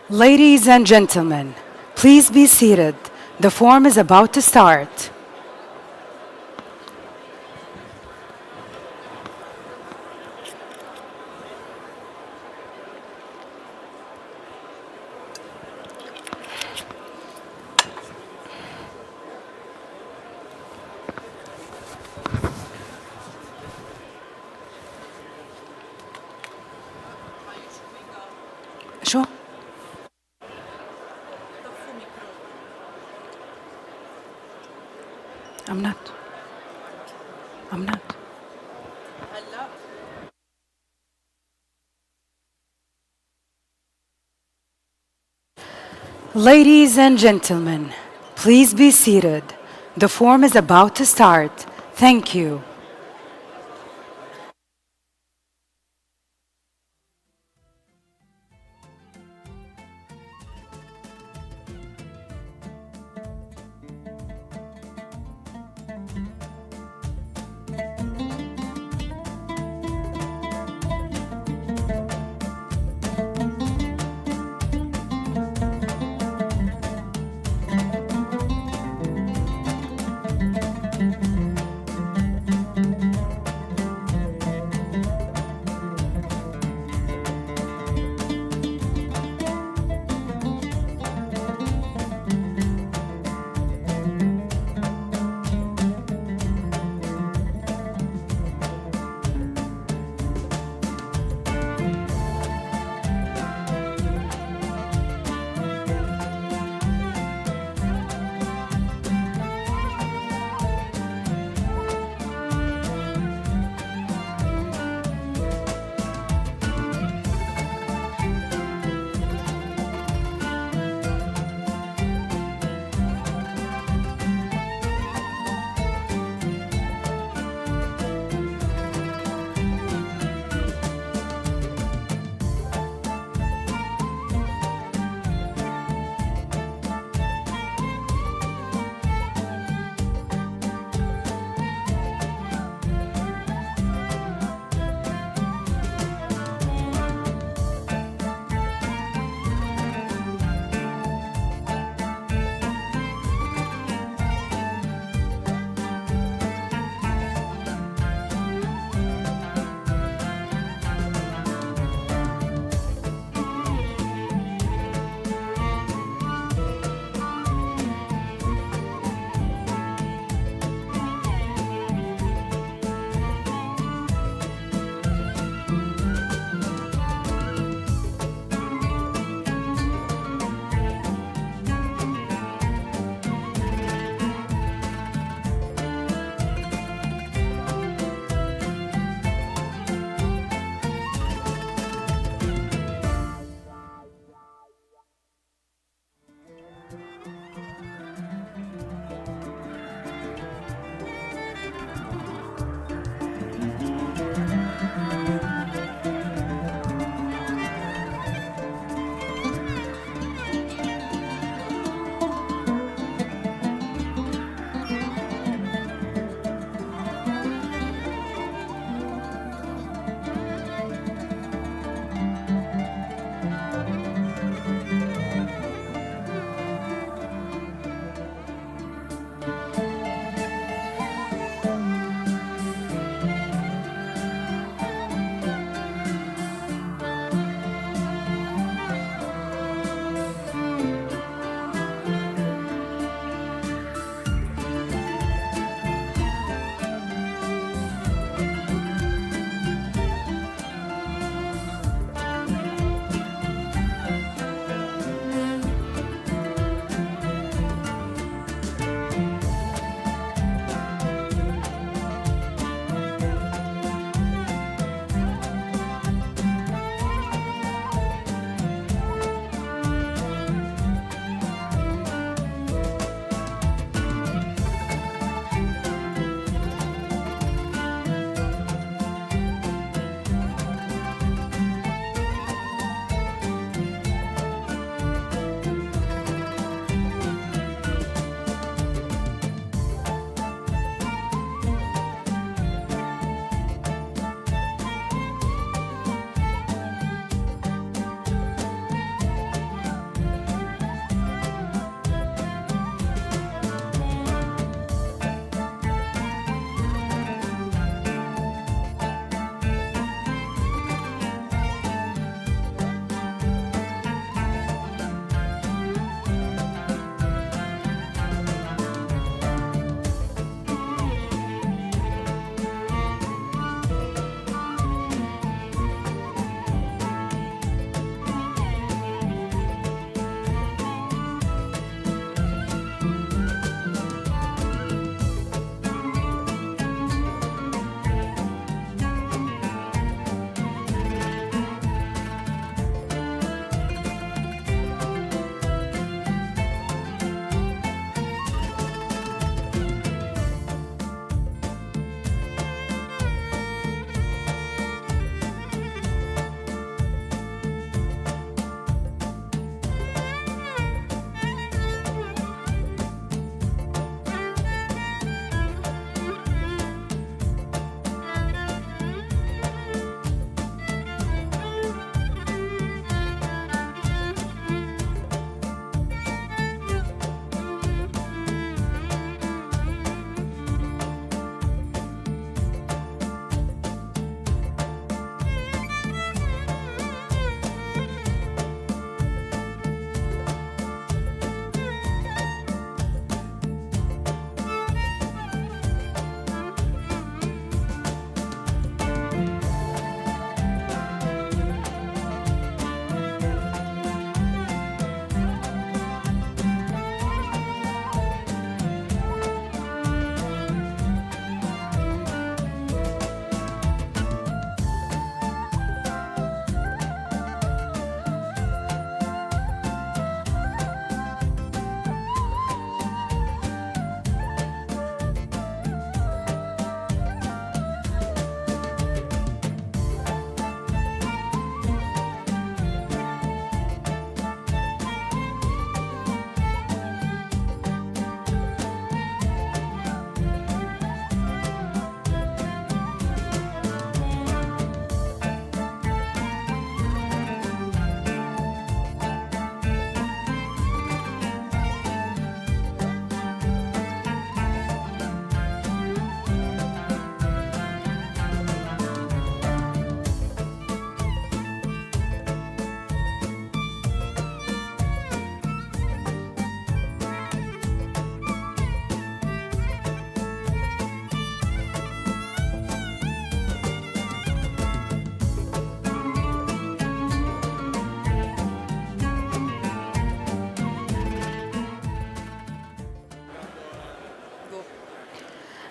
Ladies and gentlemen, please be seated. The forum is about to start. شو؟ I'm not. Ladies and gentlemen, please be seated. The forum is about to start. Thank you.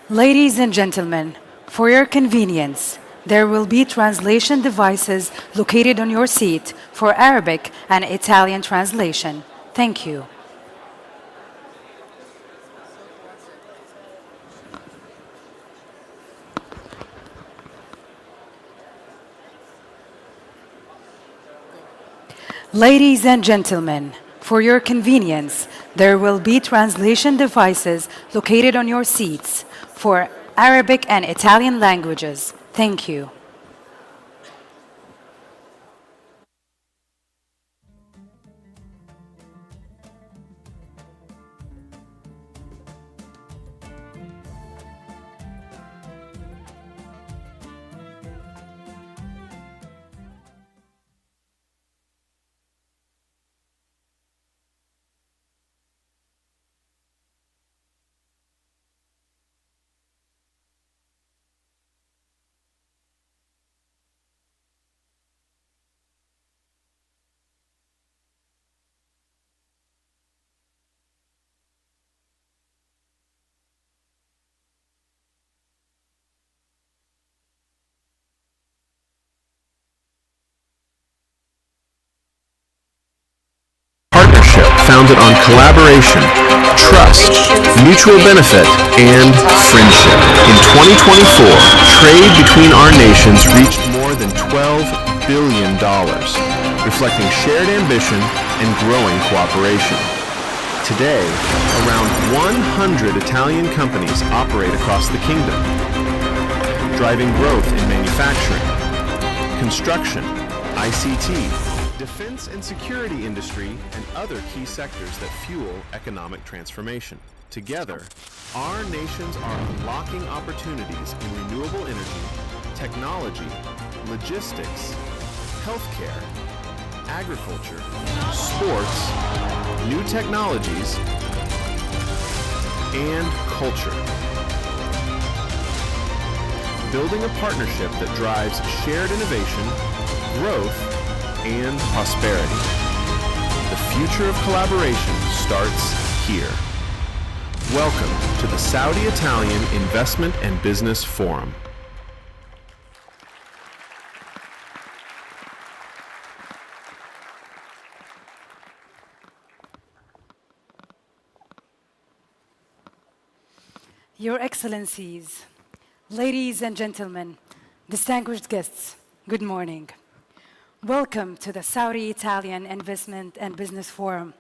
Ladies and gentlemen, for your convenience, there will be translation devices located on your seat for Arabic and Italian translation. Thank you. Ladies and gentlemen, for your convenience, there will be translation devices located on your seats for Arabic and Italian languages. Thank you. Partnership founded on collaboration, trust, mutual benefit, and friendship. In 2024, trade between our nations reached more than $12 billion, reflecting shared ambition and growing cooperation. Today, around 100 Italian companies operate across the kingdom, driving growth in manufacturing, construction, ICT, defense and security industry, and other key sectors that fuel economic transformation. Together, our nations are unlocking opportunities in renewable energy, technology, logistics, healthcare, agriculture, sports, new technologies, and culture. Building a partnership that drives shared innovation, growth, and prosperity. The future of collaboration starts here. Welcome to the Saudi-Italian Investment and Business Forum. Your Excellencies, ladies and gentlemen, distinguished guests, good morning. Welcome to the Saudi-Italian Investment and Business Forum.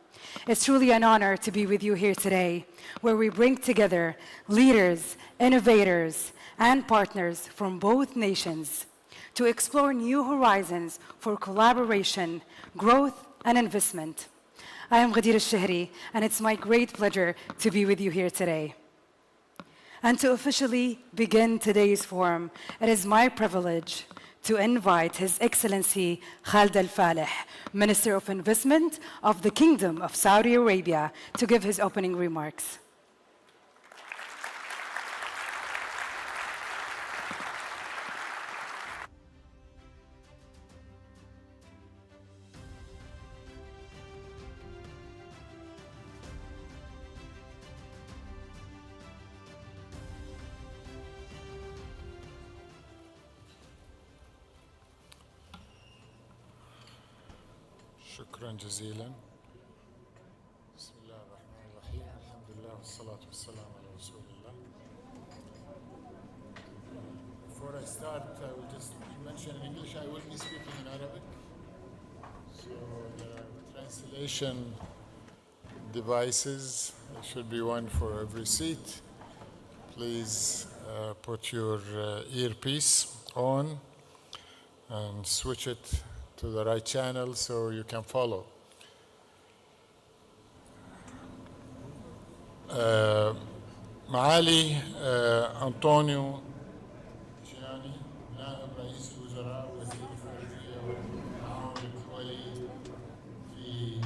It's truly an honor to be with you here today, where we bring together leaders, innovators, and partners from both nations to explore new horizons for collaboration, growth, and investment. I am Ghadir al-Shahri, and it's my great pleasure to be with you here today. And to officially begin today's forum, it is my privilege to invite His Excellency Khalid Al-Falih, Minister of Investment of the Kingdom of Saudi Arabia, to give his opening remarks. شكرا جزيلا. بسم الله الرحمن الرحيم. الحمد لله والصلاة والسلام على رسول الله. Before I start, I will just mention in English, I will be speaking in Arabic. So there are translation devices. There should be one for every seat. Please put your earpiece on and switch it to the right channel so you can follow. معالي أنطونيو جياني نائب رئيس الوزراء وزير الخارجية والتعاون الدولي في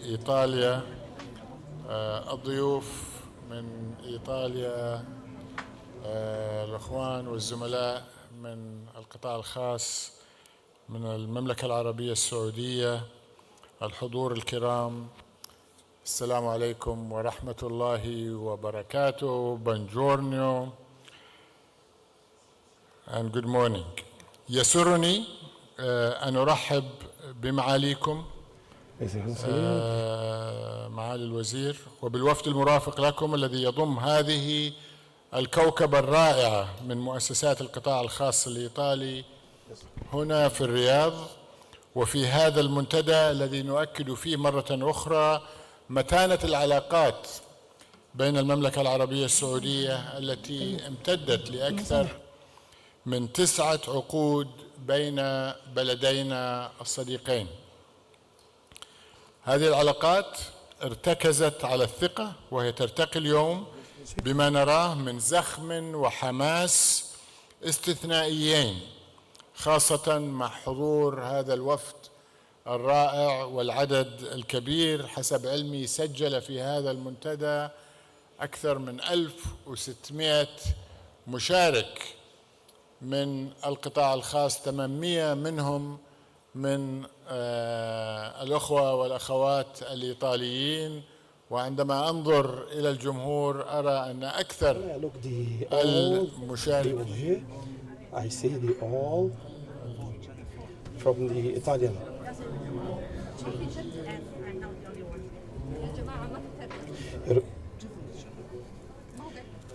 إيطاليا، الضيوف من إيطاليا، الأخوان والزملاء من القطاع الخاص من المملكة العربية السعودية، الحضور الكرام، السلام عليكم ورحمة الله وبركاته. بونجورنيو. and good morning. يسرني أن أرحب بمعاليكم معالي الوزير وبالوفد المرافق لكم الذي يضم هذه الكوكبة الرائعة من مؤسسات القطاع الخاص الإيطالي هنا في الرياض، وفي هذا المنتدى الذي نؤكد فيه مرة أخرى متانة العلاقات بين المملكة العربية السعودية التي امتدت لأكثر من 9 عقود بين بلدينا الصديقين. هذه العلاقات ارتكزت على الثقة، وهي ترتقي اليوم بما نراه من زخم وحماس استثنائيين، خاصة مع حضور هذا الوفد الرائع والعدد الكبير. حسب علمي سجل في هذا المنتدى أكثر من 1600 مشارك من القطاع الخاص، 800 منهم من الأخوة والأخوات الإيطاليين. وعندما أنظر إلى الجمهور أرى أن أكثر المشاركين I see the all from the Italian.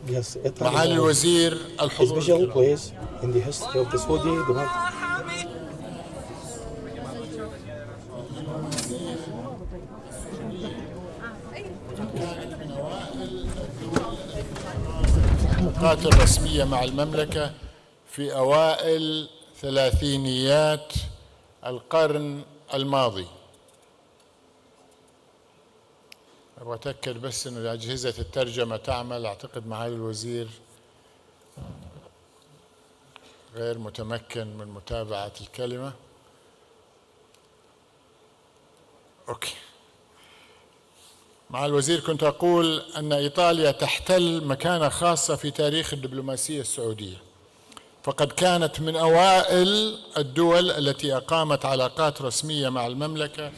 Yes, Italy معالي الوزير a الحضور special place in the history of the Saudi. العلاقات الرسمية مع المملكة في أوائل ثلاثينيات القرن الماضي. أبغى أتأكد بس أن أجهزة الترجمة تعمل. أعتقد معالي الوزير غير متمكن من متابعة الكلمة. أوكي. مع الوزير كنت أقول أن إيطاليا تحتل مكانة خاصة في تاريخ الدبلوماسية السعودية، فقد كانت من أوائل الدول التي أقامت علاقات رسمية مع المملكة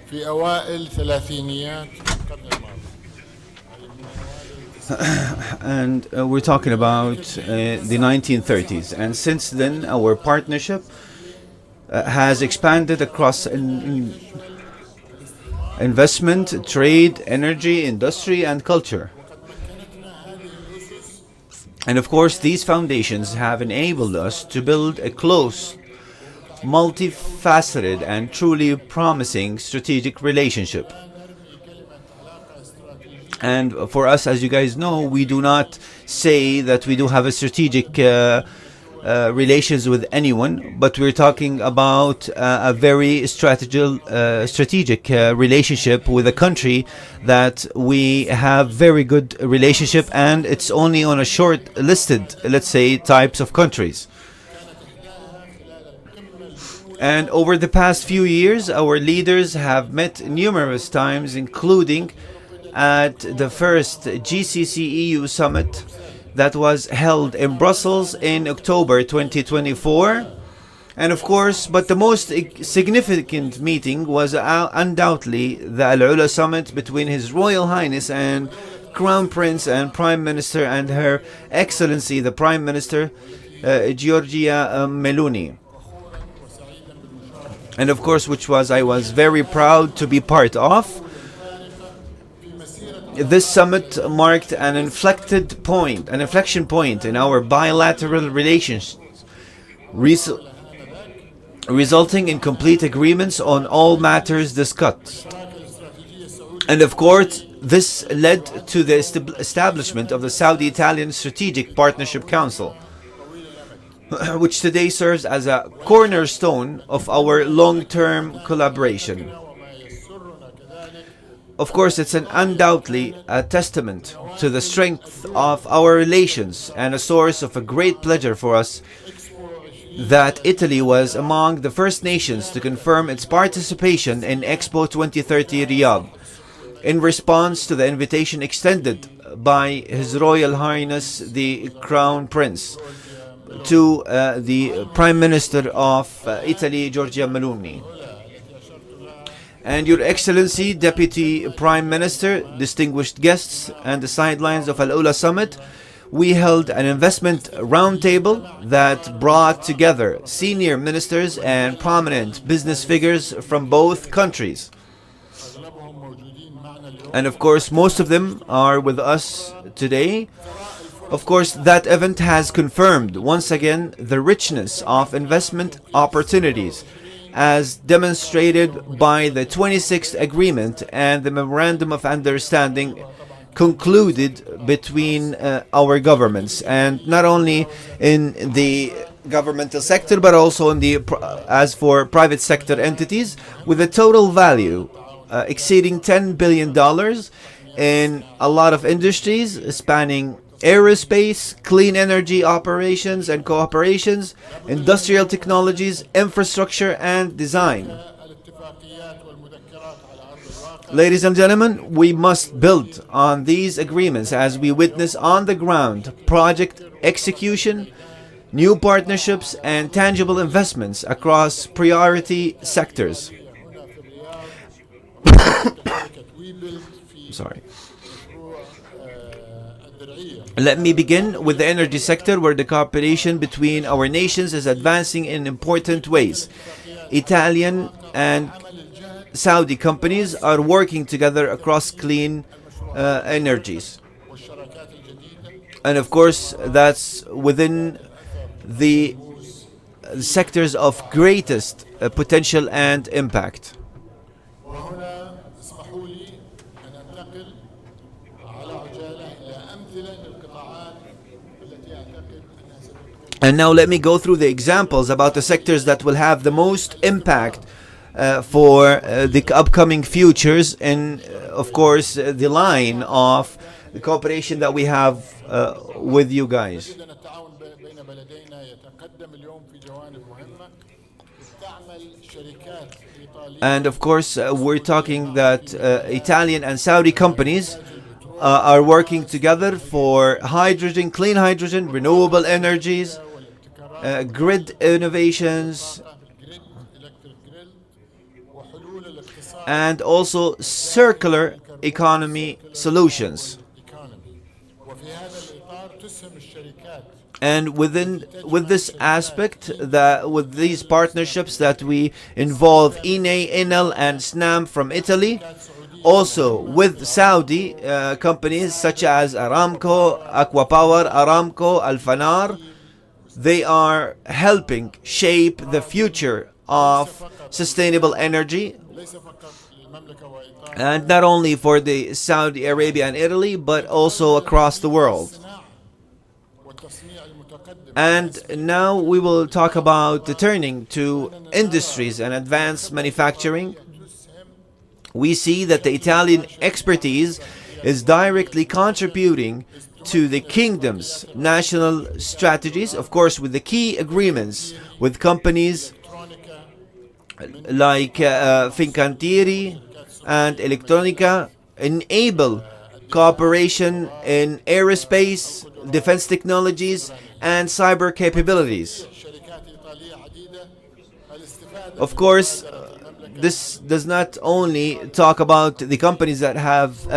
في أوائل ثلاثينيات القرن الماضي. And we're talking about the 1930s, and since then our partnership has expanded across investment, trade, energy, industry, and culture. And of course, these foundations have enabled us to build a close, multifaceted, and truly promising strategic relationship. And for us, as you guys know, we do not say that we do have a strategic relations with anyone, but we're talking about a very strategic relationship with a country that we have very good relationship, and it's only on a short listed, let's say, types of countries. And over the past few years, our leaders have met numerous times, including at the first GCC-EU summit that was held in Brussels in October 2024. And of course, but the most significant meeting was undoubtedly the Al-Ula summit between His Royal Highness and Crown Prince and Prime Minister and Her Excellency the Prime Minister Giorgia Meloni. And of course, I was very proud to be part of. This summit marked an inflection point in our bilateral relations, resulting in complete agreements on all matters discussed. And of course, this led to the establishment of the Saudi-Italian Strategic Partnership Council, which today serves as a cornerstone of our long-term collaboration. Of course, it's undoubtedly a testament to the strength of our relations and a source of a great pleasure for us that Italy was among the first nations to confirm its participation in Expo 2030 Riyadh in response to the invitation extended by His Royal Highness the Crown Prince to the Prime Minister of Italy, Giorgia Meloni. And Your Excellency, Deputy Prime Minister, distinguished guests, and the sidelines of Al-Ula Summit, we held an investment roundtable that brought together senior ministers and prominent business figures from both countries. And of course, most of them are with us today. Of course, that event has confirmed once again the richness of investment opportunities, as demonstrated by the 26th agreement and the memorandum of understanding concluded between our governments, and not only in the governmental sector but also in the as for private sector entities, with a total value exceeding $10 billion in a lot of industries spanning aerospace, clean energy operations and cooperations, industrial technologies, infrastructure and design. Ladies and gentlemen, we must build on these agreements as we witness on the ground project execution, new partnerships and tangible investments across priority sectors. Sorry. Let me begin with the energy sector, where the cooperation between our nations is advancing in important ways. Italian and Saudi companies are working together across clean energies. And of course, that's within the sectors of greatest potential and impact. And now let me go through the examples about the sectors that will have the most impact for the upcoming futures, and of course the line of the cooperation that we have with you guys. And of course we're talking that Italian and Saudi companies are working together for hydrogen, clean hydrogen, renewable energies, grid innovations, and also circular economy solutions. And with this aspect, with these partnerships that we involve INE, Enel and SNAM from Italy, also with Saudi companies such as Aramco, Aqua Power, Aramco, Al-Fanar, they are helping shape the future of sustainable energy, and not only for the Saudi Arabia and Italy, but also across the world. And now we will talk about the turning to industries and advanced manufacturing. We see that the Italian expertise is directly contributing to the kingdom's national strategies, of course with the key agreements with companies like Fincantieri and Electronica, enable cooperation in aerospace, defense technologies and cyber capabilities. Of course, this does not only talk about the companies that have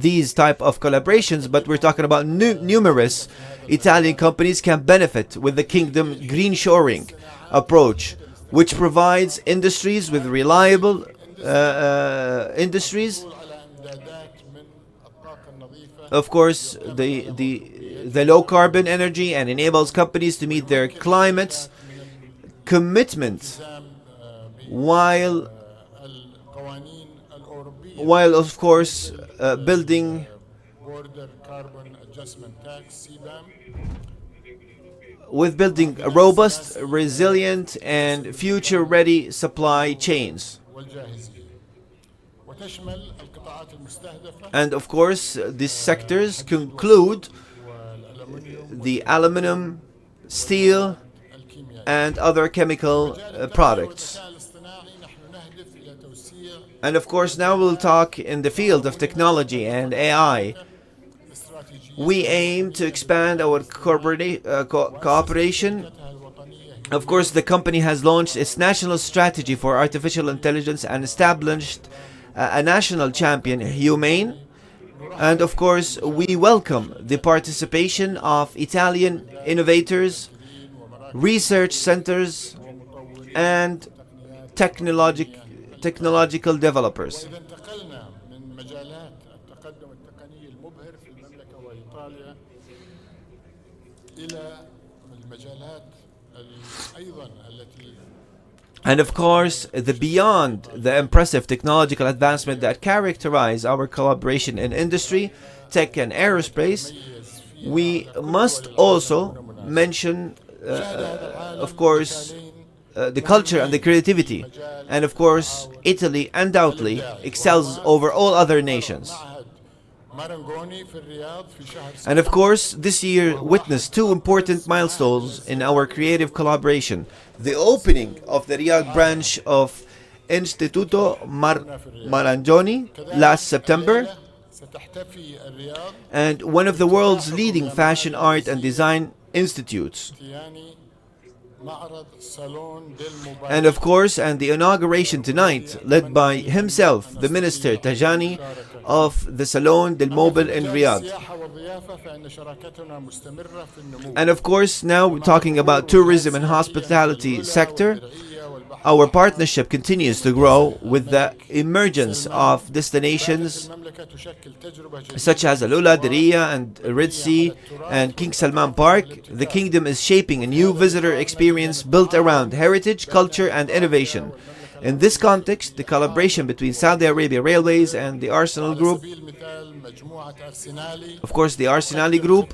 these type of collaborations, but we're talking about numerous Italian companies can benefit with the kingdom green shoring approach, which provides industries with reliable industries. Of course, the low carbon energy, and enables companies to meet their climate commitments, while of course building a robust, resilient and future-ready supply chains. And of course, these sectors conclude the aluminum, steel and other chemical products. And of course, now we'll talk in the field of technology and AI. We aim to expand our cooperation. Of course, the company has launched its national strategy for artificial intelligence and established a national champion, Humane, And of course, we welcome the participation of Italian innovators, research centers, and technological developers. إذا انتقلنا من مجالات التقدم التقني المبهر في المملكة وإيطاليا إلى المجالات أيضا التي And of course, beyond the impressive technological advancement that characterize our collaboration in industry, tech and aerospace, we must also mention, of course, the culture and the creativity. And of course, Italy undoubtedly excels over all other nations. And of course, this year witnessed two important milestones in our creative collaboration. The opening of the Riyadh branch of Istituto Marangioni last September, and one of the world's leading fashion art and design institutes. And of course, and the inauguration tonight, led by himself, the Minister Tajani of the Salon del Mobile in Riyadh. And of course, now we're talking about tourism and hospitality sector. Our partnership continues to grow with the emergence of destinations such as Alula, Diriyah, and Red Sea, and King Salman Park. The kingdom is shaping a new visitor experience built around heritage, culture, and innovation. In this context, the collaboration between Saudi Arabia Railways and the Arsenal Group, of course the Arsenali Group,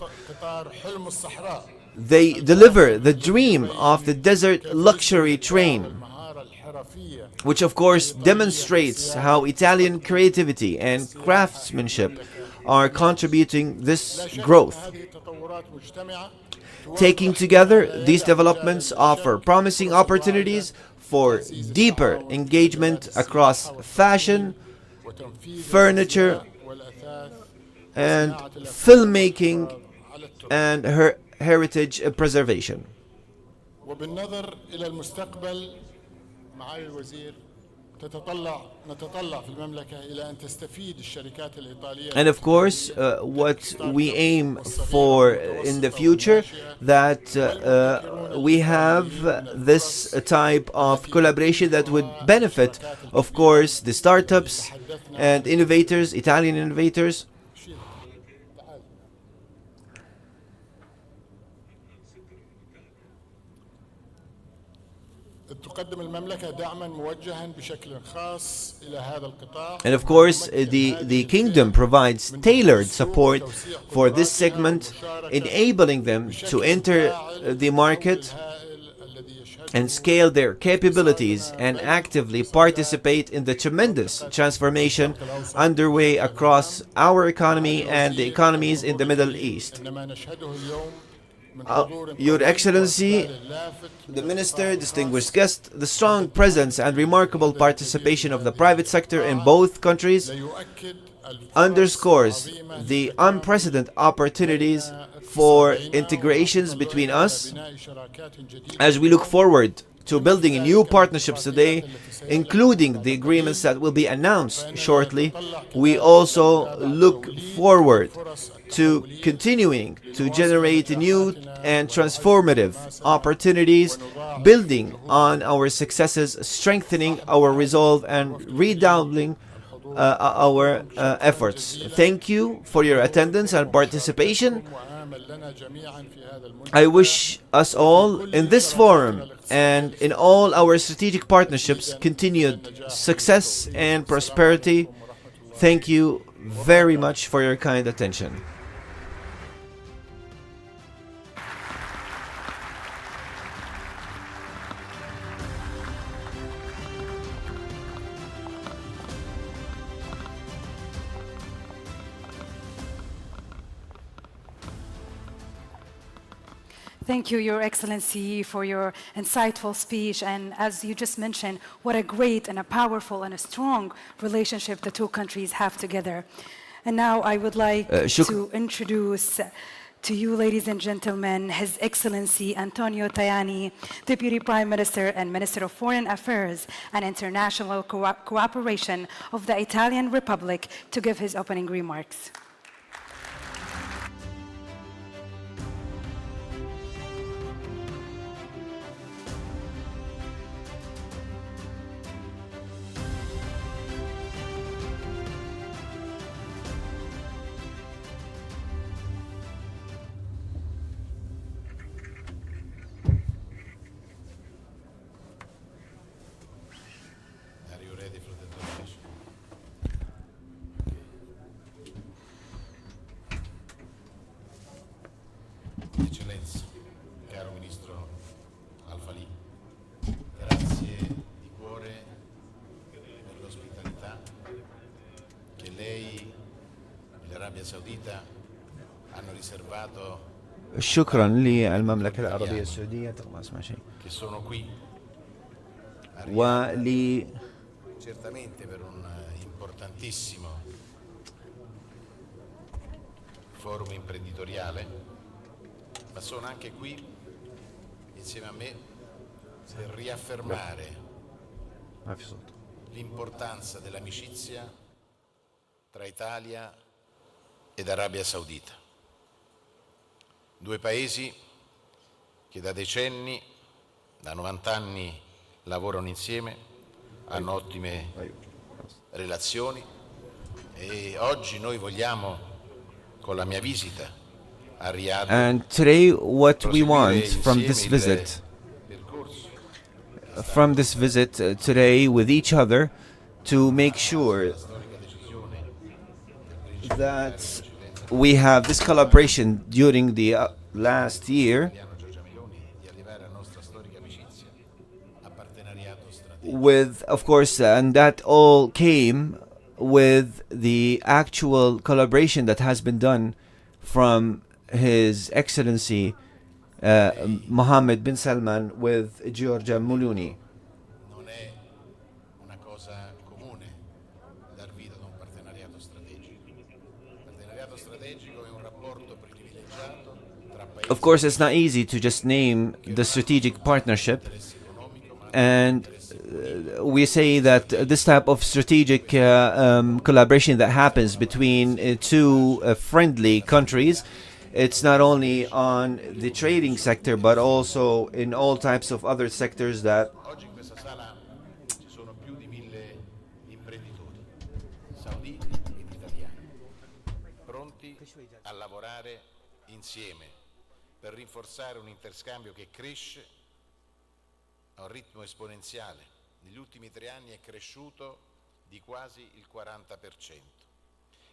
they deliver the dream of the desert luxury train, which of course demonstrates how Italian creativity and craftsmanship are contributing this growth. Taking together, these developments offer promising opportunities for deeper engagement across fashion, furniture, and filmmaking and heritage preservation. وبالنظر إلى المستقبل معالي الوزير نتطلع في المملكة إلى أن تستفيد الشركات الإيطالية. And of course, what we aim for in the future, that we have this type of collaboration that would benefit, of course, the startups and innovators, Italian innovators. تقدم المملكة دعما موجها بشكل خاص إلى هذا القطاع. And of course, the kingdom provides tailored support for this segment, enabling them to enter the market and scale their capabilities and actively participate in the tremendous transformation underway across our economy and the economies in the Middle East. Your Excellency, the Minister, distinguished guests, the strong presence and remarkable participation of the private sector in both countries underscores the unprecedented opportunities for integrations between us as we look forward to building new partnerships today, including the agreements that will be announced shortly. We also look forward to continuing to generate new and transformative opportunities, building on our successes, strengthening our resolve, and redoubling our efforts. Thank you for your attendance and participation. I wish us all in this forum and in all our strategic partnerships continued success and prosperity. Thank you very much for your kind attention. Thank you, Your Excellency, for your insightful speech. And as you just mentioned, what a great and a powerful and a strong relationship the two countries have together. And now I would like to introduce To you, ladies and gentlemen, His Excellency Antonio Tajani, Deputy Prime Minister and Minister of Foreign Affairs and International Cooperation of the Italian Republic, to give his opening remarks. Eccellenza, caro Ministro Al-Falì, grazie di cuore per l'ospitalità che lei e l'Arabia Saudita hanno riservato, شكرا للمملكة العربية السعودية che sono qui ولي certamente per un importantissimo forum imprenditoriale, ma sono anche qui insieme a me per riaffermare l'importanza dell'amicizia tra Italia ed Arabia Saudita. Due paesi che da decenni, da 90 anni lavorano insieme, hanno ottime relazioni e oggi noi vogliamo, con la mia visita a Riyadh, And today what we want from this visit today with each other, to make sure that we have this collaboration during the last year with, of course, and that all came with the actual collaboration that has been done from His Excellency Mohammed bin Salman with Giorgia Muluni. non è una cosa comune dar vita ad un partenariato strategico. Il partenariato strategico è un rapporto privilegiato tra paesi Of course, it's not easy to just name the strategic partnership, and we say that this type of strategic collaboration that happens between two friendly countries, it's not only on the trading sector but also in all types of other sectors that Oggi in questa sala ci sono più di 1000 imprenditori, sauditi ed italiani, pronti a lavorare insieme per rinforzare un interscambio che cresce a un ritmo esponenziale. Negli ultimi 3 anni è cresciuto di quasi il 40%.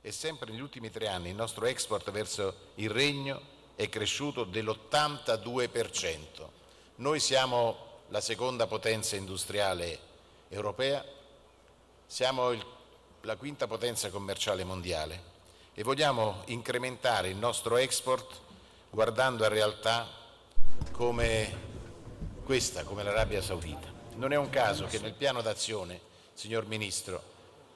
E sempre negli ultimi 3 anni il nostro export verso il Regno è cresciuto dell'82%. Noi siamo la seconda potenza industriale europea, siamo la quinta potenza commerciale mondiale e vogliamo incrementare il nostro export guardando a realtà come questa, come l'Arabia Saudita. Non è un caso che nel piano d'azione, signor Ministro,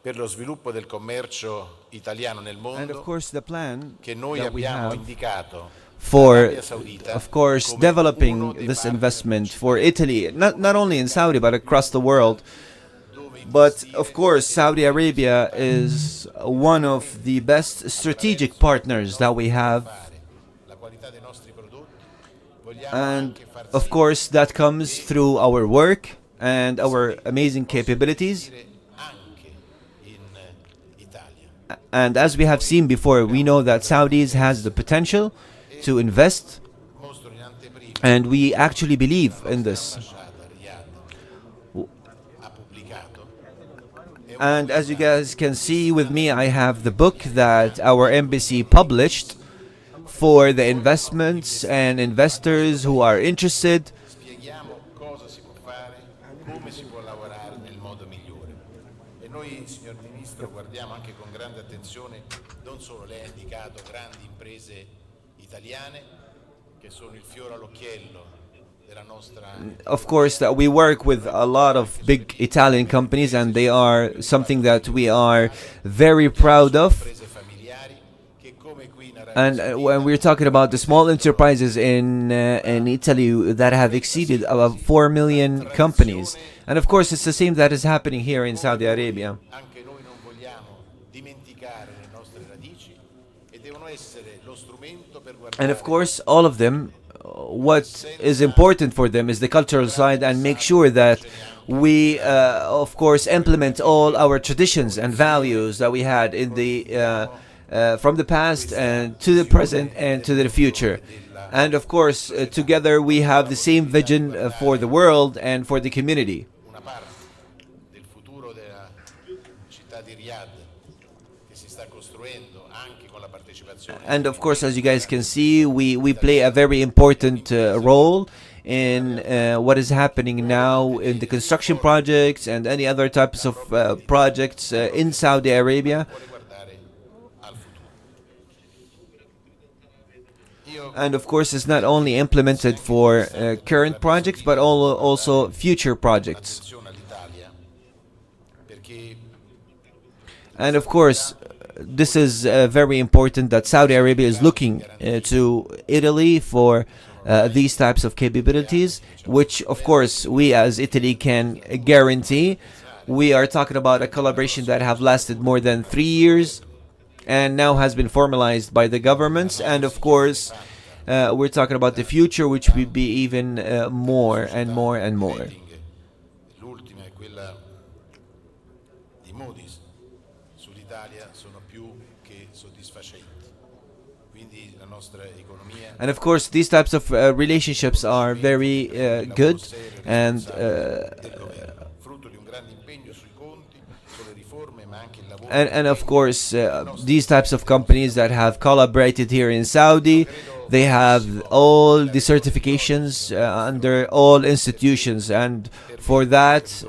per lo sviluppo del commercio italiano nel and of mondo, course the plan che noi that we abbiamo have indicato for, l'Arabia Saudita of course, come developing uno dei this partner investment for Italy, not only in Saudi but across the world. But of course, Saudi Arabia is one of the best strategic partners that we have, la qualità dei nostri prodotti, vogliamo and anche far of course that comes through our work and our amazing capabilities. sì anche in Italia. And as we have seen before, we know that Saudis has the potential to invest, Mostro in anteprima and we actually believe in this. l'ambasciata a Riyadh ha pubblicato. And as you guys can see with me, I have the book that our embassy published for the investments and investors who are interested. Spieghiamo cosa si può fare, come si può lavorare nel modo migliore. E noi, signor Ministro, guardiamo anche con grande attenzione, non solo lei ha indicato grandi imprese italiane che sono il fiore all'occhiello della nostra Of course, that we work with a lot of big Italian companies, and they are something that we are very proud of. imprese familiari che come And when we're talking about the small enterprises in Italy that have exceeded about 4 million companies. And of course, it's the same that is happening here in Saudi Arabia. Anche noi non vogliamo dimenticare le nostre radici e devono essere lo strumento per guardare. And of course, all of them, what is important for them is the cultural side, and make sure that we, of course, implement all our traditions and values that we had in the from the past and to the present and to the future. And of course, together we have the same vision for the world and for the community. Una parte del futuro della città di Riyadh che si sta costruendo anche con la partecipazione. And of course, as you guys can see, we play a very important role in what is happening now in the construction projects and any other types of projects in Saudi Arabia. And of course, it's not only implemented for current projects, but also future projects. And of course, this is very important that Saudi Arabia is looking to Italy for these types of capabilities, which of course we as Italy can guarantee. We are talking about a collaboration that have lasted more than 3 years and now has been formalized by the governments. And of course, we're talking about the future, which will be even more and more and more. L'ultima è quella di Moody's sull'Italia sono più che soddisfacenti. Quindi la nostra economia. And of course, these types of relationships are very good, and frutto di un grande impegno sui conti, sulle riforme, ma anche il lavoro. and of course, these types of companies that have collaborated here in Saudi, they have all the certifications under all institutions, and for that,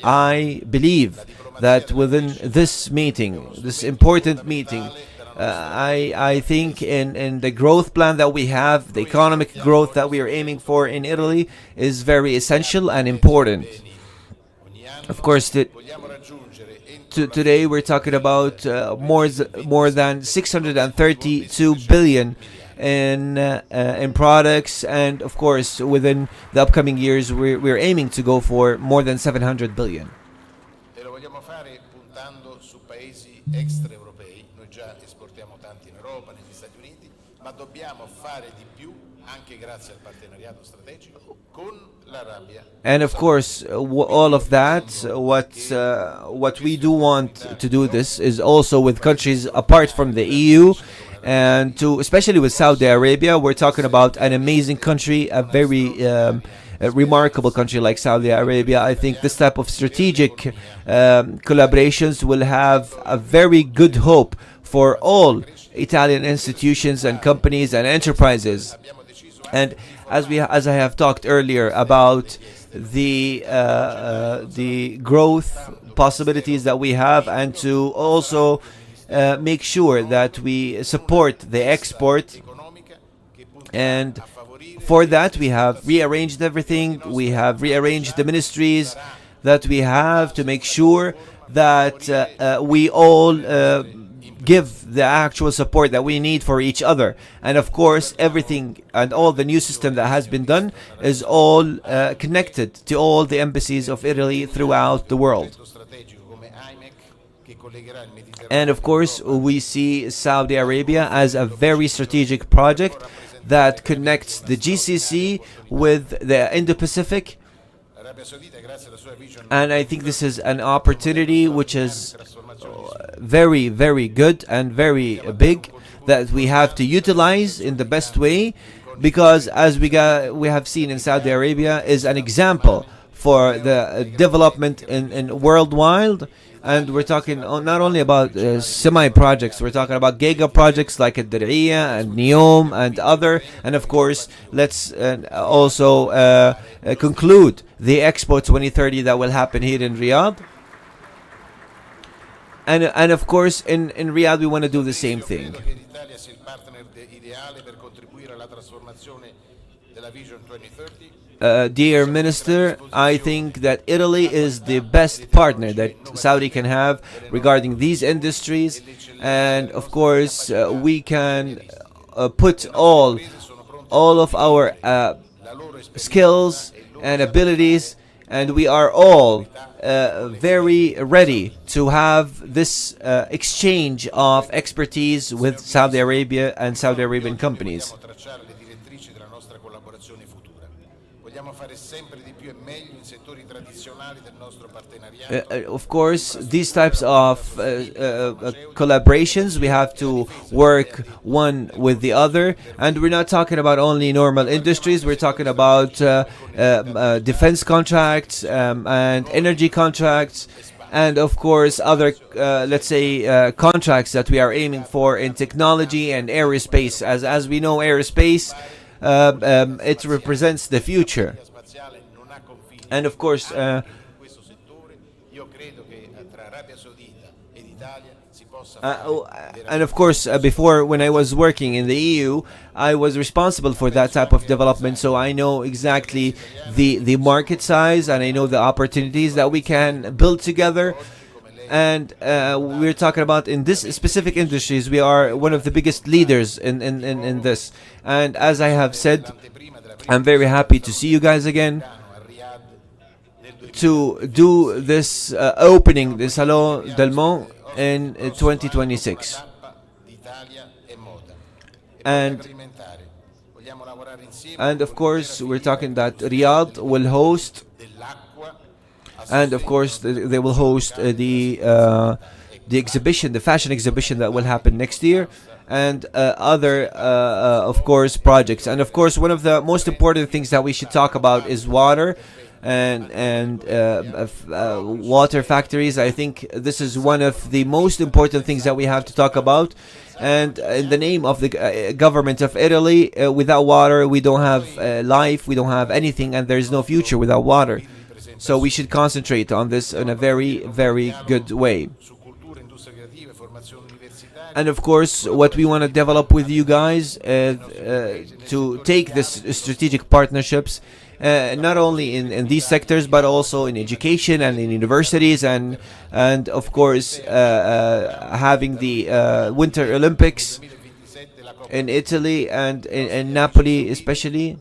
I believe that within this meeting, this important meeting, I think in the growth plan that we have, the economic growth that we are aiming for in Italy is very essential and important. Of course, today we're talking about more than 632 billion in products, and of course within the upcoming years we're aiming to go for more than 700 billion. E lo vogliamo fare puntando su paesi extraeuropei. Noi già esportiamo tanti in Europa, negli Stati Uniti, ma dobbiamo fare di più anche grazie al partenariato strategico con l'Arabia. And of course, all of that, what we do want to do this is also with countries apart from the EU, and to especially with Saudi Arabia. We're talking about an amazing country, a very a remarkable country like Saudi Arabia. I think this type of strategic collaborations will have a very good hope for all Italian institutions and companies and enterprises. And as I have talked earlier about the growth possibilities that we have, and to also make sure that we support the export, and for that we have rearranged everything. We have rearranged the ministries that we have to make sure that we all give the actual support that we need for each other. And of course, everything and all the new system that has been done is all connected to all the embassies of Italy throughout the world. And of course, we see Saudi Arabia as a very strategic project that connects the GCC with the Indo-Pacific. And I think this is an opportunity which is very, very good and very big, that we have to utilize in the best way, because as we have seen in Saudi Arabia is an example for the development in worldwide. And we're talking not only about semi-projects, we're talking about giga projects like Ad-Diriyah and Neom and other. And of course, let's also conclude the Expo 2030 that will happen here in Riyadh. And of course, in Riyadh, we want to do the same thing. dear Minister, I think that Italy is the best partner that Saudi can have regarding these industries, and of course we can put all of our skills and abilities, and we are all very ready to have this exchange of expertise with Saudi Arabia and Saudi Arabian companies. Of course, these types of collaborations, we have to work one with the other, and we're not talking about only normal industries. We're talking about defense contracts and energy contracts, and of course other let's say contracts that we are aiming for in technology and aerospace. As we know, aerospace it represents the future, and of course before, when I was working in the EU, I was responsible for that type of development, so I know exactly the market size, and I know the opportunities that we can build together. And we're talking about, in this specific industries, we are one of the biggest leaders in this. And as I have said, I'm very happy to see you guys again, to do this opening, the Salon del Mont, in 2026. And of course we're talking that Riyadh will host, and of course they will host the exhibition, the fashion exhibition that will happen next year, and other of course projects. And of course one of the most important things that we should talk about is water and water factories. I think this is one of the most important things that we have to talk about. And in the name of the government of Italy, without water we don't have life, we don't have anything, and there's no future without water. So we should concentrate on this in a very, very good way. And of course what we want to develop with you guys to take this strategic partnerships, not only in these sectors but also in education and in universities, and of course having the Winter Olympics in Italy and in Napoli especially.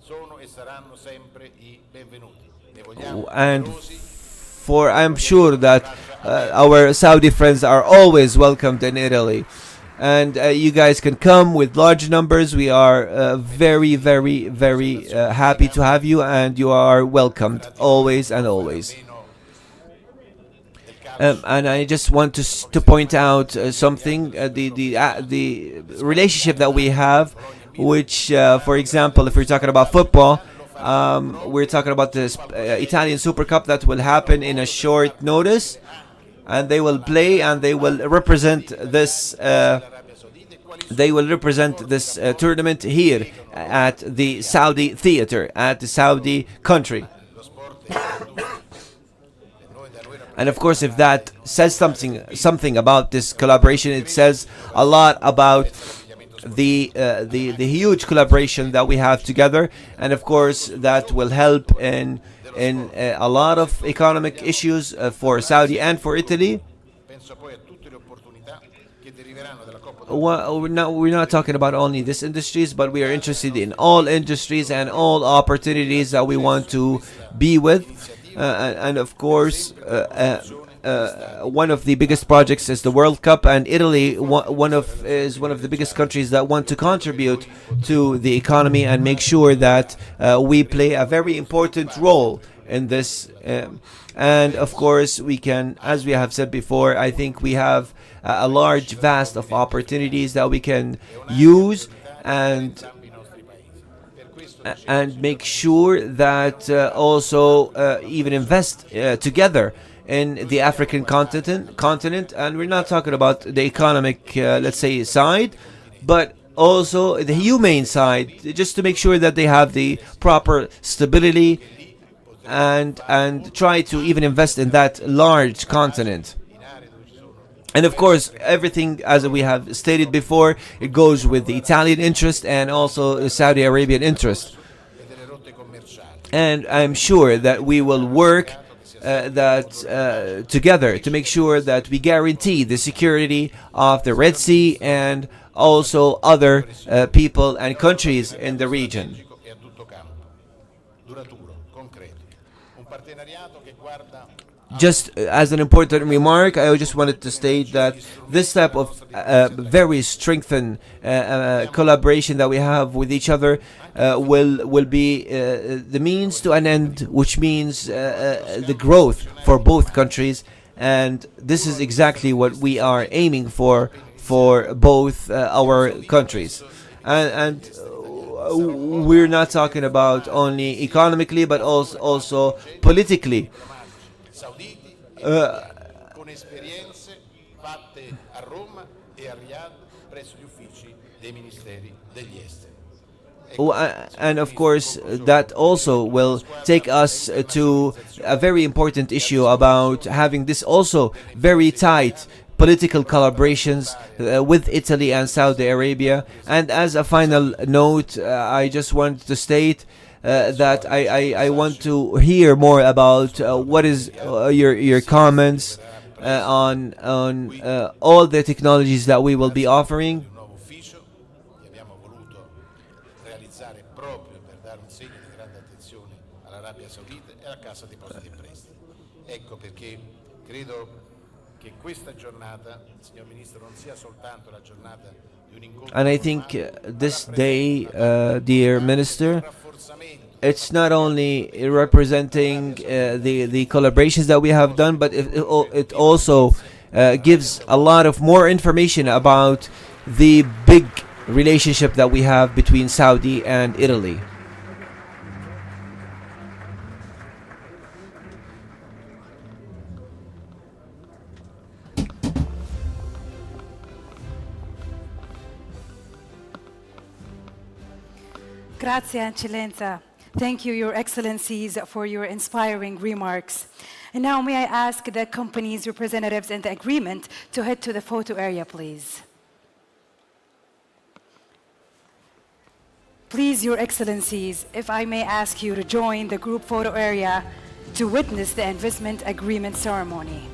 And for I'm sure that our Saudi friends are always welcomed in Italy, and you guys can come with large numbers. We are very, very, very happy to have you, and you are welcomed always and always. And I just want to point out something, the relationship that we have, which for example, if we're talking about football, we're talking about this Italian Super Cup that will happen in a short notice, and they will play and they will represent this tournament here at the Saudi theater, at the Saudi country. And of course, if that says something about this collaboration, it says a lot about the huge collaboration that we have together, and of course that will help in a lot of economic issues for Saudi and for Italy. We're not talking about only this industries, but we are interested in all industries and all opportunities that we want to be with. And of course one of the biggest projects is the World Cup, and Italy is one of the biggest countries that want to contribute to the economy and make sure that we play a very important role in this. And of course we can, as we have said before, I think we have a large vast of opportunities that we can use and make sure that also even invest together in the African continent. And we're not talking about the economic let's say side, but also the humane side, just to make sure that they have the proper stability, and try to even invest in that large continent. And of course everything, as we have stated before, it goes with the Italian interest and also the Saudi Arabian interest. And I'm sure that we will work together to make sure that we guarantee the security of the Red Sea and also other people and countries in the region. e a tutto campo, duraturo, concreto, un partenariato che guarda Just as an important remark, I just wanted to state that this type of very strengthened collaboration that we have with each other will be the means to an end, which means the growth for both countries, and this is exactly what we are aiming for both our countries. And we're not talking about only economically, but also politically. sauditi con esperienze fatte a Roma e a Riyadh presso gli uffici dei ministeri degli esteri. And of course, that also will take us to a very important issue about having this also very tight political collaborations with Italy and Saudi Arabia. And as a final note, I just want to state that I want to hear more about what is your comments on all the technologies that we will be offering. Un nuovo ufficio che abbiamo voluto realizzare proprio per dare un segno di grande attenzione all'Arabia Saudita e alla Cassa Depositi e Prestiti. Ecco perché credo che questa giornata, signor Ministro, non sia soltanto la giornata di un incontro And I think this day, dear Minister, it's not only representing the collaborations that we have done, but it also gives a lot of more information about the big relationship that we have between Saudi and Italy. Grazie, Eccellenza. Thank you, Your Excellencies, for your inspiring remarks. And now may I ask the company's representatives in the agreement to head to the photo area, please. Please, Your Excellencies, if I may ask you to join the group photo area to witness the investment agreement ceremony.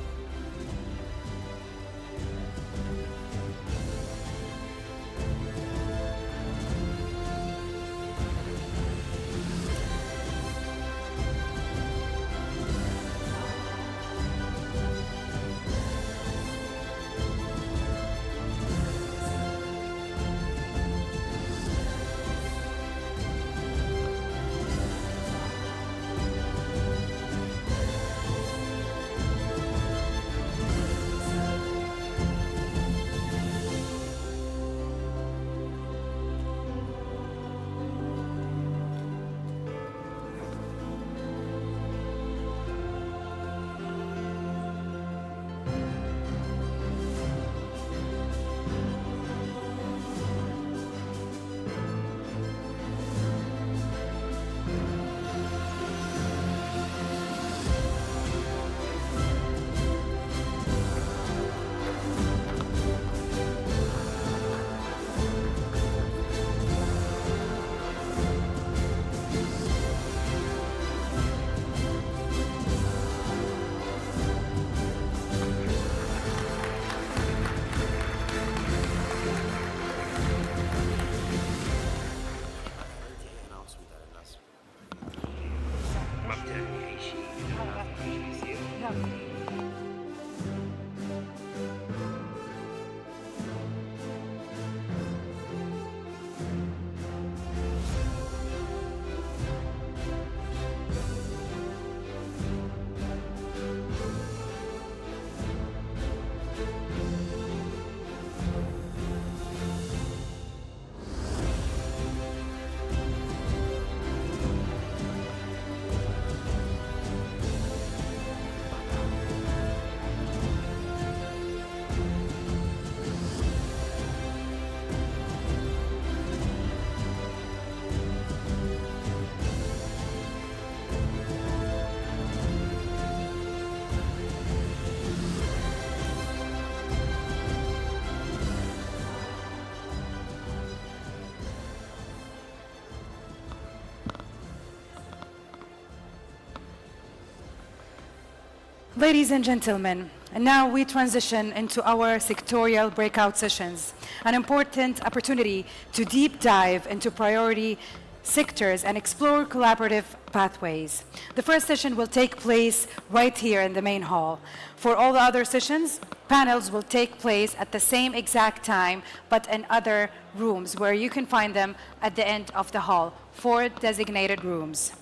Ladies and gentlemen, and now we transition into our sectorial breakout sessions, an important opportunity to deep dive into priority sectors and explore collaborative pathways. The first session will take place right here in the main hall. For all the other sessions, panels will take place at the same exact time, but in other rooms where you can find them at the end of the hall, 4 designated rooms.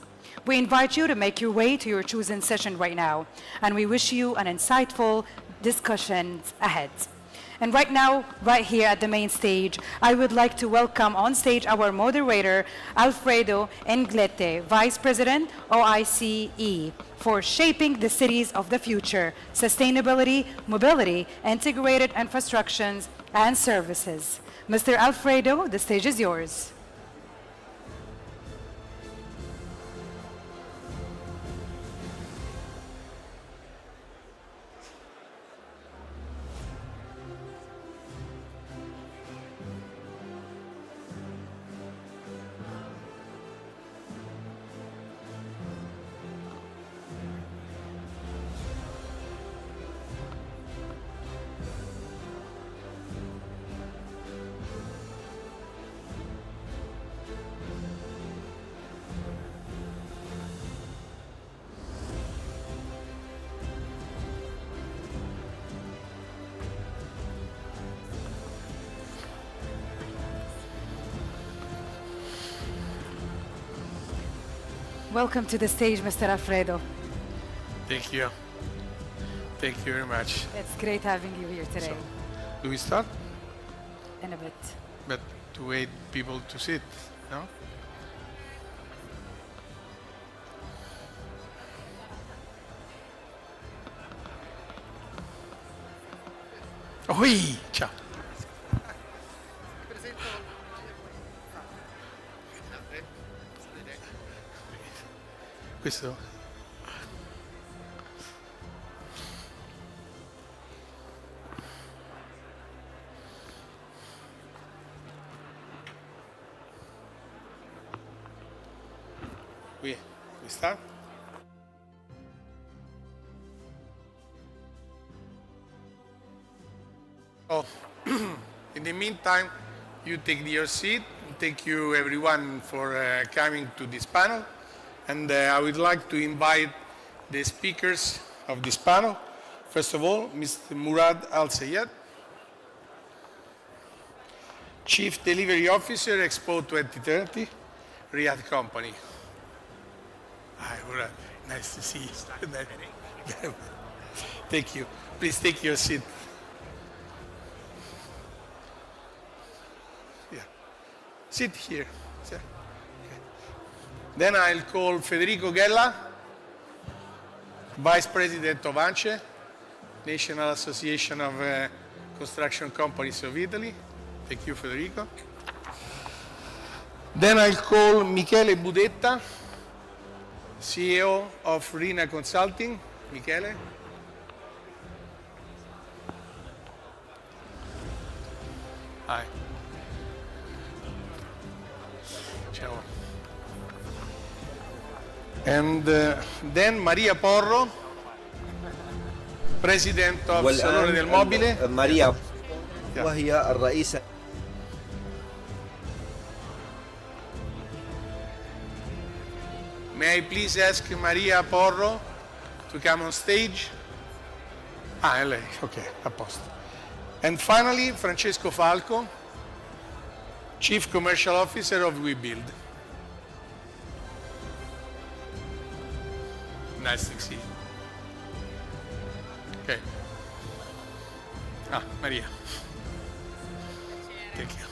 We invite you to make your way to your chosen session right now, and we wish you an insightful discussion ahead. And right now, right here at the main stage, I would like to welcome on stage our moderator, Alfredo Englete, Vice President, OICE, for shaping the cities of the future, sustainability, mobility, integrated infrastructures, and services. Mr. Alfredo, the stage is yours. Welcome to the stage, Mr. Alfredo. Thank you. Thank you very much. It's great having you here today. So, do we start? In a bit. But to wait people to sit, no? Oi! Ciao. Questo? We start? Oh, in the meantime, you take your seat. Thank you everyone for coming to this panel. And I would like to invite the speakers of this panel. First of all, Mr. Murad Al-Sayed, Chief Delivery Officer, Expo 2030, Riyadh Company. Hi, Murad. Nice to see you. Thank you. Please take your seat. Yeah. Sit here. Sit. Then I'll call Federico Ghella, Vice President of ANCE, National Association of Construction Companies of Italy. Thank you, Federico. Then I'll call Michele Budetta, CEO of Rina Consulting. Michele. Hi. Ciao. And then Maria Porro, President of Salone del Mobile. ماريا وهي الرئيسة. May I please ask Maria Porro to come on stage? Ah, lei, ok, a posto. And finally, Francesco Falco, Chief Commercial Officer of WeBuild. Nice to see you. Okay. Ah, Maria. Thank you.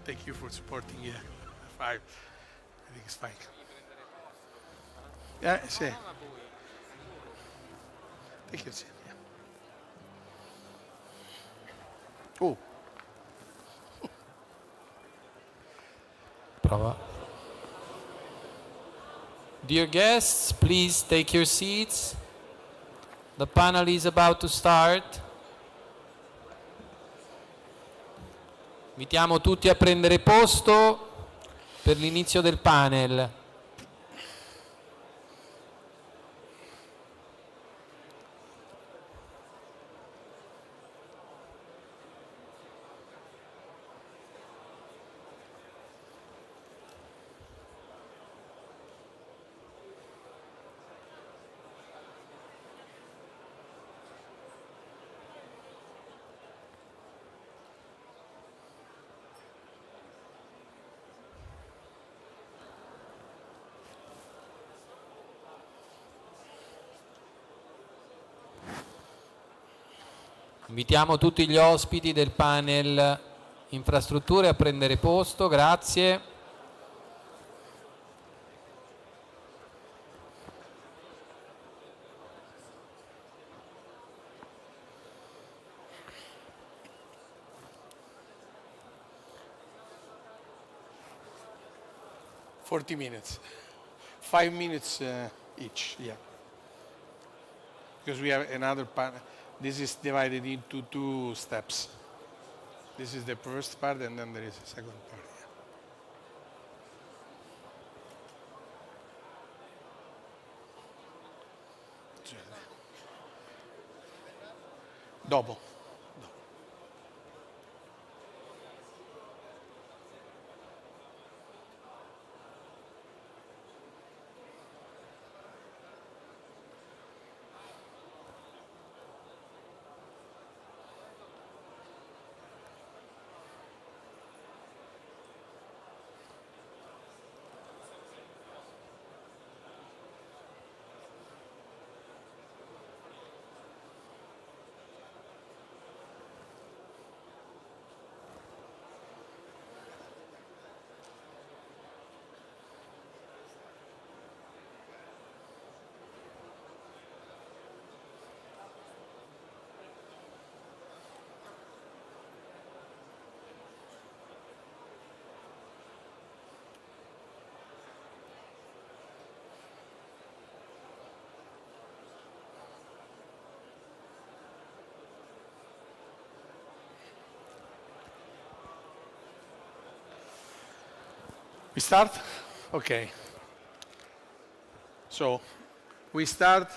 Thank you for supporting. Yeah, 5. I think it's fine. Yeah, see. Take your seat. Yeah. Oh. Prova. Dear guests, please take your seats. The panel is about to start. Invitiamo tutti a prendere posto per l'inizio del panel. Invitiamo tutti gli ospiti del panel infrastrutture a prendere posto, grazie. $40 minutes. 5 minutes each, yeah. Because we have another panel. This is divided into 2 steps. This is the first part, and then there is a second part. Yeah. Dopo. We start? Okay. So we start.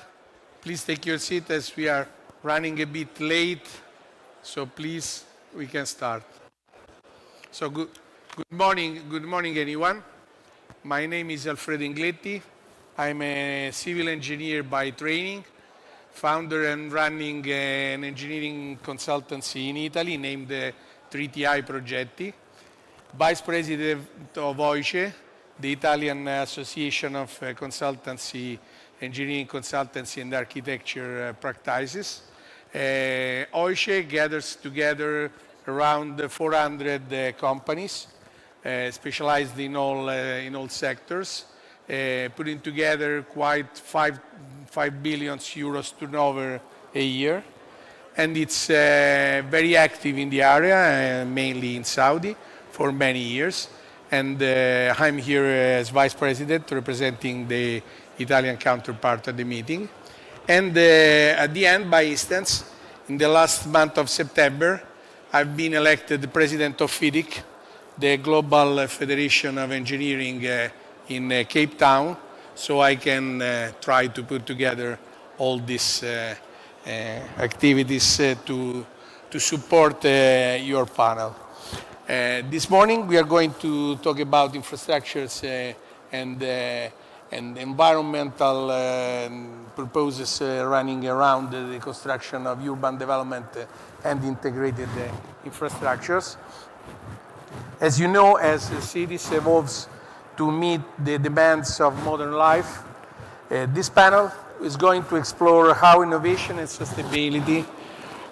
Please take your seat as we are running a bit late. So please, we can start. So good morning everyone. My name is Alfredo Ingletti. I'm a civil engineer by training, founder and running an engineering consultancy in Italy named 3TI Progetti. Vice President of OICE, the Italian Association of Consultancy, Engineering Consultancy and Architecture Practices. OICE gathers together around 400 companies specialized in all sectors, putting together quite 5 billion euros turnover a year. And it's very active in the area, mainly in Saudi, for many years, and I'm here as Vice President representing the Italian counterpart at the meeting. And at the end, by instance, in the last month of September, I've been elected the President of FIDIC, the Global Federation of Engineering in Cape Town, so I can try to put together all these activities to support your panel. This morning we are going to talk about infrastructures and environmental purposes running around the construction of urban development and integrated infrastructures. As you know, as cities evolve to meet the demands of modern life, this panel is going to explore how innovation and sustainability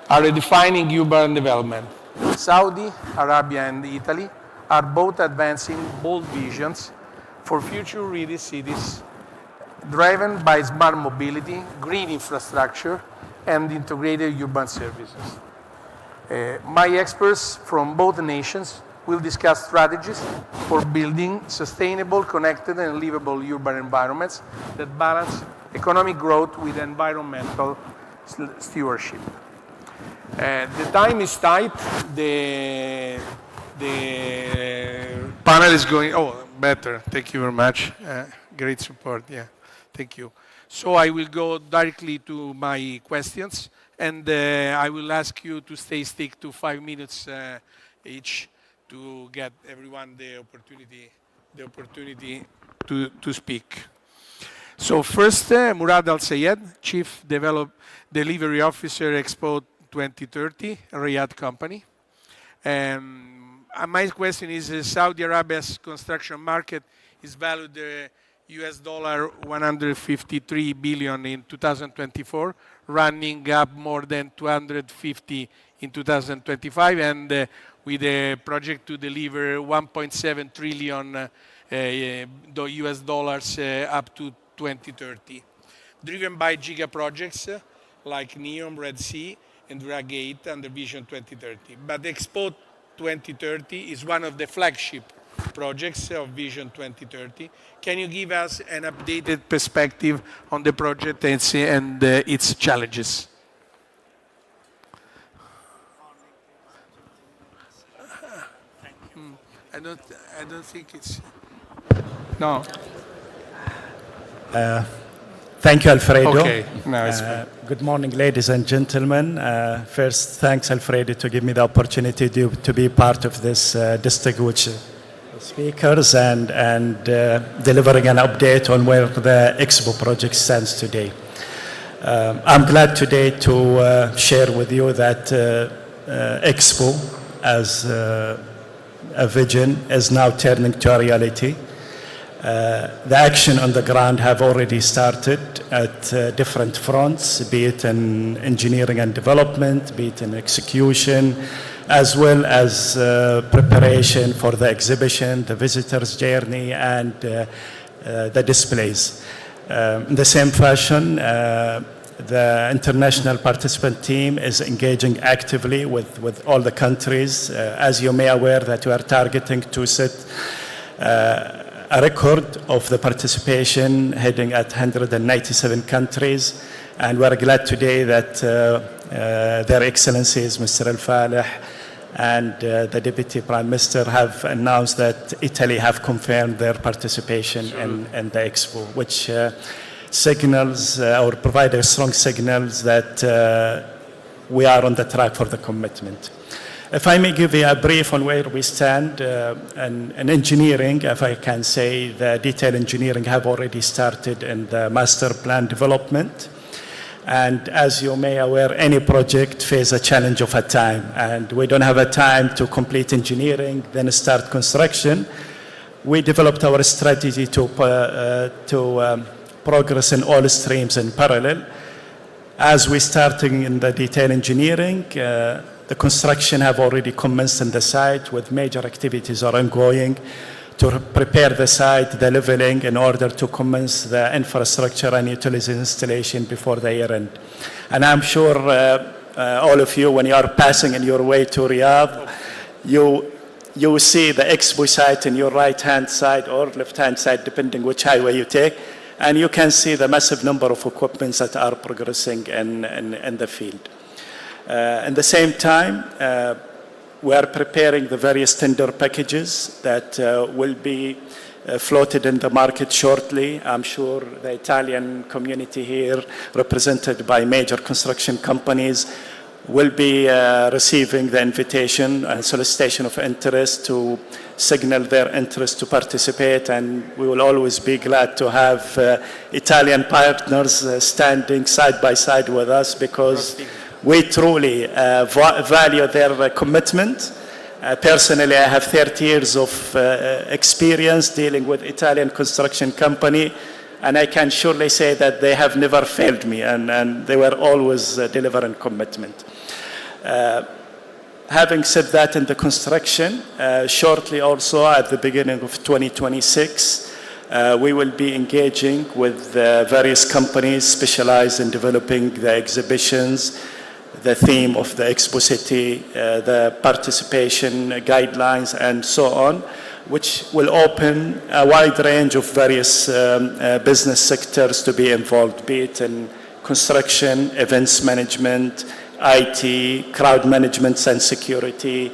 are redefining urban development. Saudi Arabia and Italy are both advancing bold visions for future-ready cities driven by smart mobility, green infrastructure, and integrated urban services. My experts from both nations will discuss strategies for building sustainable, connected, and livable urban environments that balance economic growth with environmental stewardship. The time is tight. The panel is going, oh, better. Thank you very much. Great support, yeah. Thank you. So I will go directly to my questions, and I will ask you to stick to 5 minutes each to get everyone the opportunity to speak. So first, Murad Al-Sayed, Chief Delivery Officer, Expo 2030, Riyadh company. My question is, Saudi Arabia's construction market is valued US dollar 153 billion in 2024, running up more than 250 in 2025, and with a project to deliver 1.7 trillion US dollars up to 2030, driven by giga projects like NEOM, Red Sea, and Drag 8 under Vision 2030. But Expo 2030 is one of the flagship projects of Vision 2030. Can you give us an updated perspective on the project and its challenges? I don't think it's... No. Thank you, Alfredo. Okay, now it's fine. Good morning, ladies and gentlemen. First, thanks, Alfredo, to give me the opportunity to be part of this distinguished speakers and delivering an update on where the Expo project stands today. I'm glad today to share with you that Expo, as a vision, is now turning to a reality. The action on the ground have already started at different fronts, be it in engineering and development, be it in execution, as well as preparation for the exhibition, the visitor's journey, and the displays. In the same fashion, the international participant team is engaging actively with all the countries. As you may aware that we are targeting to set a record of the participation heading at 197 countries. And we're glad today that Their Excellencies Mr. Al-Falih and the Deputy Prime Minister have announced that Italy have confirmed their participation in the Expo, which signals or provides strong signals that we are on the track for the commitment. If I may give you a brief on where we stand in engineering, if I can say, the detail engineering have already started in the master plan development. And as you may aware, any project faces a challenge of a time, and we don't have a time to complete engineering, then start construction. We developed our strategy to progress in all streams in parallel. As we're starting in the detail engineering, the construction have already commenced on the site with major activities are ongoing to prepare the site, the leveling, in order to commence the infrastructure and utility installation before the year end. And I'm sure all of you, when you are passing in your way to Riyadh, you see the Expo site in your right-hand side or left-hand side, depending which highway you take, and you can see the massive number of equipments that are progressing in the field. At the same time, we are preparing the various tender packages that will be floated in the market shortly. I'm sure the Italian community here, represented by major construction companies, will be receiving the invitation and solicitation of interest to signal their interest to participate, and we will always be glad to have Italian partners standing side by side with us, because we truly value their commitment. Personally, I have 30 years of experience dealing with Italian construction company, and I can surely say that they have never failed me, and they were always delivering commitment. Having said that, in the construction, shortly also at the beginning of 2026, we will be engaging with various companies specialized in developing the exhibitions, the theme of the Expo City, the participation guidelines, and so on, which will open a wide range of various business sectors to be involved, be it in construction, events management, IT, crowd management and security,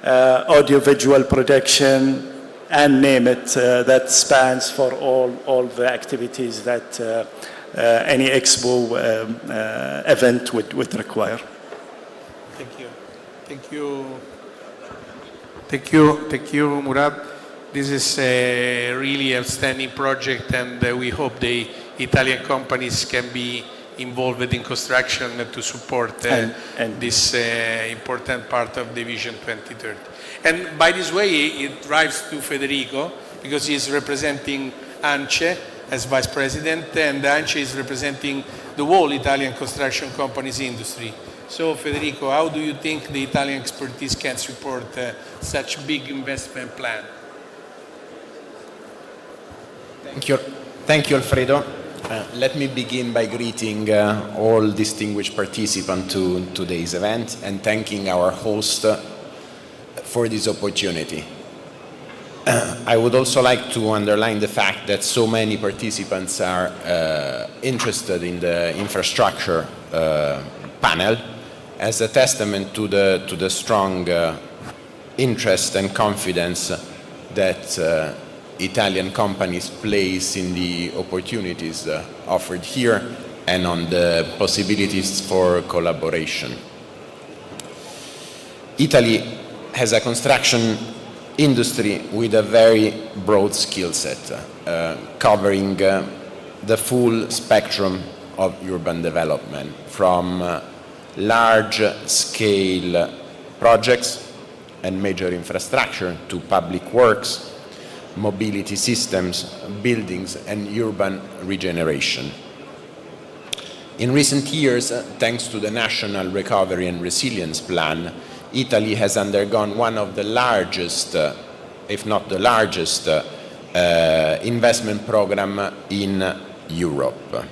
audiovisual production, and name it, that spans for all the activities that any Expo event would require. Thank you. Thank you. Thank you. Thank you, Murad. This is a really outstanding project, and we hope the Italian companies can be involved in construction to support this important part of the Vision 2030. And by this way, it drives to Federico, because he is representing ANCE as Vice President, and ANCE is representing the whole Italian construction companies industry. So Federico, how do you think the Italian expertise can support such big investment plan? Thank you, Alfredo. Let me begin by greeting all distinguished participants to today's event and thanking our host for this opportunity. I would also like to underline the fact that so many participants are interested in the infrastructure panel as a testament to the strong interest and confidence that Italian companies place in the opportunities offered here and on the possibilities for collaboration. Italy has a construction industry with a very broad skill set, covering the full spectrum of urban development, from large-scale projects and major infrastructure to public works, mobility systems, buildings, and urban regeneration. In recent years, thanks to the National Recovery and Resilience Plan, Italy has undergone one of the largest, if not the largest, investment program in Europe.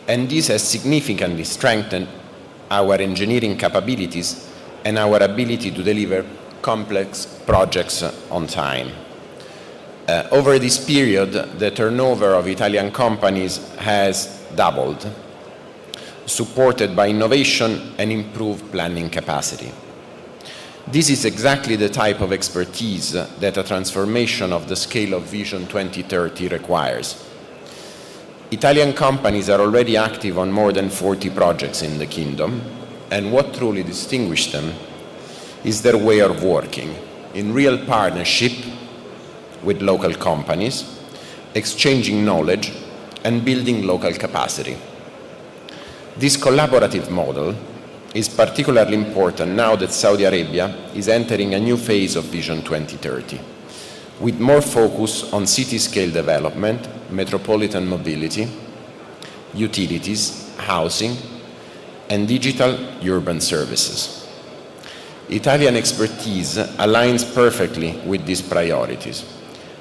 And this has significantly strengthened our engineering capabilities and our ability to deliver complex projects on time. Over this period, the turnover of Italian companies has doubled, supported by innovation and improved planning capacity. This is exactly the type of expertise that a transformation of the scale of Vision 2030 requires. Italian companies are already active on more than 40 projects in the Kingdom, and what truly distinguishes them is their way of working in real partnership with local companies, exchanging knowledge and building local capacity. This collaborative model is particularly important now that Saudi Arabia is entering a new phase of Vision 2030, with more focus on city-scale development, metropolitan mobility, utilities, housing, and digital urban services. Italian expertise aligns perfectly with these priorities: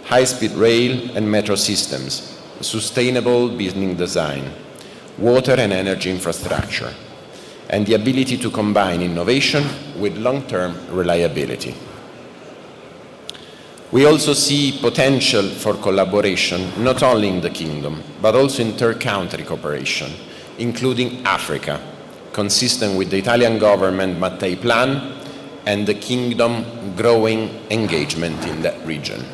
high-speed rail and metro systems, sustainable building design, water and energy infrastructure, and the ability to combine innovation with long-term reliability. We also see potential for collaboration not only in the Kingdom, but also inter-country cooperation, including Africa, consistent with the Italian government Mattei Plan and the Kingdom growing engagement in that region.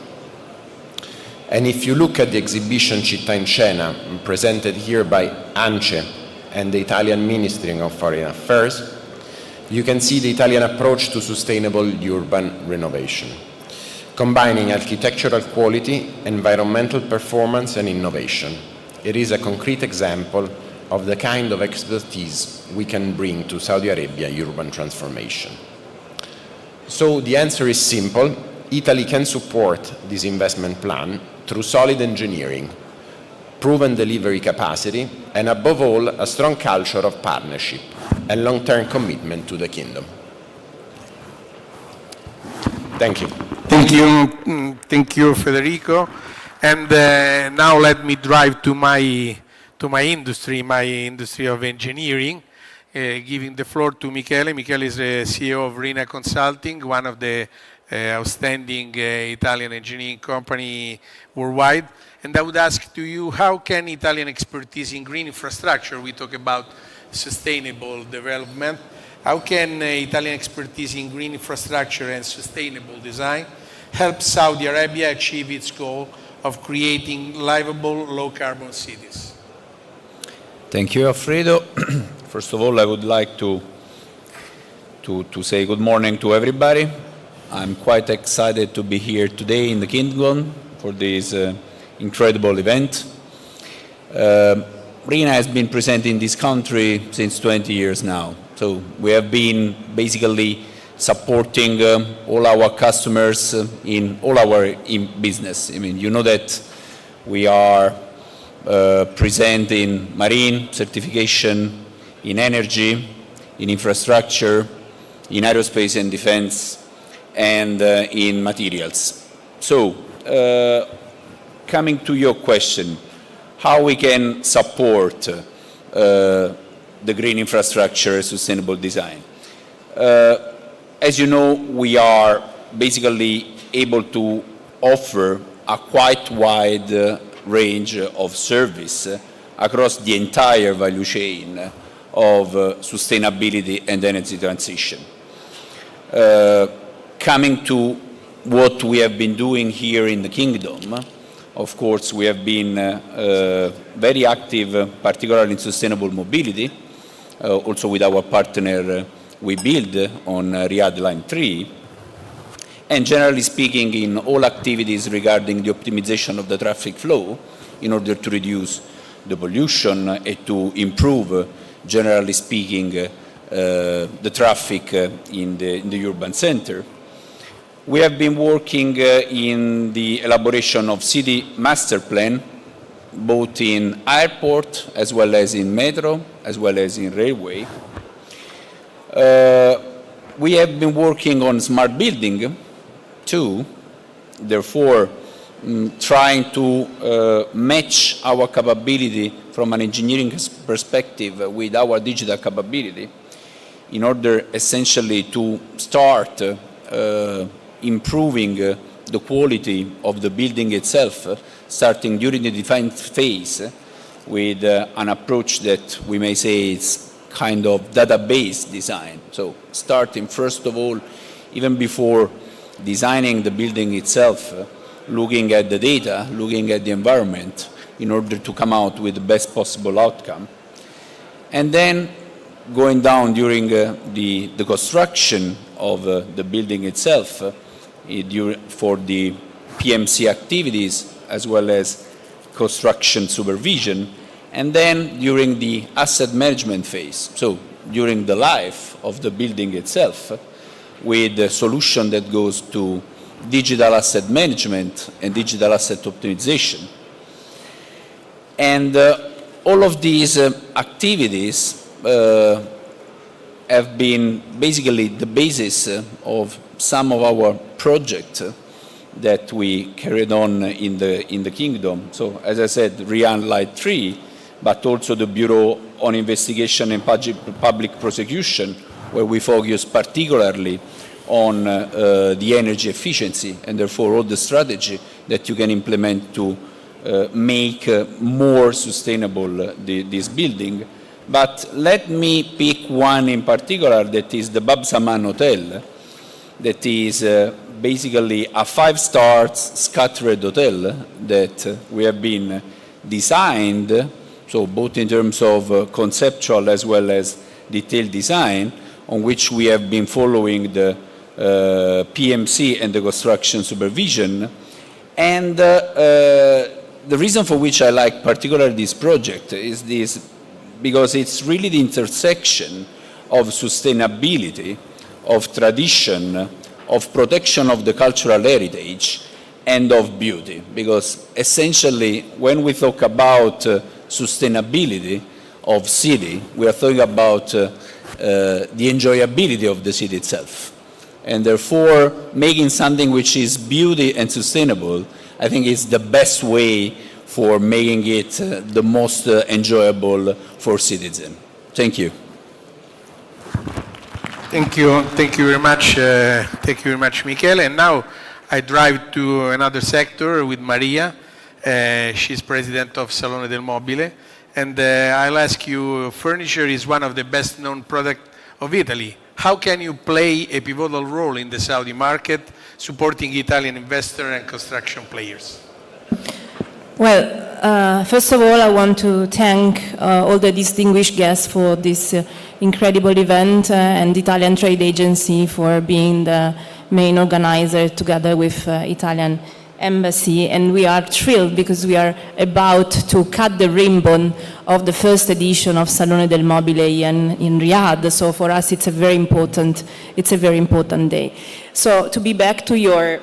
And if you look at the exhibition Città in Scena, presented here by ANCE and the Italian Ministry of Foreign Affairs, you can see the Italian approach to sustainable urban renovation, combining architectural quality, environmental performance, and innovation. It is a concrete example of the kind of expertise we can bring to Saudi Arabia urban transformation. So the answer is simple. Italy can support this investment plan through solid engineering, proven delivery capacity, and above all, a strong culture of partnership and long-term commitment to the Kingdom. Thank you. Thank you, Federico. And now let me drive to my industry of engineering, giving the floor to Michele. Michele is the CEO of Rina Consulting, one of the outstanding Italian engineering company worldwide. And I would ask to you, how can Italian expertise in green infrastructure, we talk about sustainable development, how can Italian expertise in green infrastructure and sustainable design help Saudi Arabia achieve its goal of creating livable, low-carbon cities? Thank you, Alfredo. First of all, I would like to say good morning to everybody. I'm quite excited to be here today in the Kingdom for this incredible event. Rina has been present in this country since 20 years now. So we have been basically supporting all our customers in all our business. I mean, you know that we are present in marine certification, in energy, in infrastructure, in aerospace and defense, and in materials. So, coming to your question, how we can support the green infrastructure sustainable design. As you know, we are basically able to offer a quite wide range of service across the entire value chain of sustainability and energy transition. Coming to what we have been doing here in the Kingdom, of course, we have been very active, particularly in sustainable mobility, also with our partner we build on Riyadh Line 3, and generally speaking in all activities regarding the optimization of the traffic flow in order to reduce the pollution and to improve, generally speaking, the traffic in the urban center. We have been working in the elaboration of city master plan, both in airport as well as in metro, as well as in railway. We have been working on smart building too, therefore trying to match our capability from an engineering perspective with our digital capability in order essentially to start improving the quality of the building itself, starting during the design phase with an approach that we may say is kind of database design. So starting first of all, even before designing the building itself, looking at the data, looking at the environment in order to come out with the best possible outcome. And then going down during the construction of the building itself for the PMC activities as well as construction supervision, and then during the asset management phase, so during the life of the building itself, with a solution that goes to digital asset management and digital asset optimization. And all of these activities have been basically the basis of some of our projects that we carried on in the Kingdom. So as I said, Riyadh Line 3, but also the Bureau on Investigation and Public Prosecution, where we focus particularly on the energy efficiency and therefore all the strategy that you can implement to make more sustainable this building. But let me pick one in particular, that is the Bab Saman Hotel, that is basically a 5-star scattered hotel that we have been designed, so both in terms of conceptual as well as detailed design, on which we have been following the PMC and the construction supervision. And the reason for which I like particularly this project is this, because it's really the intersection of sustainability, of tradition, of protection of the cultural heritage, and of beauty. Because essentially, when we talk about sustainability of city, we are talking about the enjoyability of the city itself. And therefore, making something which is beauty and sustainable, I think is the best way for making it the most enjoyable for citizens. Thank you. Thank you very much. Thank you very much, Michele. And now I drive to another sector with Maria. She's president of Salone del Mobile. And I'll ask you, furniture is one of the best known products of Italy. How can you play a pivotal role in the Saudi market, supporting Italian investors and construction players? Well, first of all, I want to thank all the distinguished guests for this incredible event and the Italian Trade Agency for being the main organizer together with Italian Embassy. And we are thrilled because we are about to cut the ribbon of the first edition of Salone del Mobile in Riyadh. So for us, it's a very important day. So to be back to your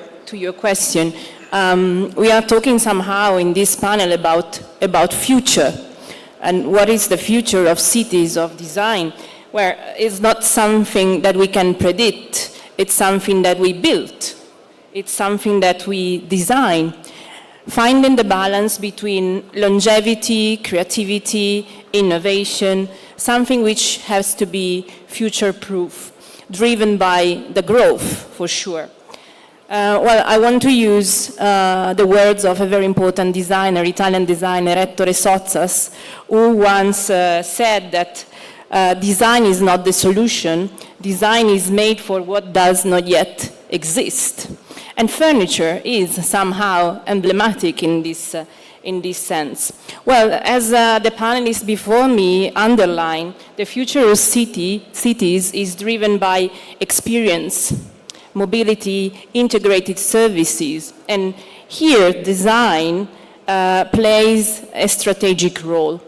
question, we are talking somehow in this panel about future and what is the future of cities, of design, where it's not something that we can predict, it's something that we build, it's something that we design, finding the balance between longevity, creativity, innovation, something which has to be future-proof, driven by the growth, for sure. Well, I want to use the words of a very important designer, Italian designer, Ettore Sozzas, who once said that design is not the solution, design is made for what does not yet exist. And furniture is somehow emblematic in this sense. Well, as the panelists before me underline, the future of cities is driven by experience, mobility, integrated services, and here design plays a strategic role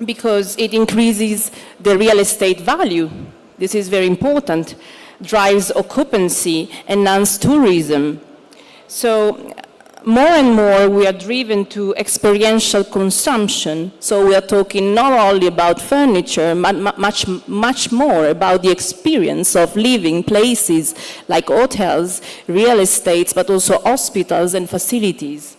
because it increases the real estate value. This is very important, drives occupancy, enhances tourism. So more and more we are driven to experiential consumption. So we are talking not only about furniture, but much more about the experience of living places like hotels, real estates, but also hospitals and facilities.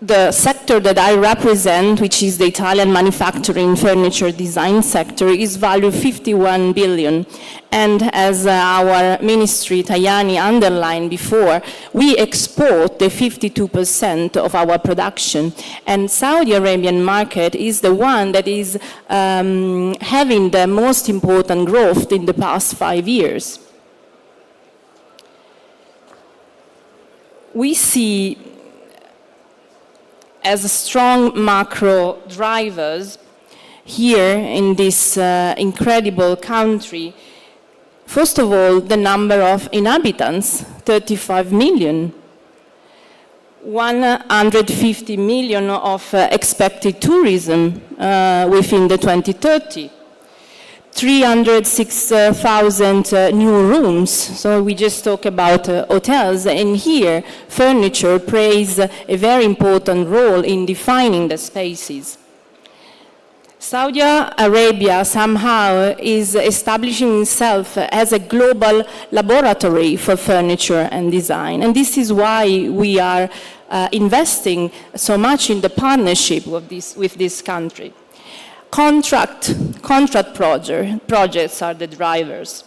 The sector that I represent, which is the Italian manufacturing furniture design sector, is valued 51 billion. And as our ministry, Tajani, underlined before, we export the 52% of our production. And Saudi Arabian market is the one that is having the most important growth in the past 5 years. We see as strong macro drivers here in this incredible country. First of all, the number of inhabitants, 35 million. 150 million of expected tourism within the 2030. 306,000 new rooms. So we just talk about hotels, and here furniture plays a very important role in defining the spaces. Saudi Arabia somehow is establishing itself as a global laboratory for furniture and design, and this is why we are investing so much in the partnership with this country. Contract projects are the drivers.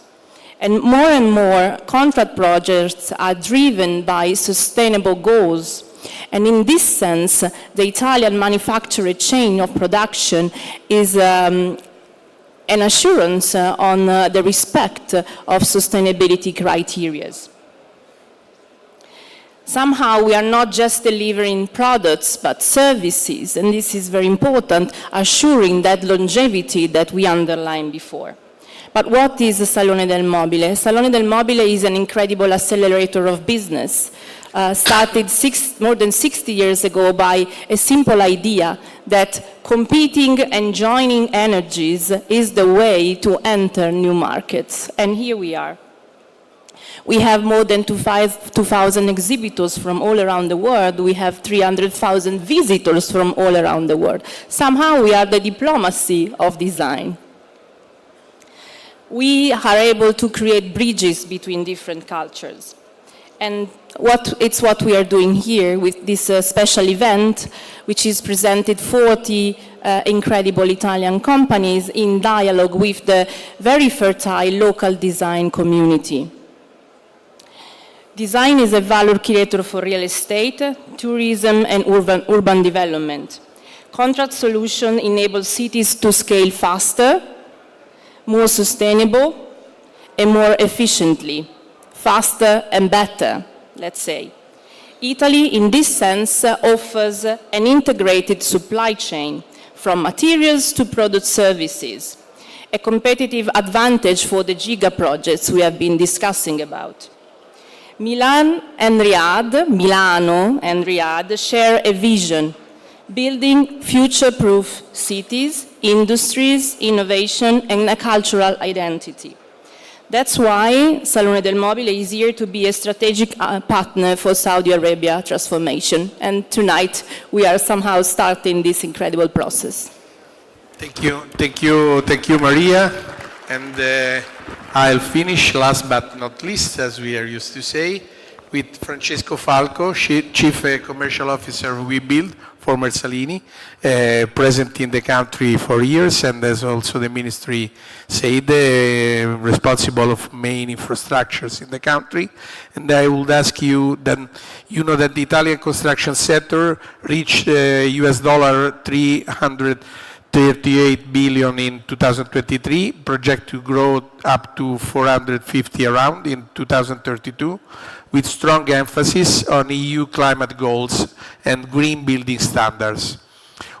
And more contract projects are driven by sustainable goals. And in this sense, the Italian manufacturing chain of production is an assurance on the respect of sustainability criteria. Somehow we are not just delivering products, but services, and this is very important, assuring that longevity that we underlined before. But what is the Salone del Mobile? Salone del Mobile is an incredible accelerator of business, started more than 60 years ago by a simple idea that competing and joining energies is the way to enter new markets. And here we are. We have more than 2,000 exhibitors from all around the world. We have 300,000 visitors from all around the world. Somehow we are the diplomacy of design. we are able to create bridges between different cultures. And it's what we are doing here with this special event, which is presented 40 incredible Italian companies in dialogue with the very fertile local design community. Design is a value creator for real estate, tourism, and urban development. Contract solution enables cities to scale faster, more sustainable, and more efficiently. Faster and better, let's say. Italy, in this sense, offers an integrated supply chain from materials to product services, a competitive advantage for the giga projects we have been discussing about. Milano and Riyadh share a vision, building future-proof cities, industries, innovation, and a cultural identity. That's why Salone del Mobile is here to be a strategic partner for Saudi Arabia transformation. And tonight, we are somehow starting this incredible process. Thank you, Maria. And I'll finish, last but not least, as we are used to say, with Francesco Falco, Chief Commercial Officer of WeBuild, former Salini, present in the country for years, and as also the ministry said, responsible of main infrastructures in the country. And I would ask you, then, you know that the Italian construction sector reached US dollar 338 billion in 2023, project to grow up to 450 around in 2032, with strong emphasis on EU climate goals and green building standards.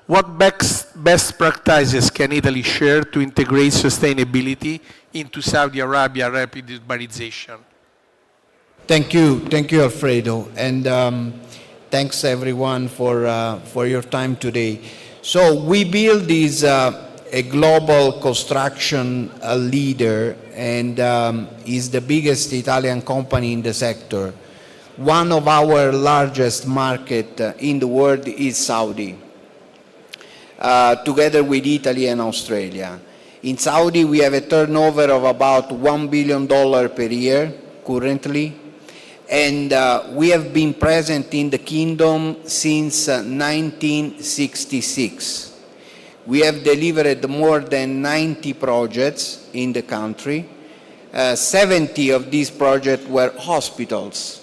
What best practices can Italy share to integrate sustainability into Saudi Arabia rapid urbanization? Thank you, Alfredo, and thanks everyone for your time today. So WeBuild is a global construction leader and is the biggest Italian company in the sector. One of our largest markets in the world is Saudi, together with Italy and Australia. In Saudi, we have a turnover of about $1 billion per year currently, and we have been present in the kingdom since 1966. We have delivered more than 90 projects in the country. 70 of these projects were hospitals.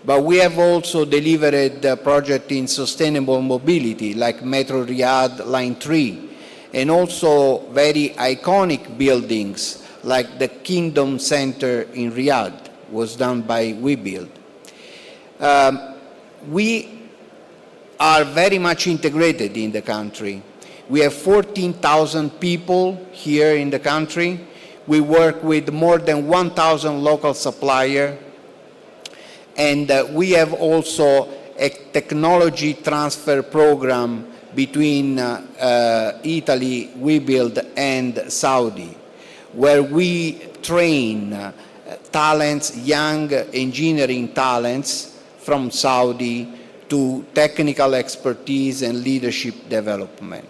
But we have also delivered a project in sustainable mobility, like Metro Riyadh Line 3, and also very iconic buildings, like the Kingdom Center in Riyadh, was done by WeBuild. We are very much integrated in the country. We have 14,000 people here in the country. We work with more than 1,000 local suppliers. And we have also a technology transfer program between Italy, WeBuild, and Saudi, where we train talents, young engineering talents from Saudi to technical expertise and leadership development.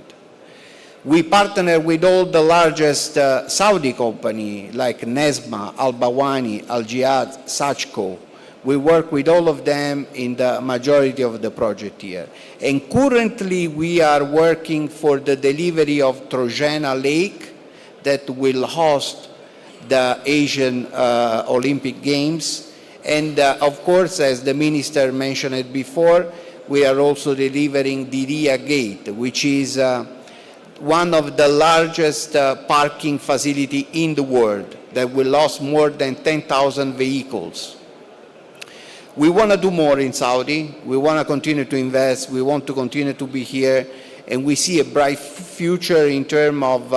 We partner with all the largest Saudi companies like Nesma, Al Bawani, Al Jihad, Sachco. We work with all of them in the majority of the project here. And currently we are working for the delivery of Trojena Lake that will host the Asian Olympic Games. And of course, as the minister mentioned it before, we are also delivering Diria Gate, which is one of the largest parking facility in the world that will host more than 10,000 vehicles. We want to do more in Saudi. We want to continue to invest. We want to continue to be here. And we see a bright future in terms of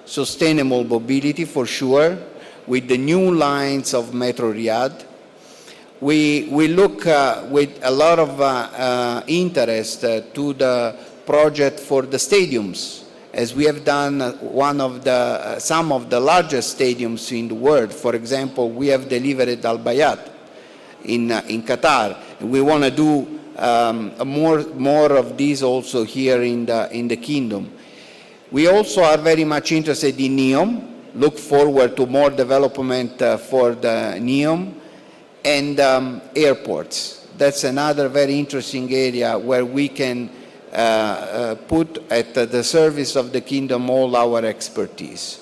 sustainable mobility for sure, with the new lines of Metro Riyadh. We look with a lot of interest to the project for the stadiums, as we have done some of the largest stadiums in the world. For example, we have delivered Al Bayat in Qatar. We want to do more of these also here in the kingdom. We also are very much interested in NEOM, look forward to more development for the NEOM, and airports. That's another very interesting area where we can put at the service of the kingdom all our expertise.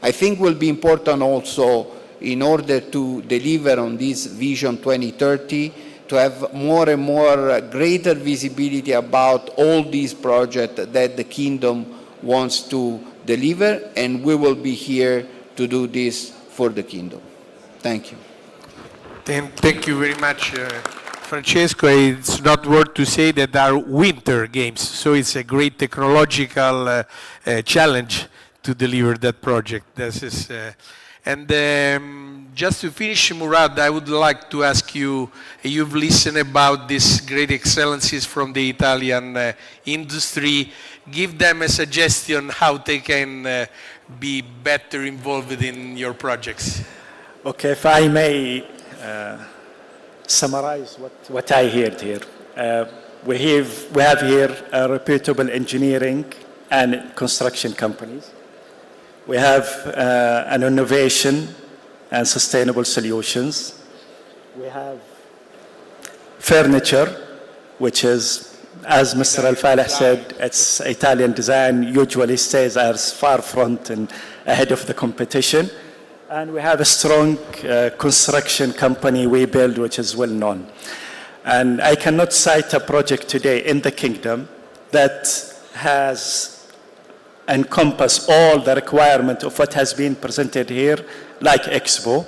I think will be important also, in order to deliver on this Vision 2030, to have more and more greater visibility about all these projects that the kingdom wants to deliver, and we will be here to do this for the kingdom. Thank you. Thank you very much, Francesco. It's not worth to say that there are winter games, so it's a great technological challenge to deliver that project. This is, just to finish, Murad, I would like to ask you, you've listened about these great excellencies from the Italian industry. Give them a suggestion how they can be better involved in your projects. Okay, if I may summarize what I heard here. We have here reputable engineering and construction companies. We have an innovation and sustainable solutions. We have furniture, which is, as Mr. Al-Faleh said, it's Italian design, usually stays as far front and ahead of the competition. And we have a strong construction company, We Build, which is well known. And I cannot cite a project today in the kingdom that has encompassed all the requirement of what has been presented here, like Expo,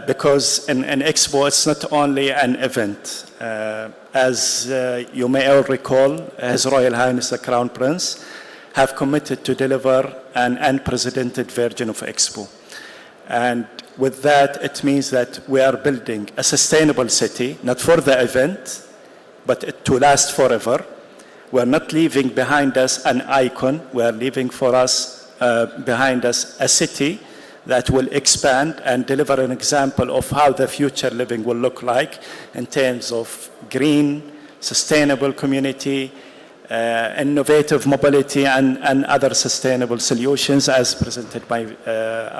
because in Expo it's not only an event. As you may all recall, His Royal Highness the Crown Prince have committed to deliver an unprecedented version of Expo. And with that, it means that we are building a sustainable city, not for the event, but to last forever. We're not leaving behind us an icon. We're leaving behind us a city that will expand and deliver an example of how the future living will look like in terms of green, sustainable community, innovative mobility, and other sustainable solutions as presented by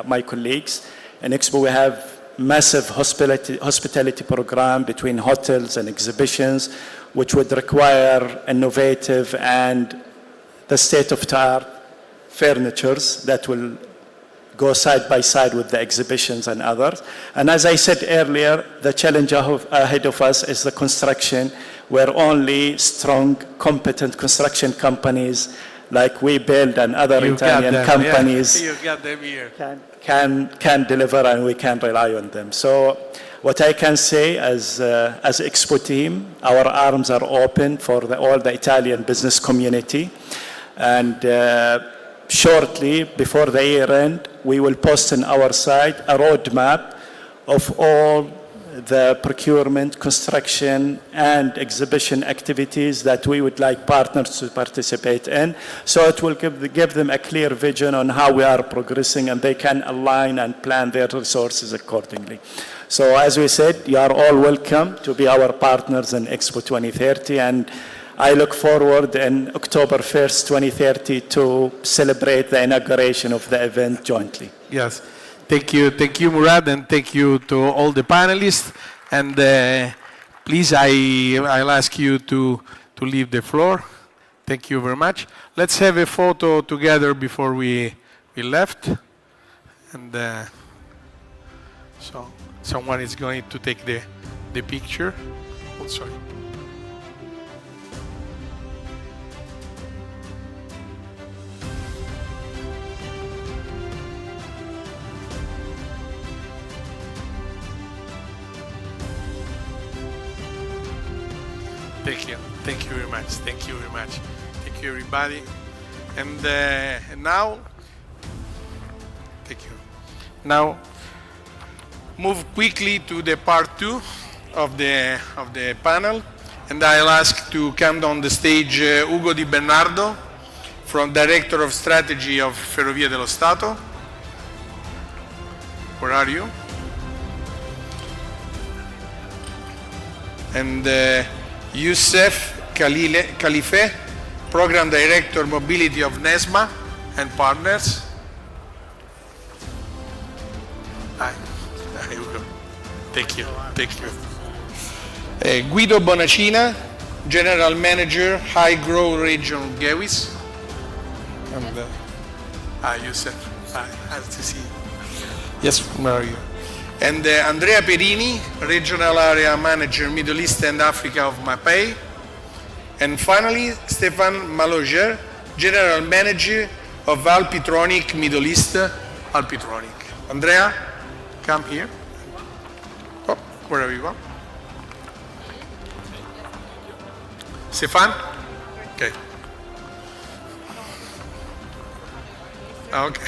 my colleagues. In Expo, we have massive hospitality program between hotels and exhibitions, which would require innovative and the state-of-the-art furnitures that will go side by side with the exhibitions and others. And as I said earlier, the challenge ahead of us is the construction, where only strong, competent construction companies like We Build and other Italian companies can deliver, and we can rely on them. So what I can say as Expo team, our arms are open for all the Italian business community. And shortly, before the year end, we will post on our site a roadmap of all the procurement, construction, and exhibition activities that we would like partners to participate in. So it will give them a clear vision on how we are progressing, and they can align and plan their resources accordingly. So as we said, you are all welcome to be our partners in Expo 2030, and I look forward in October 1st, 2030 to celebrate the inauguration of the event jointly. Yes. Thank you, Murad, and thank you to all the panelists. And please, I'll ask you to leave the floor. Thank you very much. Let's have a photo together before we left. And so someone is going to take the picture. Oh, sorry. Thank you very much. Thank you very much. Thank you, everybody. And now, thank you. Now, move quickly to the part 2 of the panel, and I'll ask to come on the stage Ugo Di Bernardo, from Director of Strategy of Ferrovie dello Stato. Where are you? And Youssef Khalife, Program Director Mobility of NESMA and Partners. Hi. Hi, Ugo. Thank you. Thank you. Guido Bonacina, General Manager, High Growth Region, Gewis. And hi, Youssef. Hi, nice to see you. Yes, where are you? And Andrea Perini, Regional Area Manager, Middle East and Africa of MAPEI. And finally, Stefan Maloger, General Manager of Alpitronic, Middle East, Alpitronic. Andrea, come here. Oh, wherever you go. Stefan? Okay. Okay.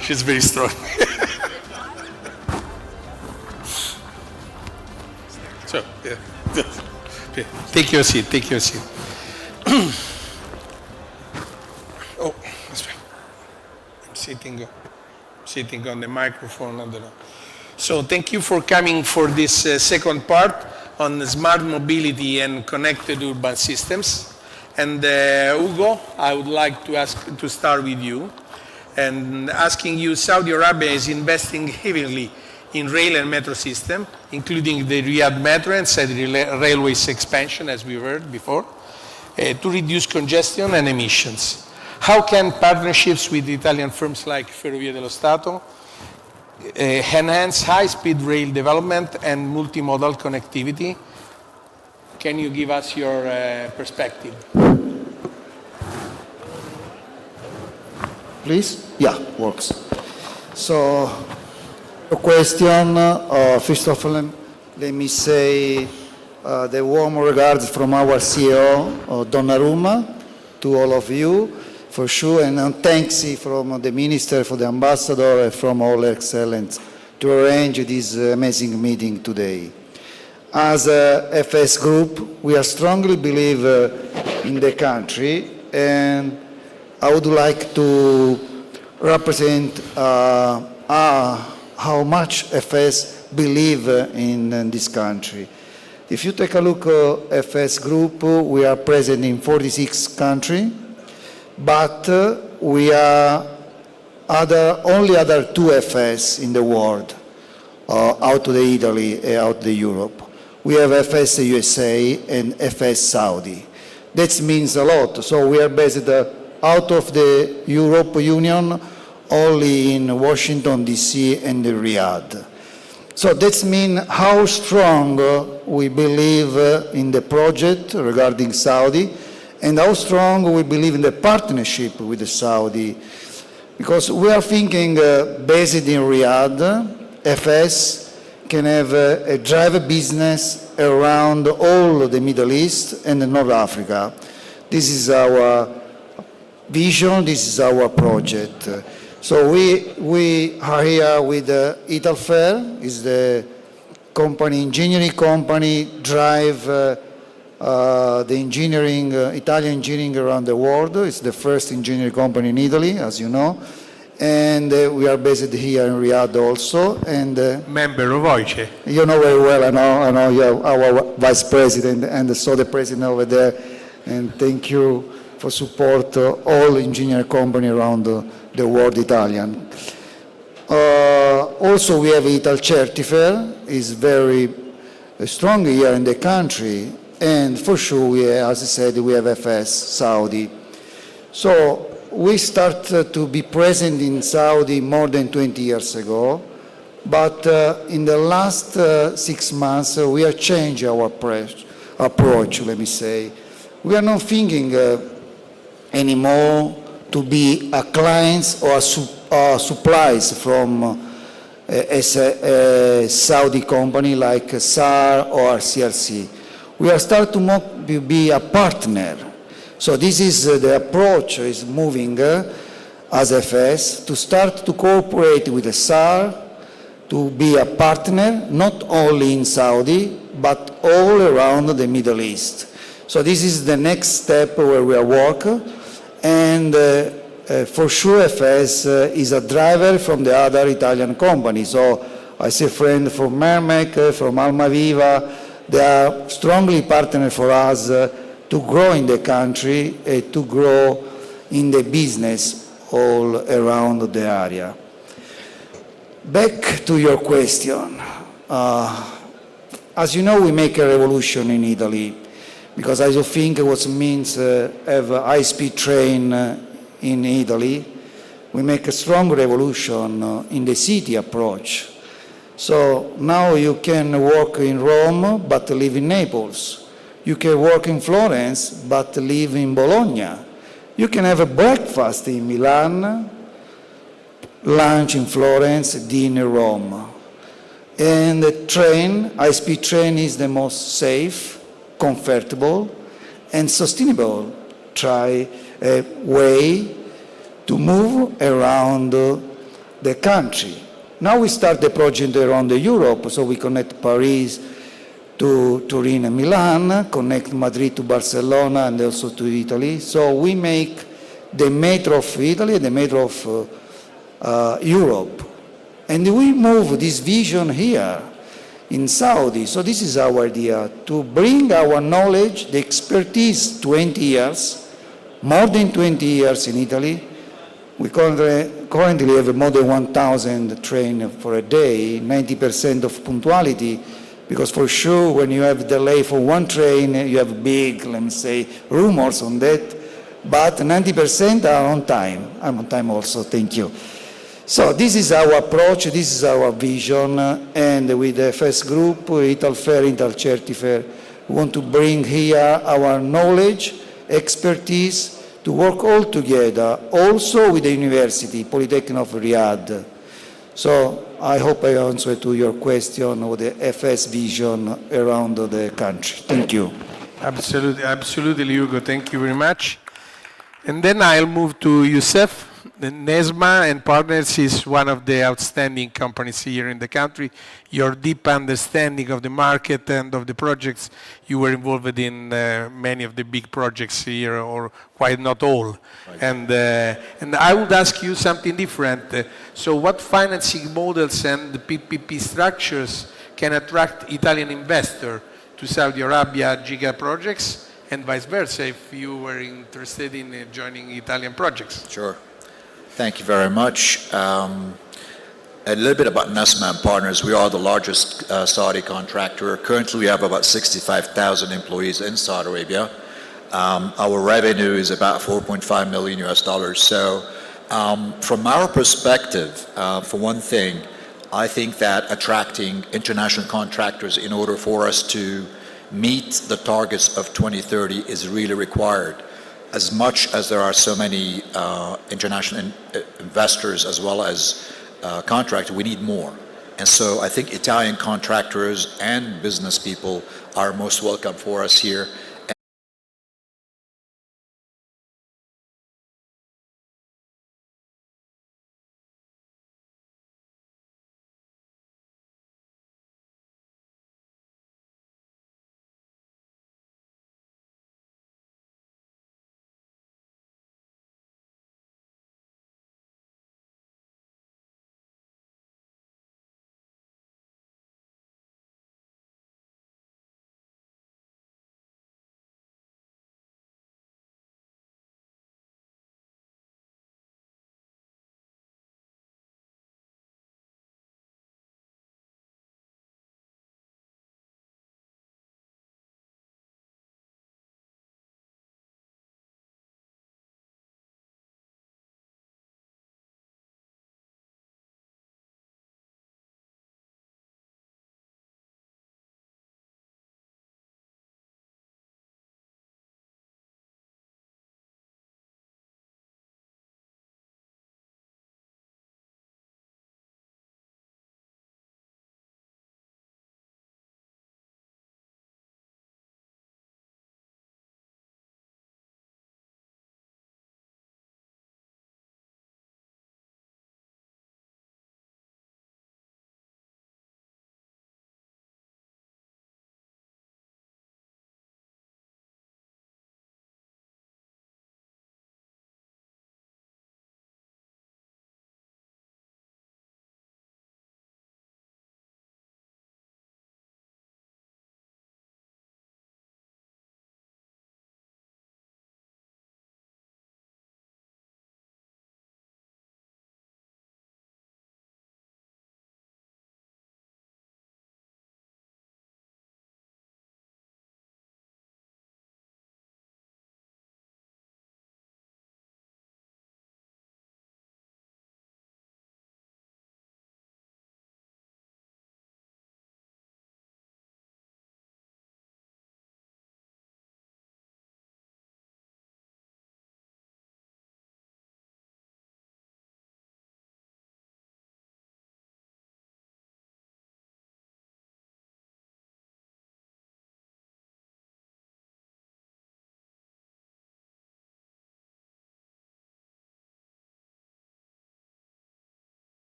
She's very strong. So, yeah. Okay. Take your seat, take your seat. Oh, this way. I'm sitting on the microphone. I don't know. So thank you for coming for this second part on smart mobility and connected urban systems. And Ugo, I would like to ask to start with you and asking you, Saudi Arabia is investing heavily in rail and metro system, including the Riyadh Metro and Saudi Railways expansion, as we heard before, to reduce congestion and emissions. How can partnerships with Italian firms like Ferrovie dello Stato enhance high-speed rail development and multimodal connectivity? Can you give us your perspective? Please? Yeah, works. So, a question, first of all, let me say the warm regards from our CEO, Donnarumma, to all of you, for sure, and thanks from the Minister, for the Ambassador, and from all excellence to arrange this amazing meeting today. As a FS Group, we are strongly believe in the country, and I would like to represent how much FS believe in this country. If you take a look at FS Group, we are present in 46 countries, but we are only other two FS in the world, out of Italy and out of Europe. We have FS USA and FS Saudi. That means a lot. So we are based out of the Europe Union, only in Washington, D.C. and Riyadh. So that means how strong we believe in the project regarding Saudi, and how strong we believe in the partnership with the Saudi. Because we are thinking, based in Riyadh, FS can have a drive business around all the Middle East and North Africa. This is our vision, this is our project. So we are here with Italfer, is the company, engineering company, drive the engineering, Italian engineering around the world. It's the first engineering company in Italy, as you know. And we are based here in Riyadh also. And member of OICE. You know very well, I know you're our vice president and so the president over there. And thank you for support all engineering company around the world Italian. Also we have Ital Certifer, is very strong here in the country, and for sure we, as I said, we have FS Saudi. So we start to be present in Saudi more than 20 years ago, but in the last 6 months we have changed our approach, let me say. We are not thinking anymore to be a clients or supplies from a Saudi company like SAR or CRC. We are starting to be a partner. So this is the approach is moving as FS to start to cooperate with the SAR, to be a partner not only in Saudi but all around the Middle East. So this is the next step where we are working, and for sure FS is a driver from the other Italian companies. So I see friends from Mermec, from Almaviva, they are strongly partners for us to grow in the country, to grow in the business all around the area. Back to your question. As you know, we make a revolution in Italy, because I don't think what means have a high-speed train in Italy. We make a strong revolution in the city approach. So now you can work in Rome but live in Naples. You can work in Florence but live in Bologna. You can have a breakfast in Milan, lunch in Florence, dinner in Rome. And the train, high-speed train, is the most safe, comfortable, and sustainable way to move around the country. Now we start the project around Europe, so we connect Paris to Turin and Milan, connect Madrid to Barcelona and also to Italy. So we make the metro of Italy, the metro of Europe. And we move this vision here in Saudi. So this is our idea, to bring our knowledge, the expertise, 20 years, more than 20 years in Italy. We currently have more than 1,000 trains for a day, 90% of punctuality, because for sure when you have delay for one train, you have big, let me say, rumors on that, but 90% are on time. I'm on time also, thank you. So this is our approach, this is our vision, and with the FS Group, Italfair, Italcertifair, we want to bring here our knowledge, expertise, to work all together, also with the university, Polytechnic of Riyadh. So I hope I answered to your question of the FS vision around the country. Thank you. Absolutely, absolutely, Hugo. Thank you very much. And then I'll move to Youssef. The Nesma and Partners is one of the outstanding companies here in the country. Your deep understanding of the market and of the projects, you were involved in many of the big projects here, or quite not all. Right. And I would ask you something different. So what financing models and PPP structures can attract Italian investor to Saudi Arabia giga projects, and vice versa, if you were interested in joining Italian projects? Sure. Thank you very much. A little bit about Nesma and Partners. We are the largest Saudi contractor. Currently, we have about 65,000 employees in Saudi Arabia. Our revenue is about $4.5 million US. So from our perspective, for one thing, I think that attracting international contractors in order for us to meet the targets of 2030 is really required. As much as there are so many international investors as well as contractors, we need more. And so I think Italian contractors and business people are most welcome for us here.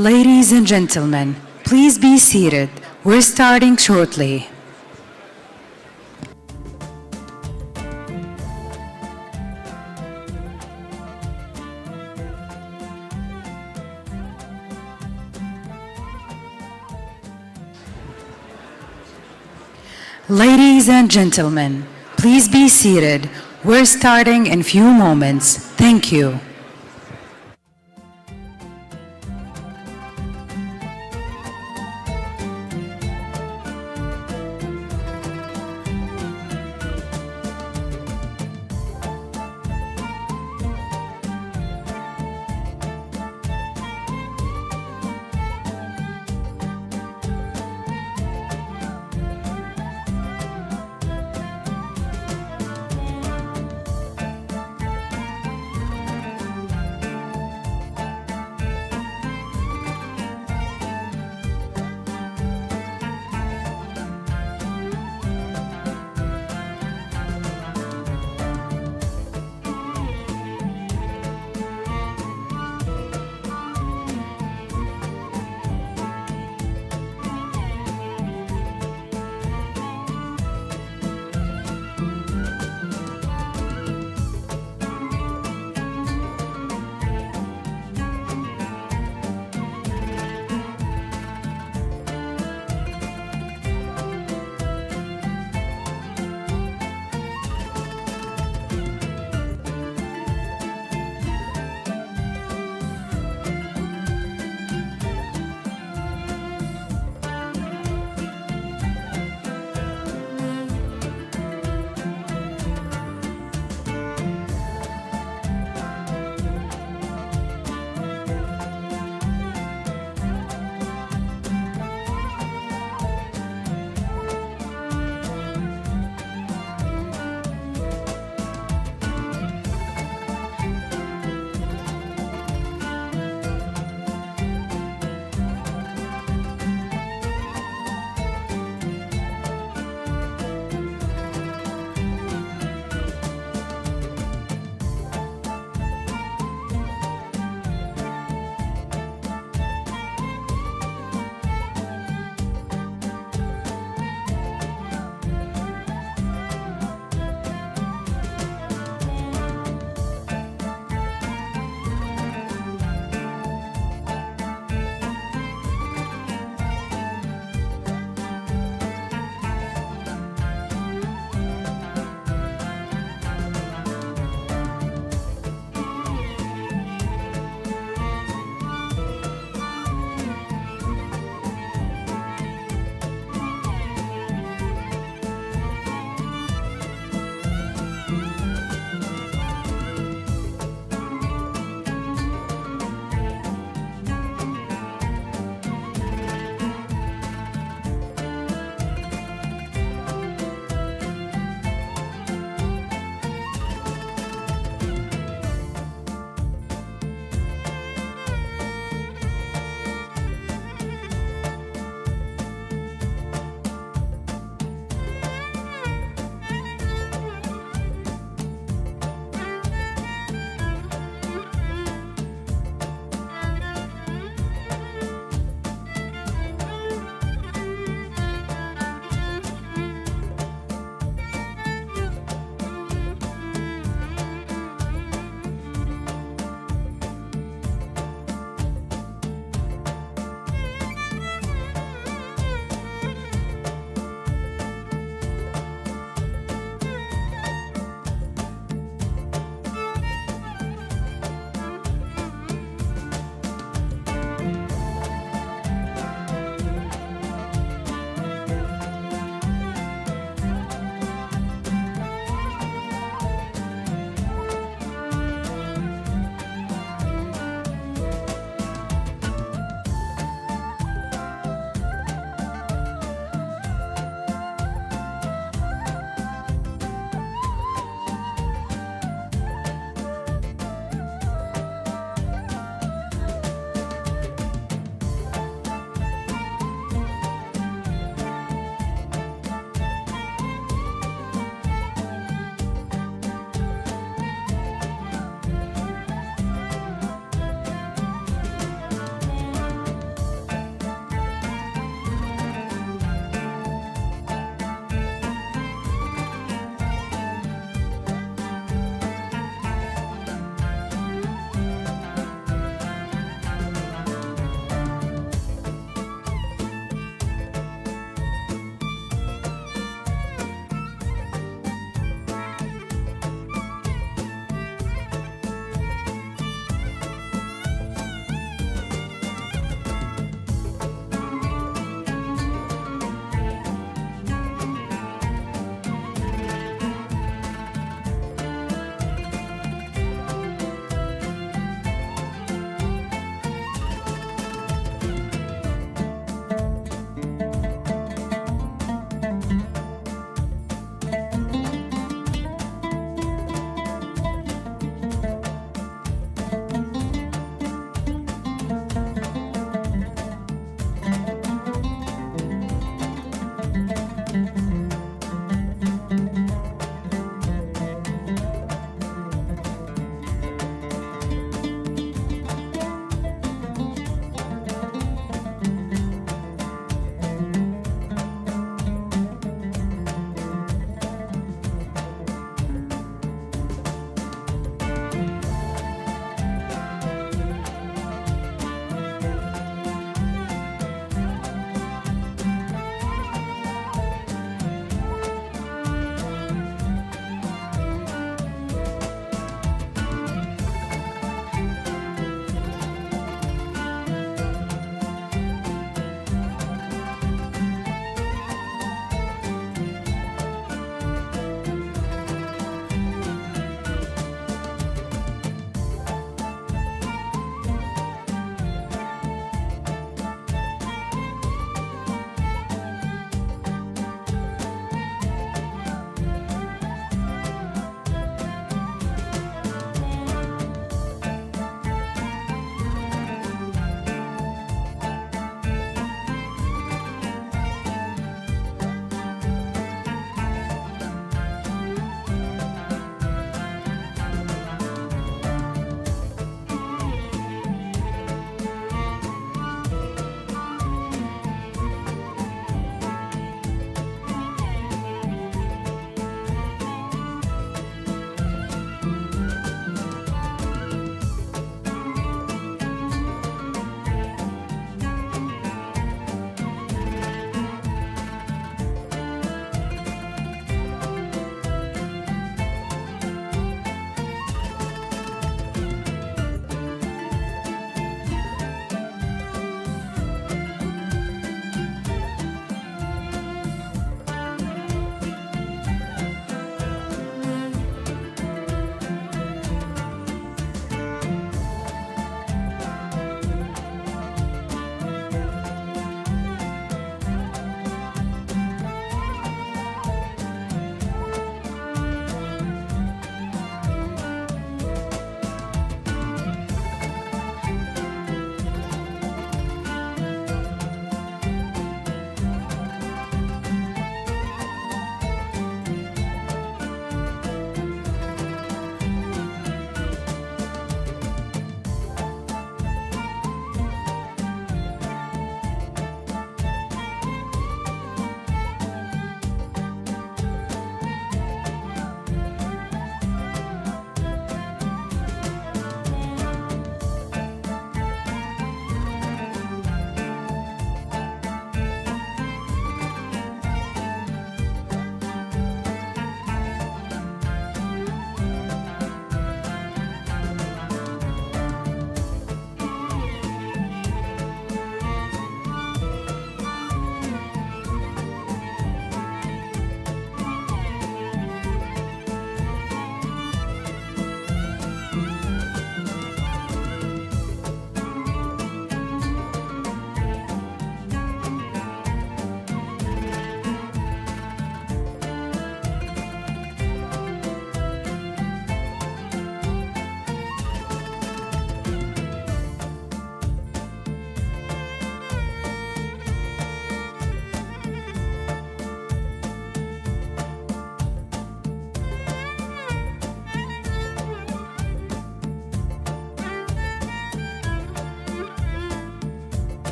Ladies and gentlemen, please be seated. We're starting shortly. Ladies and gentlemen, please be seated. We're starting in few moments. Thank you.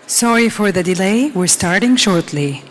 Sorry for the delay. We're starting shortly.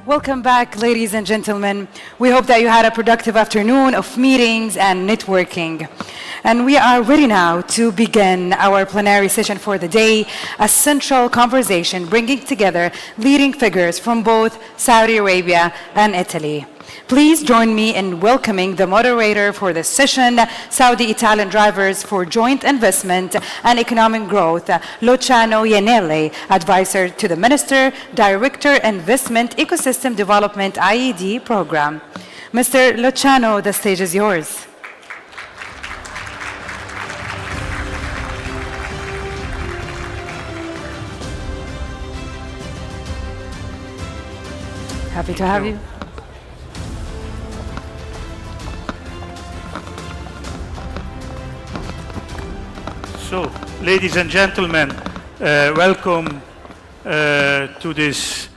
Welcome back, ladies and gentlemen. We hope that you had a productive afternoon of meetings and networking. And we are ready now to begin our plenary session for the day, a central conversation bringing together leading figures from both Saudi Arabia and Italy. Please join me in welcoming the moderator for this session, Saudi-Italian Drivers for Joint Investment and Economic Growth, Luciano Iannelli, Advisor to the Minister, Director, Investment Ecosystem Development IED Program. Mr. Luciano, the stage is yours. Happy to have you. So, ladies and gentlemen, welcome to this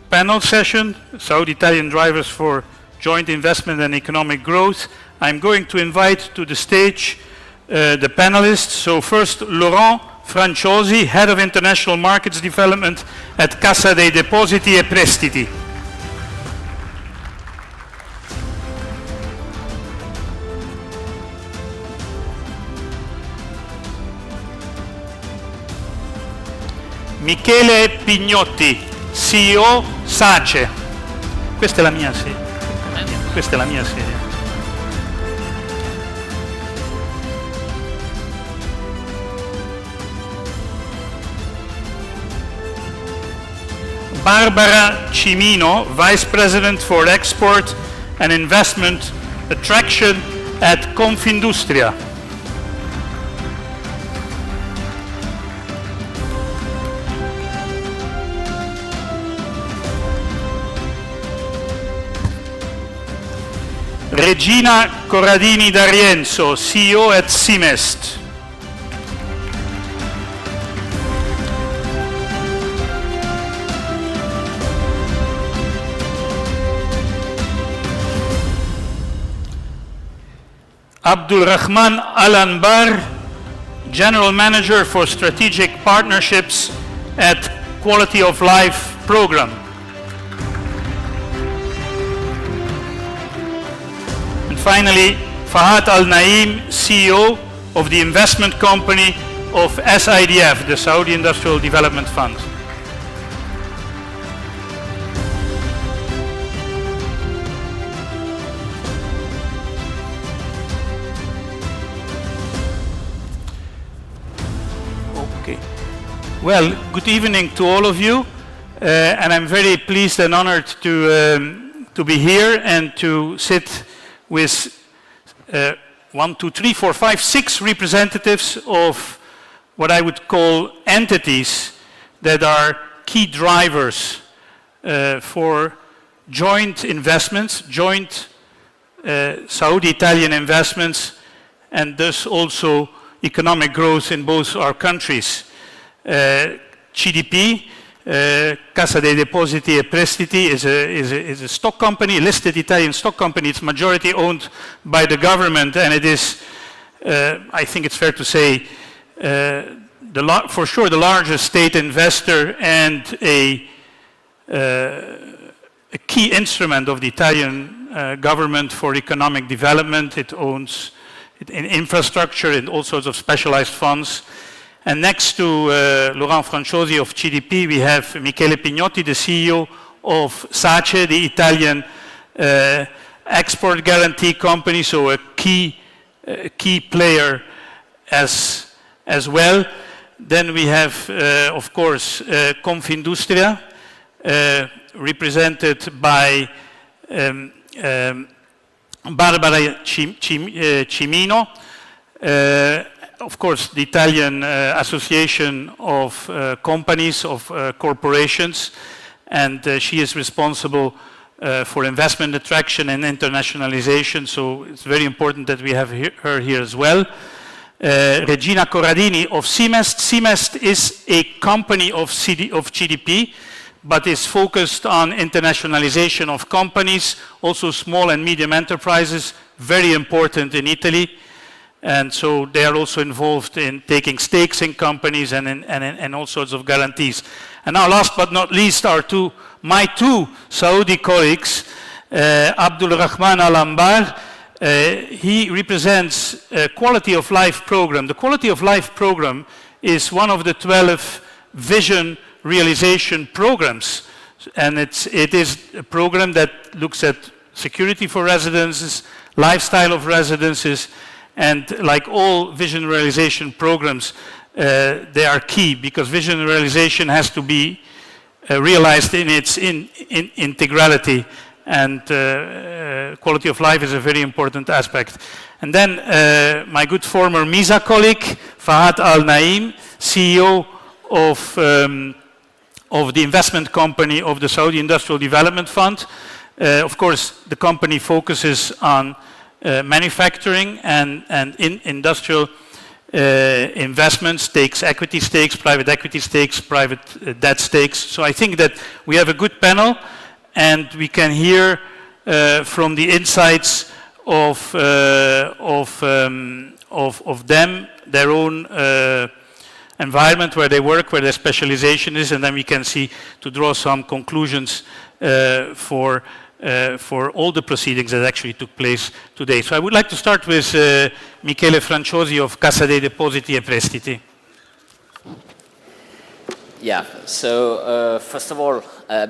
panel session, Saudi-Italian Drivers for Joint Investment and Economic Growth. I'm going to invite to the stage the panelists. So first, Laurent Franciosi, Head of International Markets Development at Cassa dei Depositi e Prestiti. Michele Pignotti, CEO SACE. Questa è la mia sedia. Questa è la mia sedia. Barbara Cimino, Vice President for Export and Investment Attraction at Confindustria. Regina Corradini D'Arienzo, CEO at Simest. Abdul Rahman Al-Anbar, General Manager for Strategic Partnerships at Quality of Life Program. And finally, Fahad Al-Naim, CEO of the investment company of SIDF, the Saudi Industrial Development Fund. Well, good evening to all of you, and I'm very pleased and honored to be here and to sit with 1, 2, 3, 4, 5, 6 representatives of what I would call entities that are key drivers for joint investments, joint Saudi-Italian investments, and thus also economic growth in both our countries. CDP, Cassa dei Depositi e Prestiti, is a stock company, a listed Italian stock company. It's majority owned by the government, and it is, I think it's fair to say, for sure the largest state investor and a key instrument of the Italian government for economic development. It owns in infrastructure and all sorts of specialized funds. And next to Laurent Franciosi of CDP, we have Michele Pignotti, the CEO of SACE, the Italian export guarantee company, so a key player as well. Then we have, of course, Confindustria, represented by Barbara Cimino, of course, the Italian Association of Companies, of Corporations, and she is responsible for investment attraction and internationalization, so it's very important that we have her here as well. Regina Corradini of Simest. Simest is a company of GDP, but is focused on internationalization of companies, also small and medium enterprises, very important in Italy. And so they are also involved in taking stakes in companies and all sorts of guarantees. And now last but not least are my two Saudi colleagues, Abdul Rahman Al-Ambar. He represents a Quality of Life program. The Quality of Life program is one of the 12 vision realization programs. And it is a program that looks at security for residences, lifestyle of residences, and like all vision realization programs, they are key because vision realization has to be realized in its integrality, and quality of life is a very important aspect. And then my good former MISA colleague, Fahad Al-Naim, CEO of the investment company of the Saudi Industrial Development Fund. Of course, the company focuses on manufacturing and industrial investments, takes equity stakes, private equity stakes, private debt stakes. So I think that we have a good panel, and we can hear from the insights of them, their own environment where they work, where their specialization is, and then we can see to draw some conclusions for all the proceedings that actually took place today. So I would like to start with Michele Franciosi of Cassa dei Depositi e Prestiti. Yeah, so first of all,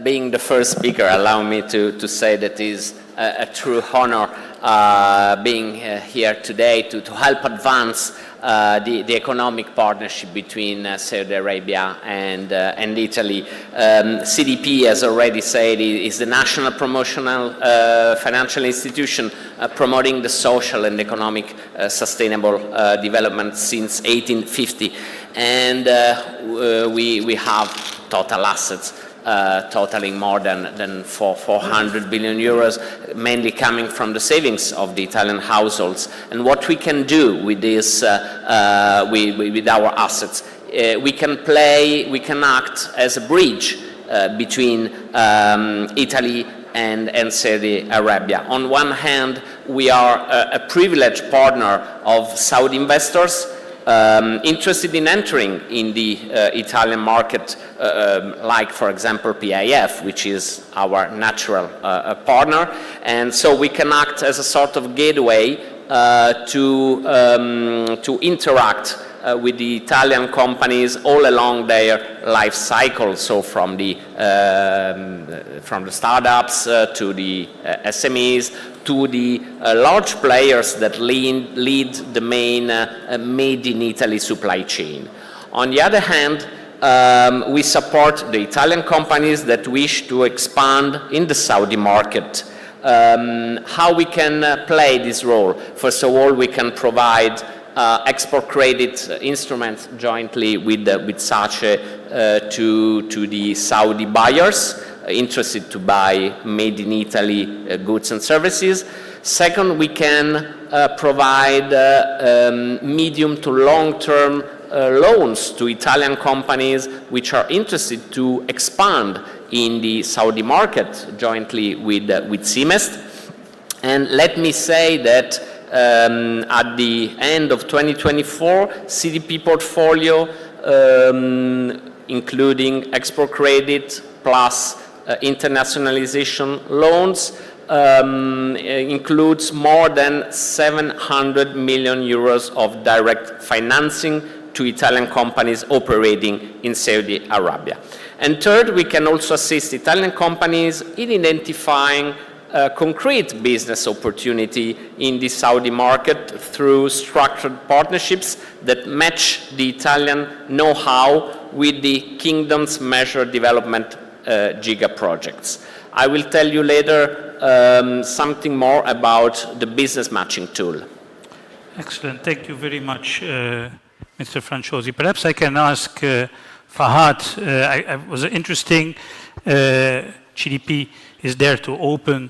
being the first speaker, allow me to say that it is a true honor being here today to help advance the economic partnership between Saudi Arabia and Italy. CDP, as already said, is the national promotional financial institution promoting the social and economic sustainable development since 1850. And we have total assets totaling more than 400 billion euros, mainly coming from the savings of the Italian households. And what we can do with this, with our assets, we can act as a bridge between Italy and Saudi Arabia. On one hand, we are a privileged partner of Saudi investors interested in entering in the Italian market, like, for example, PIF, which is our natural partner. And so we can act as a sort of gateway to interact with the Italian companies all along their life cycle, so from the startups to the SMEs to the large players that lead the main made in Italy supply chain. On the other hand, we support the Italian companies that wish to expand in the Saudi market. How we can play this role? First of all, we can provide export credit instruments jointly with SACE to the Saudi buyers interested to buy made in Italy goods and services. Second, we can provide medium to long-term loans to Italian companies which are interested to expand in the Saudi market jointly with Simest. And let me say that at the end of 2024, CDP portfolio, including export credit plus internationalization loans, includes more than 700 million euros of direct financing to Italian companies operating in Saudi Arabia. And third, we can also assist Italian companies in identifying concrete business opportunity in the Saudi market through structured partnerships that match the Italian know-how with the kingdom's major development giga projects. I will tell you later something more about the business matching tool. Excellent. Thank you very much, Mr. Franciosi. Perhaps I can ask Fahad. It was interesting. GDP is there to open.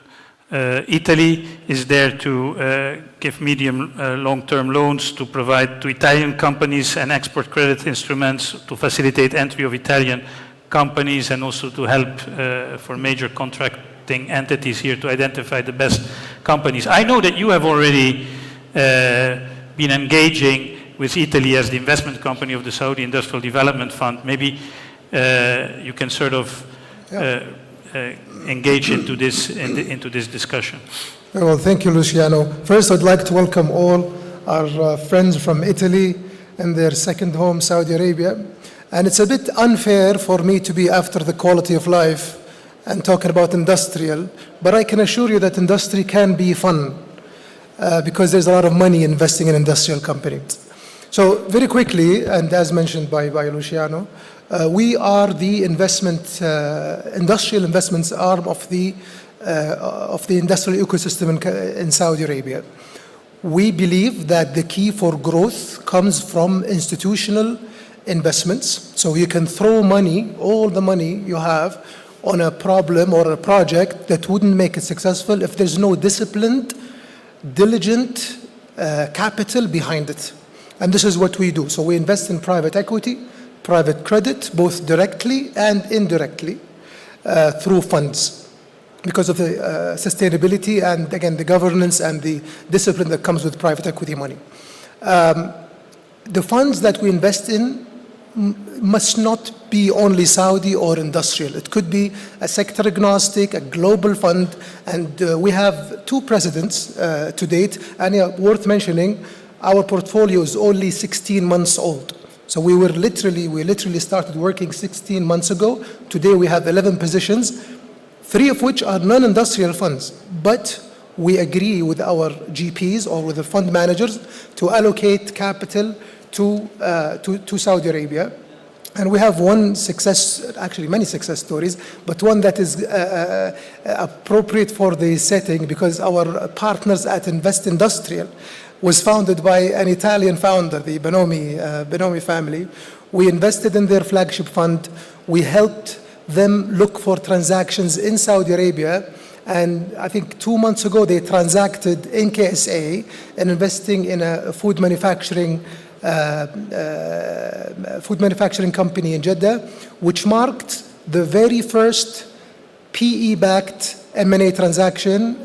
Italy is there to give medium long-term loans, to provide to Italian companies and export credit instruments to facilitate entry of Italian companies, and also to help for major contracting entities here to identify the best companies. I know that you have already been engaging with Italy as the investment company of the Saudi Industrial Development Fund. Maybe you can sort of engage into this discussion. Well, thank you, Luciano. First, I'd like to welcome all our friends from Italy and their second home, Saudi Arabia. And it's a bit unfair for me to be after the quality of life and talking about industrial, but I can assure you that industry can be fun because there's a lot of money investing in industrial companies. So very quickly, and as mentioned by Luciano, we are the industrial investments arm of the industrial ecosystem in Saudi Arabia. We believe that the key for growth comes from institutional investments. So you can throw money, all the money you have, on a problem or a project that wouldn't make it successful if there's no disciplined, diligent capital behind it. And this is what we do. So we invest in private equity, private credit, both directly and indirectly through funds because of the sustainability and, again, the governance and the discipline that comes with private equity money. The funds that we invest in must not be only Saudi or industrial. It could be a sector agnostic, a global fund, and we have 2 presidents to date, and worth mentioning, our portfolio is only 16 months old. So we literally started working 16 months ago. Today we have 11 positions, 3 of which are non-industrial funds. But we agree with our GPs or with the fund managers to allocate capital to Saudi Arabia. And we have one success, actually many success stories, but one that is appropriate for the setting because our partners at Invest Industrial was founded by an Italian founder, the Bonomi family. We invested in their flagship fund. We helped them look for transactions in Saudi Arabia. And I think 2 months ago, they transacted in KSA and investing in a food manufacturing company in Jeddah, which marked the very first PE-backed M&A transaction,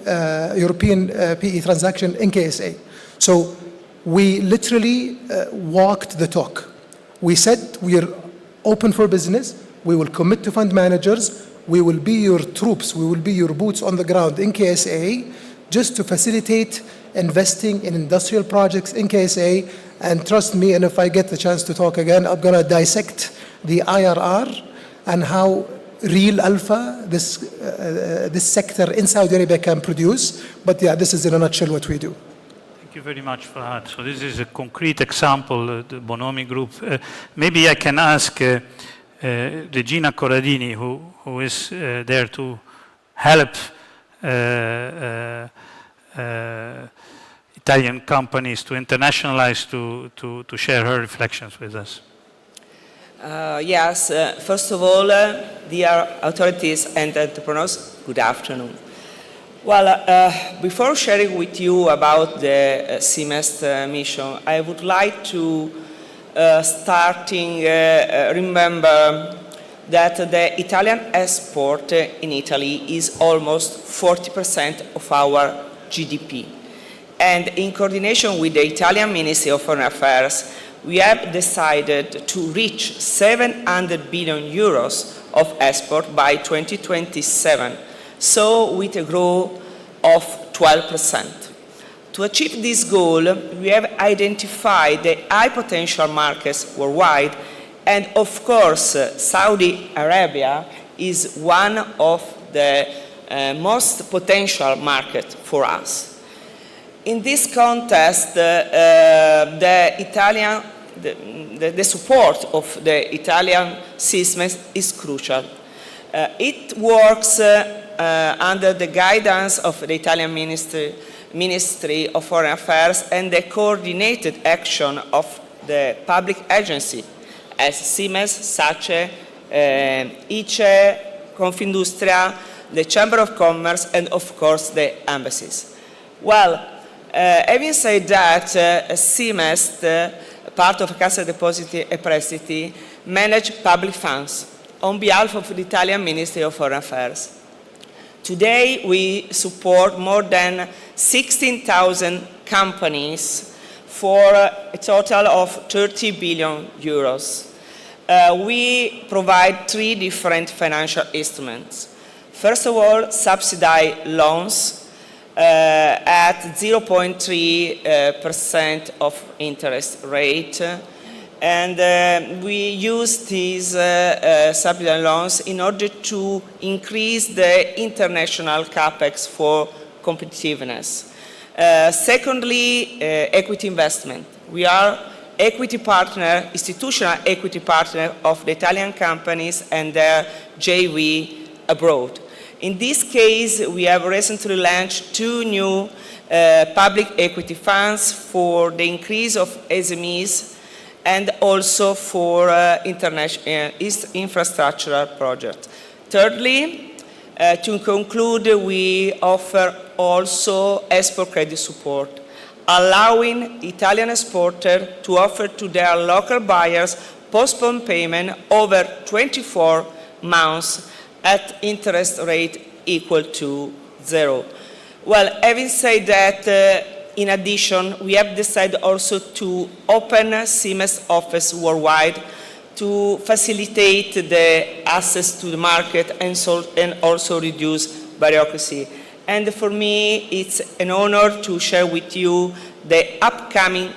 European PE transaction in KSA. So we literally walked the talk. We said we are open for business. We will commit to fund managers. We will be your troops. We will be your boots on the ground in KSA just to facilitate investing in industrial projects in KSA. And trust me, and if I get the chance to talk again, I'm going to dissect the IRR and how real alpha this sector in Saudi Arabia can produce. But yeah, this is in a nutshell what we do. Thank you very much, Fahad. So this is a concrete example, the Bonomi Group. Maybe I can ask Regina Corradini, who is there to help Italian companies to internationalize, to share her reflections with us. Yes, first of all, dear authorities and entrepreneurs, good afternoon. Well, before sharing with you about the semester mission, I would like to remember that the Italian export in Italy is almost 40% of our GDP. And in coordination with the Italian Ministry of Foreign Affairs, we have decided to reach 700 billion euros of export by 2027. So with a growth of 12%. To achieve this goal, we have identified the high potential markets worldwide, and of course, Saudi Arabia is one of the most potential markets for us. In this context, the support of the Italian system is crucial. It works under the guidance of the Italian Ministry of Foreign Affairs and the coordinated action of the public agency as Siemens, SACE, ICE, Confindustria, the Chamber of Commerce, and of course the embassies. Well, having said that, Siemens, part of Cassa Depositi e Prestiti, manage public funds on behalf of the Italian Ministry of Foreign Affairs. Today, we support more than 16,000 companies for a total of 30 billion euros. We provide 3 different financial instruments. First of all, subsidized loans at 0.3% of interest rate. And we use these subsidized loans in order to increase the international capex for competitiveness. Secondly, equity investment. We are equity partner, institutional equity partner of the Italian companies and their JV abroad. In this case, we have recently launched 2 new public equity funds for the increase of SMEs and also for international infrastructural projects. Thirdly, to conclude, we offer also export credit support, allowing Italian exporters to offer to their local buyers postponed payment over 24 months at interest rate equal to 0. Well, having said that, in addition, we have decided also to open a Siemens office worldwide to facilitate the access to the market and also reduce bureaucracy. And for me, it's an honor to share with you the upcoming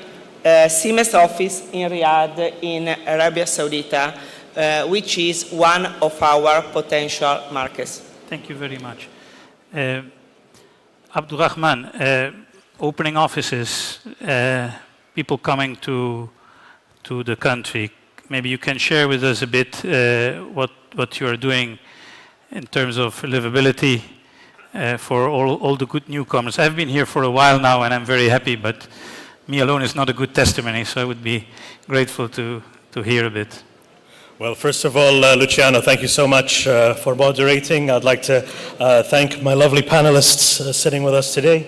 Siemens office in Riyadh in Arabia Saudita, which is one of our potential markets. Thank you very much. Abdurrahman, opening offices, people coming to the country. Maybe you can share with us a bit what you are doing in terms of livability for all the good newcomers. I've been here for a while now and I'm very happy, but me alone is not a good testimony, so I would be grateful to hear a bit. Well, first of all, Luciano, thank you so much for moderating. I'd like to thank my lovely panelists sitting with us today.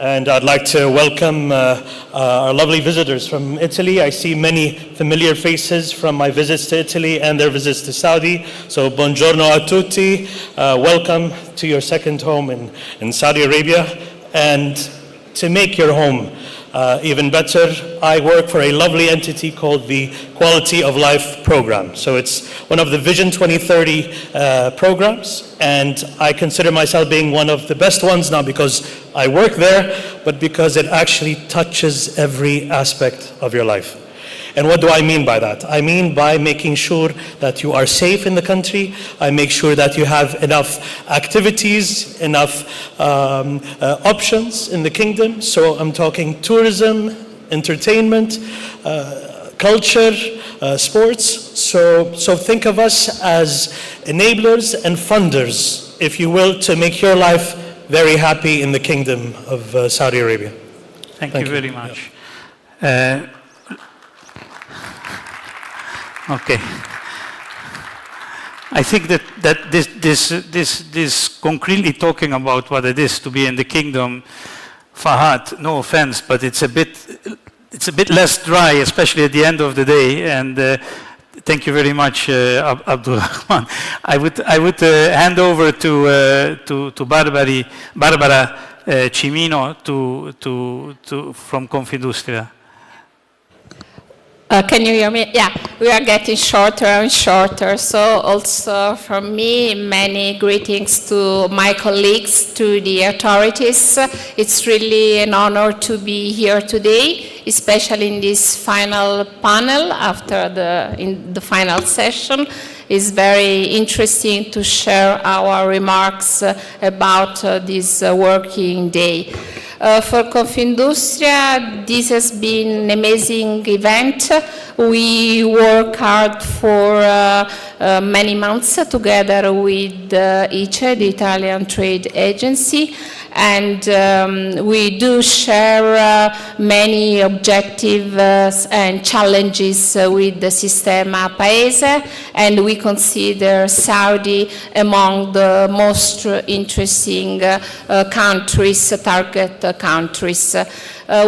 And I'd like to welcome our lovely visitors from Italy. I see many familiar faces from my visits to Italy and their visits to Saudi. So buongiorno a tutti. Welcome to your second home in Saudi Arabia. And to make your home even better, I work for a lovely entity called the Quality of Life Program. So it's one of the Vision 2030 programs, and I consider myself being one of the best ones, not because I work there, but because it actually touches every aspect of your life. And what do I mean by that? I mean by making sure that you are safe in the country. I make sure that you have enough activities, enough options in the kingdom. So I'm talking tourism, entertainment, culture, sports. So think of us as enablers and funders, if you will, to make your life very happy in the kingdom of Saudi Arabia. Thank you very much. Okay. I think that this concretely talking about what it is to be in the kingdom, Fahad, no offense, but it's a bit less dry, especially at the end of the day. And thank you very much, Abdurrahman. I would hand over to Barbara Cimino from Confindustria. Can you hear me? Yeah, we are getting shorter and shorter. So also from me, many greetings to my colleagues, to the authorities. It's really an honor to be here today, especially in this final panel after in the final session. It's very interesting to share our remarks about this working day. For Confindustria, this has been an amazing event. We work hard for many months together with ICE, the Italian Trade Agency, and we do share many objectives and challenges with the Sistema Paese, and we consider Saudi among the most interesting countries, target countries.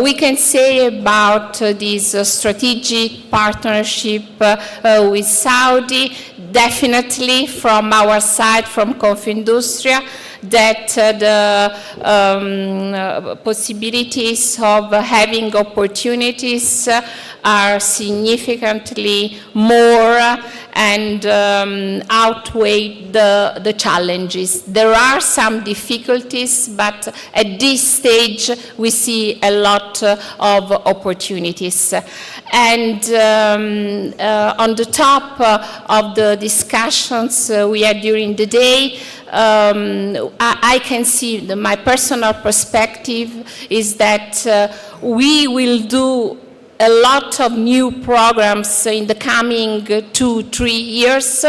We can say about this strategic partnership with Saudi, definitely from our side, from Confindustria, that the possibilities of having opportunities are significantly more and outweigh the challenges. There are some difficulties, but at this stage we see a lot of opportunities. And on the top of the discussions we had during the day, I can see my personal perspective is that we will do a lot of new programs in the coming 2-3 years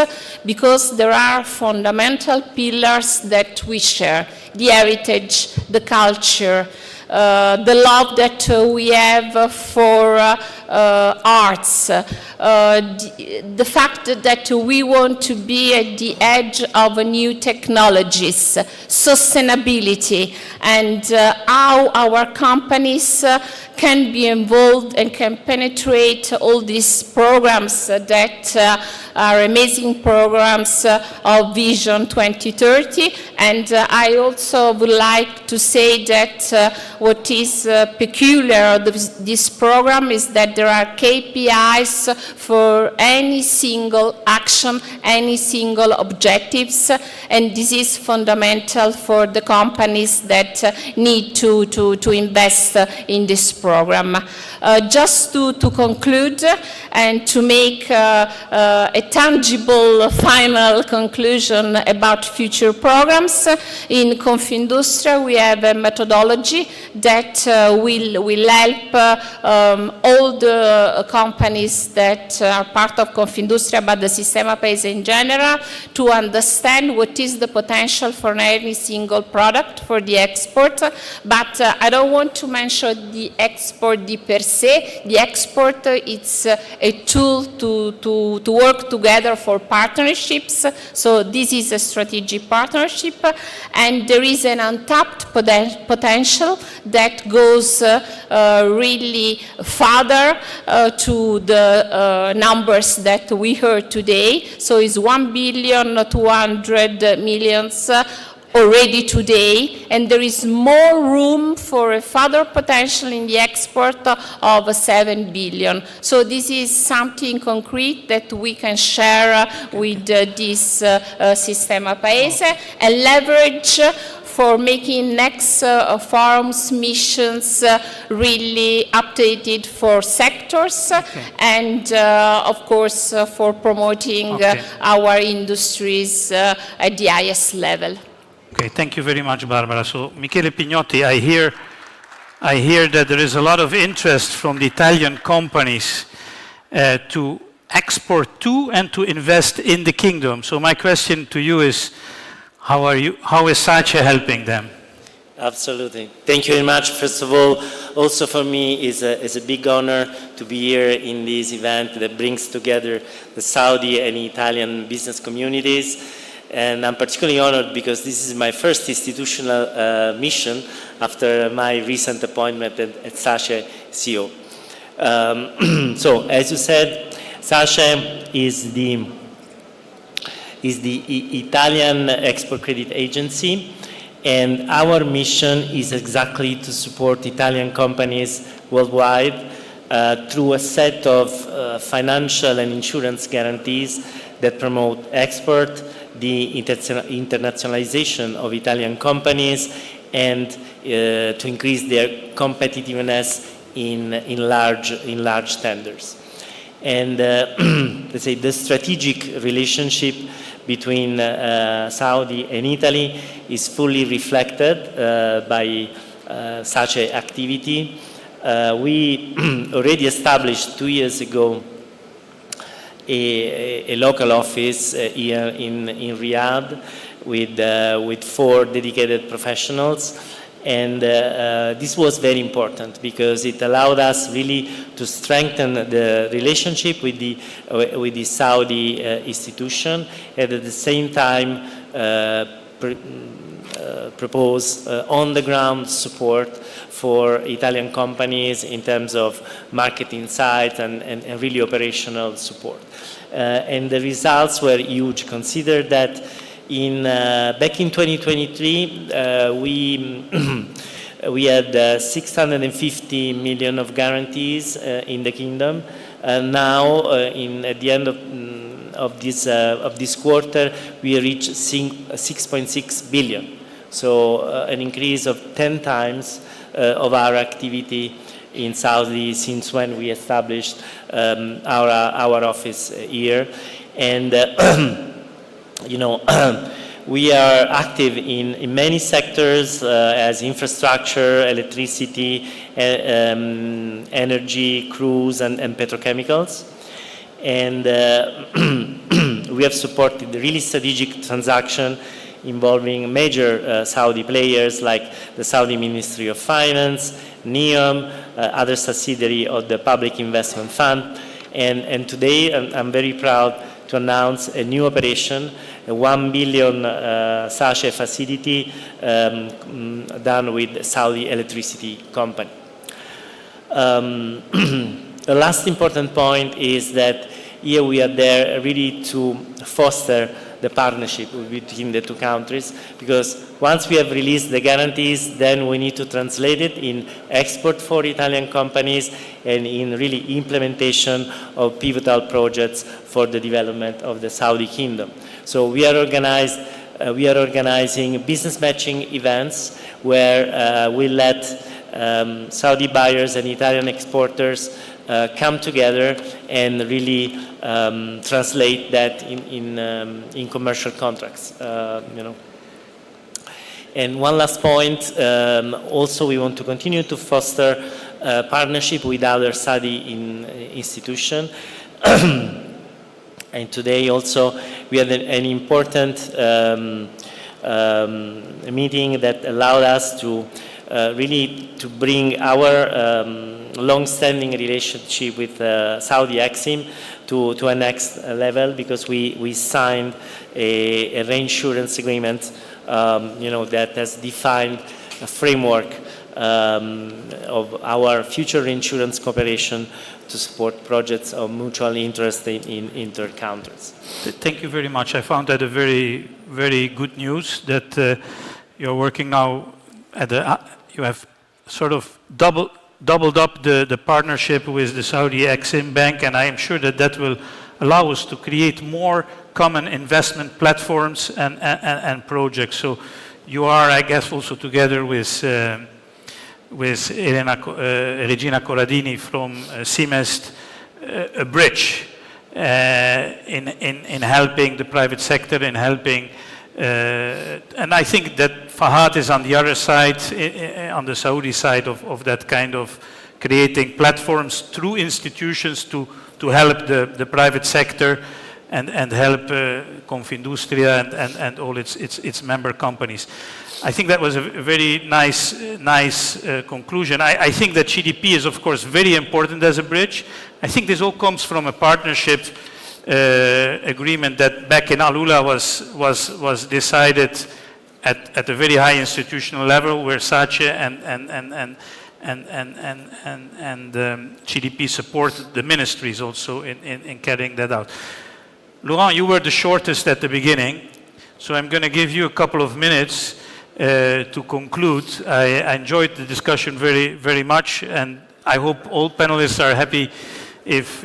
because there are fundamental pillars that we share: the heritage, the culture, the love that we have for arts, the fact that we want to be at the edge of new technologies, sustainability, and how our companies can be involved and can penetrate all these programs that are amazing programs of Vision 2030. And I also would like to say that what is peculiar of this program is that there are KPIs for any single action, any single objectives, and this is fundamental for the companies that need to invest in this program. Just to conclude and to make a tangible final conclusion about future programs, in Confindustria we have a methodology that will help all the companies that are part of Confindustria, but the Sistema Paese in general, to understand what is the potential for any single product for the export. But I don't want to mention the export per se. The export, it's a tool to work together for partnerships. So this is a strategic partnership, and there is an untapped potential that goes really farther to the numbers that we heard today. So it's 1,200,000,000 already today, and there is more room for a further potential in the export of 7 billion. So this is something concrete that we can share with this Sistema Paese and leverage for making next forums, missions really updated for sectors, and of course for promoting our industries at the highest level. Okay, thank you very much, Barbara. So, Michele Pignotti, I hear that there is a lot of interest from the Italian companies to export to and to invest in the kingdom. So, my question to you is, how is SACE helping them? Absolutely. Thank you very much. First of all, also for me is a big honor to be here in this event that brings together the Saudi and Italian business communities. And I'm particularly honored because this is my first institutional mission after my recent appointment at SACE CEO. So, as you said, SACE is the Italian Export Credit Agency, and our mission is exactly to support Italian companies worldwide through a set of financial and insurance guarantees that promote export, the internationalization of Italian companies, and to increase their competitiveness in large tenders. And let's say the strategic relationship between Saudi and Italy is fully reflected by such an activity. We already established 2 years ago a local office here in Riyadh with 4 dedicated professionals. And this was very important because it allowed us really to strengthen the relationship with the Saudi institution, and at the same time propose on-the-ground support for Italian companies in terms of market insight and really operational support. And the results were huge. Consider that back in 2023, we had 650 million of guarantees in the kingdom. Now, at the end of this quarter, we reached 6.6 billion. So an increase of 10 times of our activity in Saudi since when we established our office here. And you know, we are active in many sectors as infrastructure, electricity, energy, cruise, and petrochemicals. And we have supported the really strategic transaction involving major Saudi players like the Saudi Ministry of Finance, NEOM, other subsidiary of the Public Investment Fund. And today I'm very proud to announce a new operation, a 1 billion sachet facility done with Saudi Electricity Company. The last important point is that here we are there really to foster the partnership between the two countries, because once we have released the guarantees, then we need to translate it in export for Italian companies and in really implementation of pivotal projects for the development of the Saudi kingdom. So we are organizing business matching events where we let Saudi buyers and Italian exporters come together and really translate that in commercial contracts, you know. And one last point, also we want to continue to foster partnership with other Saudi institutions. And today also we had an important meeting that allowed us to really to bring our long-standing relationship with Saudi Exim to a next level, because we signed a reinsurance agreement, you know, that has defined a framework of our future reinsurance cooperation to support projects of mutual interest in inter-countries. Thank you very much. I found that a very, very good news that you're working now you have sort of doubled up the partnership with the Saudi Exim Bank, and I am sure that that will allow us to create more common investment platforms and projects. So you are, I guess, also together with Regina Corradini from Simest, a bridge in helping the private sector, in helping, and I think that Fahad is on the other side, on the Saudi side of that kind of creating platforms through institutions to help the private sector and help Confindustria and all its member companies. I think that was a very nice conclusion. I think that GDP is, of course, very important as a bridge. I think this all comes from a partnership agreement that back in Alula was decided at a very high institutional level, where SACE and GDP supported the ministries also in carrying that out. Laurent, you were the shortest at the beginning, so I'm going to give you a couple of minutes to conclude. I enjoyed the discussion very, very much, and I hope all panelists are happy if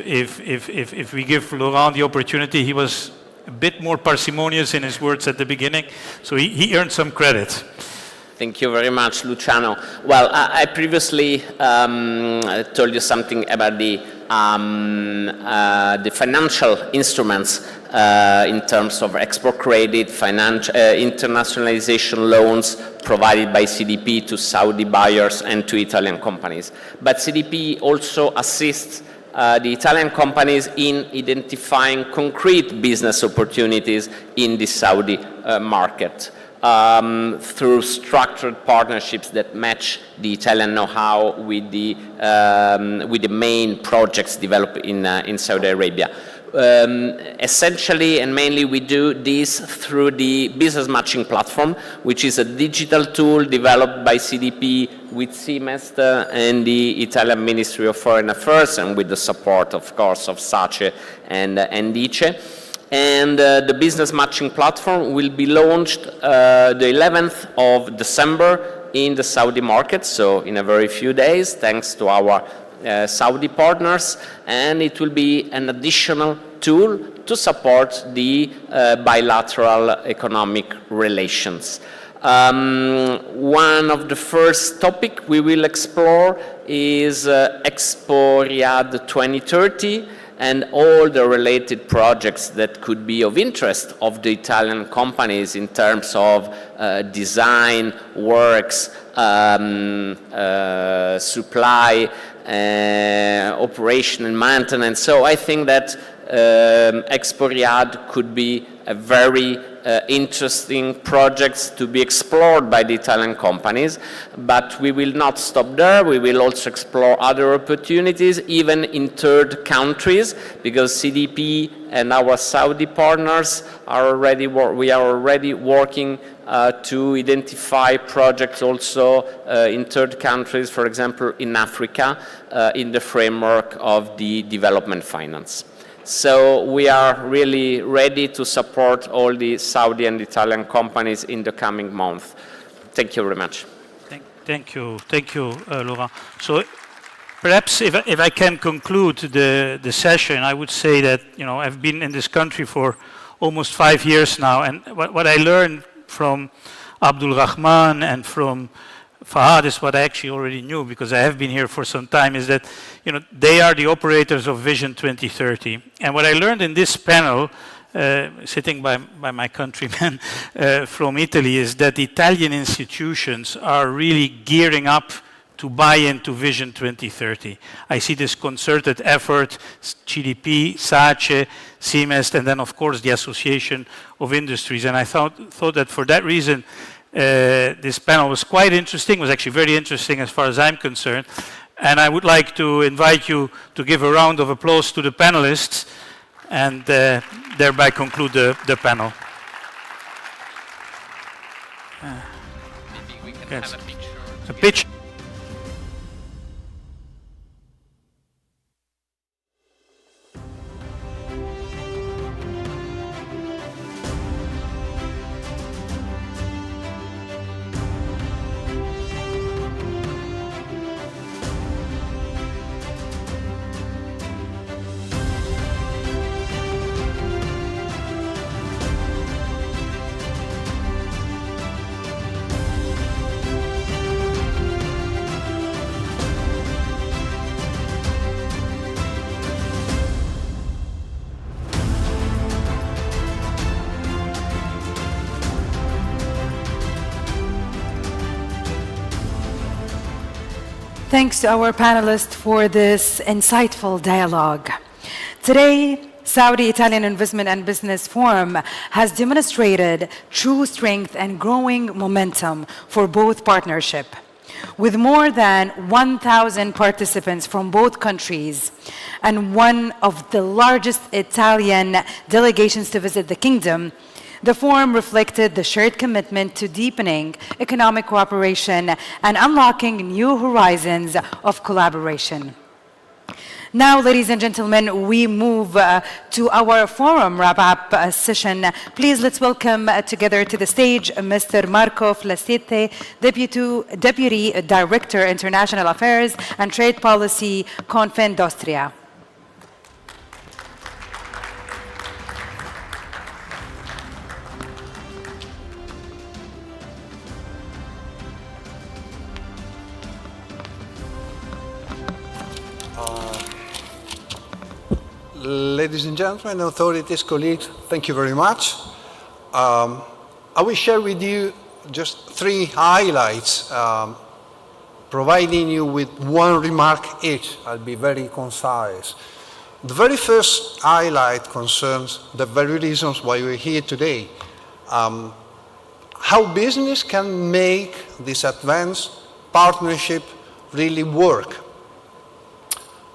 we give Laurent the opportunity. He was a bit more parsimonious in his words at the beginning, so he earned some credit. Thank you very much, Luciano. Well, I previously told you something about the financial instruments in terms of export credit, internationalization loans provided by CDP to Saudi buyers and to Italian companies. But CDP also assists the Italian companies in identifying concrete business opportunities in the Saudi market through structured partnerships that match the Italian know-how with the main projects developed in Saudi Arabia. Essentially and mainly we do this through the business matching platform, which is a digital tool developed by CDP with CMEST and the Italian Ministry of Foreign Affairs, and with the support, of course, of SACE and ICE. And the business matching platform will be launched the 11th of December in the Saudi market, so in a very few days, thanks to our Saudi partners, and it will be an additional tool to support the bilateral economic relations. One of the first topics we will explore is Expo Riyadh 2030 and all the related projects that could be of interest of the Italian companies in terms of design, works, supply, operation and maintenance. So I think that Expo Riyadh could be a very interesting project to be explored by the Italian companies, but we will not stop there. We will also explore other opportunities, even in third countries, because CDP and our Saudi partners are already working to identify projects also in third countries, for example, in Africa, in the framework of the development finance. So we are really ready to support all the Saudi and Italian companies in the coming month. Thank you very much. Thank you, Laurent. So perhaps if I can conclude the session, I would say that I've been in this country for almost 5 years now, and what I learned from Abdul Rahman and from Fahad is what I actually already knew, because I have been here for some time, is that they are the operators of Vision 2030. And what I learned in this panel, sitting by my countrymen from Italy, is that the Italian institutions are really gearing up to buy into Vision 2030. I see this concerted effort, GDP, SACE, CMEST, and then of course the Association of Industries. And I thought that for that reason, this panel was quite interesting, was actually very interesting as far as I'm concerned. And I would like to invite you to give a round of applause to the panelists and thereby conclude the panel. Maybe we can Yes. have a picture. A picture. Thanks to our panelists for this insightful dialogue. Today, Saudi-Italian Investment and Business Forum has demonstrated true strength and growing momentum for both partnership. With more than 1,000 participants from both countries and one of the largest Italian delegations to visit the kingdom, the forum reflected the shared commitment to deepening economic cooperation and unlocking new horizons of collaboration. Now, ladies and gentlemen, we move to our forum wrap-up session. Please let's welcome together to the stage Mr. Marco Flassete, Deputy Director, International Affairs and Trade Policy, Confindustria. Ladies and gentlemen, authorities, colleagues, thank you very much. I will share with you just 3 highlights, providing you with 1 remark each. I'll be very concise. The very first highlight concerns the very reasons why we're here today. How business can make this advanced partnership really work.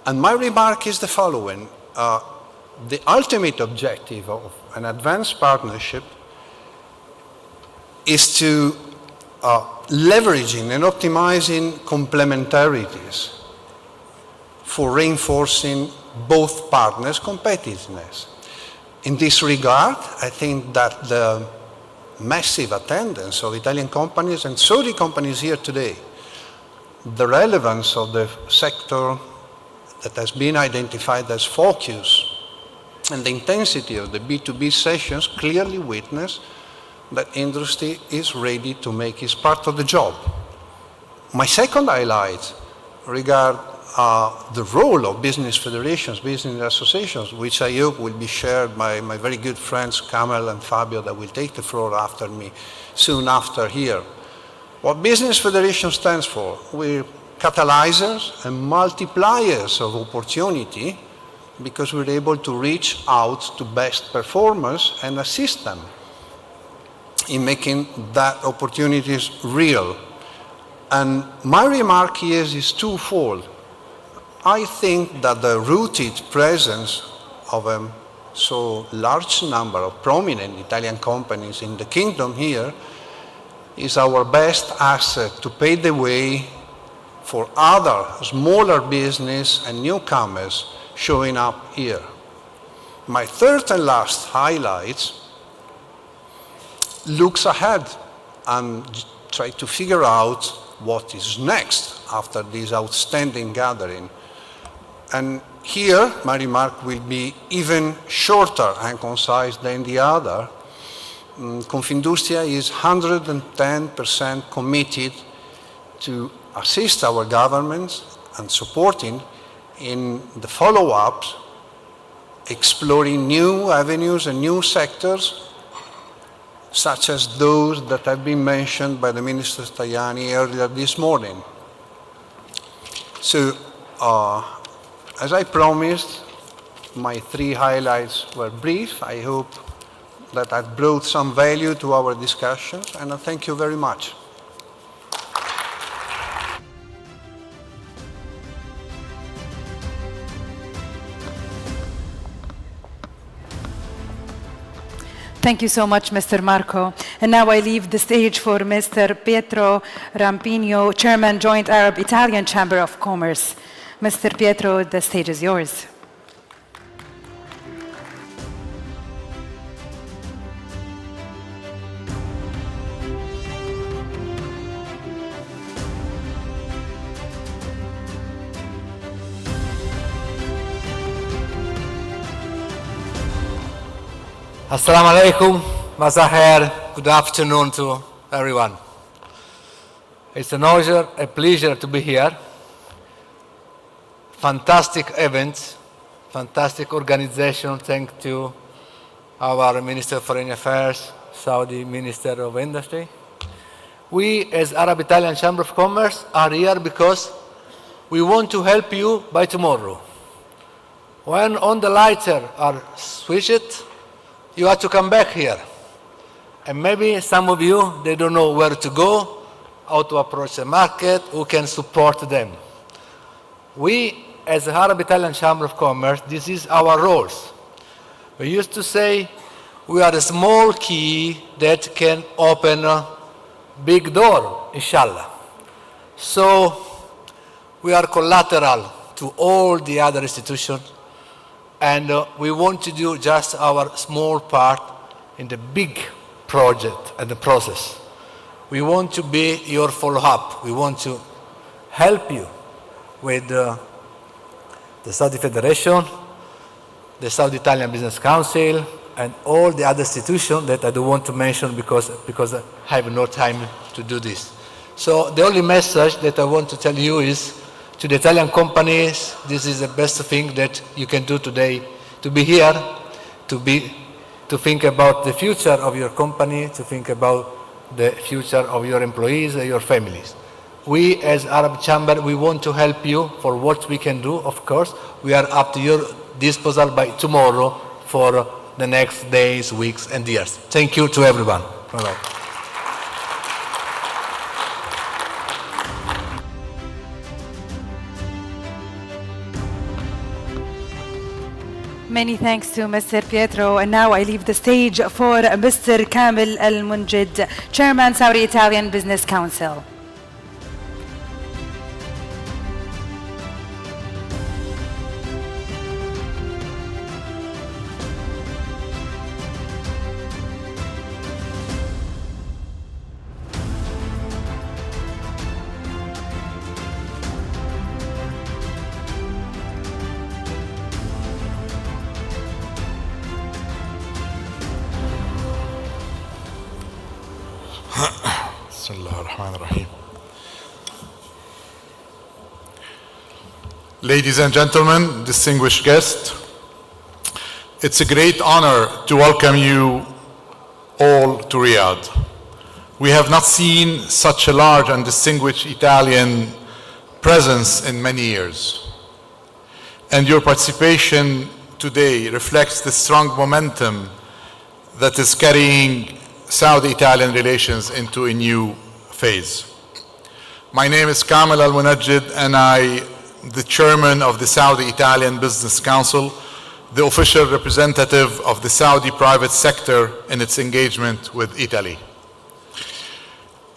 And my remark is the following. The ultimate objective of an advanced partnership is to leveraging and optimizing complementarities for reinforcing both partners' competitiveness. In this regard, I think that the massive attendance of Italian companies and Saudi companies here today, the relevance of the sector that has been identified as focus, and the intensity of the B2B sessions clearly witness that industry is ready to make its part of the job. My second highlight regard the role of business federations, business associations, which I hope will be shared by my very good friends Kamal and Fabio that will take the floor after me, soon after here. What business federation stands for? We're catalyzers and multipliers of opportunity because we're able to reach out to best performers and assist them in making that opportunities real. And my remark here is twofold. I think that the rooted presence of a so large number of prominent Italian companies in the kingdom here is our best asset to pave the way for other smaller business and newcomers showing up here. My third and last highlight looks ahead and try to figure out what is next after this outstanding gathering. And here my remark will be even shorter and concise than the other. Confindustria is 110% committed to assist our governments and supporting in the follow-ups, exploring new avenues and new sectors, such as those that have been mentioned by the Minister Tajani earlier this morning. So, as I promised, my 3 highlights were brief. I hope that I've brought some value to our discussions, and I thank you very much. Thank you so much, Mr. Marco. And now I leave the stage for Mr. Pietro Rampino, Chairman, Joint Arab-Italian Chamber of Commerce. Mr. Pietro, the stage is yours. Assalamu alaikum, Mazahir, good afternoon to everyone. It's an honor, a pleasure to be here. Fantastic event, fantastic organization, thanks to our Minister of Foreign Affairs, Saudi Minister of Industry. We, as Arab-Italian Chamber of Commerce, are here because we want to help you by tomorrow. When all the lights are switched, you have to come back here. And maybe some of you, they don't know where to go, how to approach the market, who can support them. We, as the Arab-Italian Chamber of Commerce, this is our roles. We used to say we are a small key that can open a big door, inshallah. So we are collateral to all the other institutions, and we want to do just our small part in the big project and the process. We want to be your follow-up. We want to help you with the Saudi Federation, the Saudi-Italian Business Council, and all the other institutions that I don't want to mention because I have no time to do this. So the only message that I want to tell you is, to the Italian companies, this is the best thing that you can do today, to be here, to think about the future of your company, to think about the future of your employees and your families. We, as Arab Chamber, we want to help you for what we can do, of course. We are up to your disposal by tomorrow for the next days, weeks, and years. Thank you to everyone. Bye-bye. Many thanks to Mr. Pietro, and now I leave the stage for Mr. Kamil Al-Munjid, Chairman, Saudi-Italian Business Council. Ladies and gentlemen, distinguished guests, it's a great honor to welcome you all to Riyadh. We have not seen such a large and distinguished Italian presence in many years. And your participation today reflects the strong momentum that is carrying Saudi-Italian relations into a new phase. My name is Kamil Al-Munajid, and I the chairman of the Saudi-Italian Business Council, the official representative of the Saudi private sector in its engagement with Italy.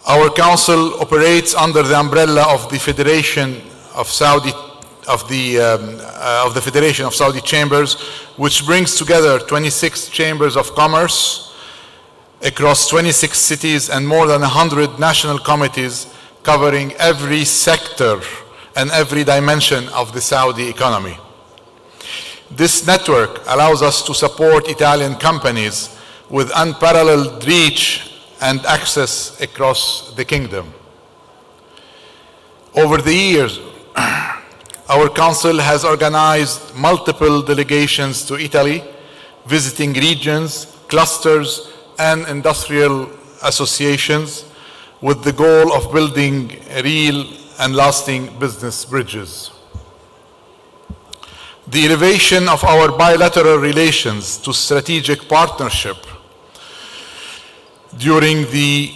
Our council operates under the umbrella of the Federation of Saudi Federation of Saudi Chambers, which brings together 26 chambers of commerce across 26 cities and more than 100 national committees covering every sector and every dimension of the Saudi economy. This network allows us to support Italian companies with unparalleled reach and access across the kingdom. Over the years, our council has organized multiple delegations to Italy, visiting regions, clusters, and industrial associations with the goal of building real and lasting business bridges. The elevation of our bilateral relations to strategic partnership during the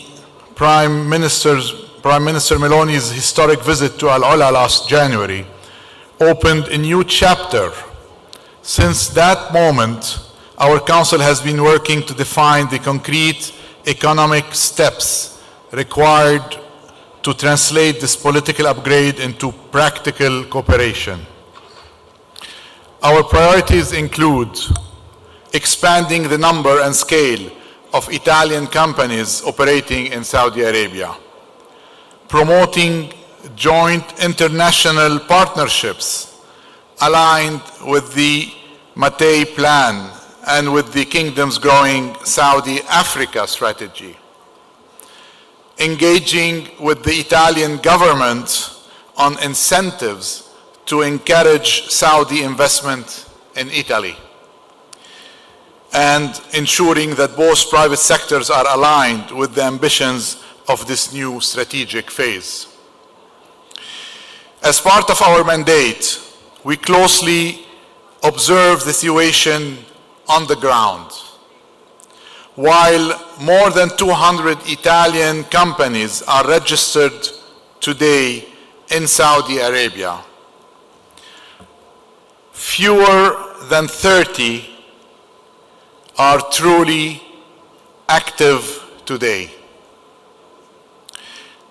Prime Minister Meloni's historic visit to Al Ula last January opened a new chapter. Since that moment, our Council has been working to define the concrete economic steps required to translate this political upgrade into practical cooperation. Our priorities include expanding the number and scale of Italian companies operating in Saudi Arabia, promoting joint international partnerships aligned with the Matei Plan and with the Kingdom's growing Saudi Africa strategy, engaging with the Italian government on incentives to encourage Saudi investment in Italy, and ensuring that both private sectors are aligned with the ambitions of this new strategic phase. As part of our mandate, we closely observe the situation on the ground. While more than 200 Italian companies are registered today in Saudi Arabia, fewer than 30 are truly active today.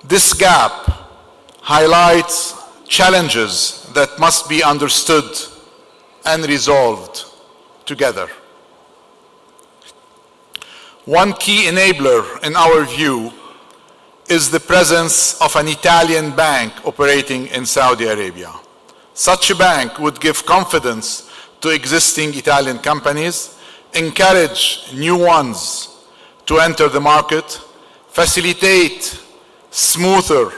This gap highlights challenges that must be understood and resolved together. One key enabler, in our view, is the presence of an Italian bank operating in Saudi Arabia. Such a bank would give confidence to existing Italian companies, encourage new ones to enter the market, facilitate smoother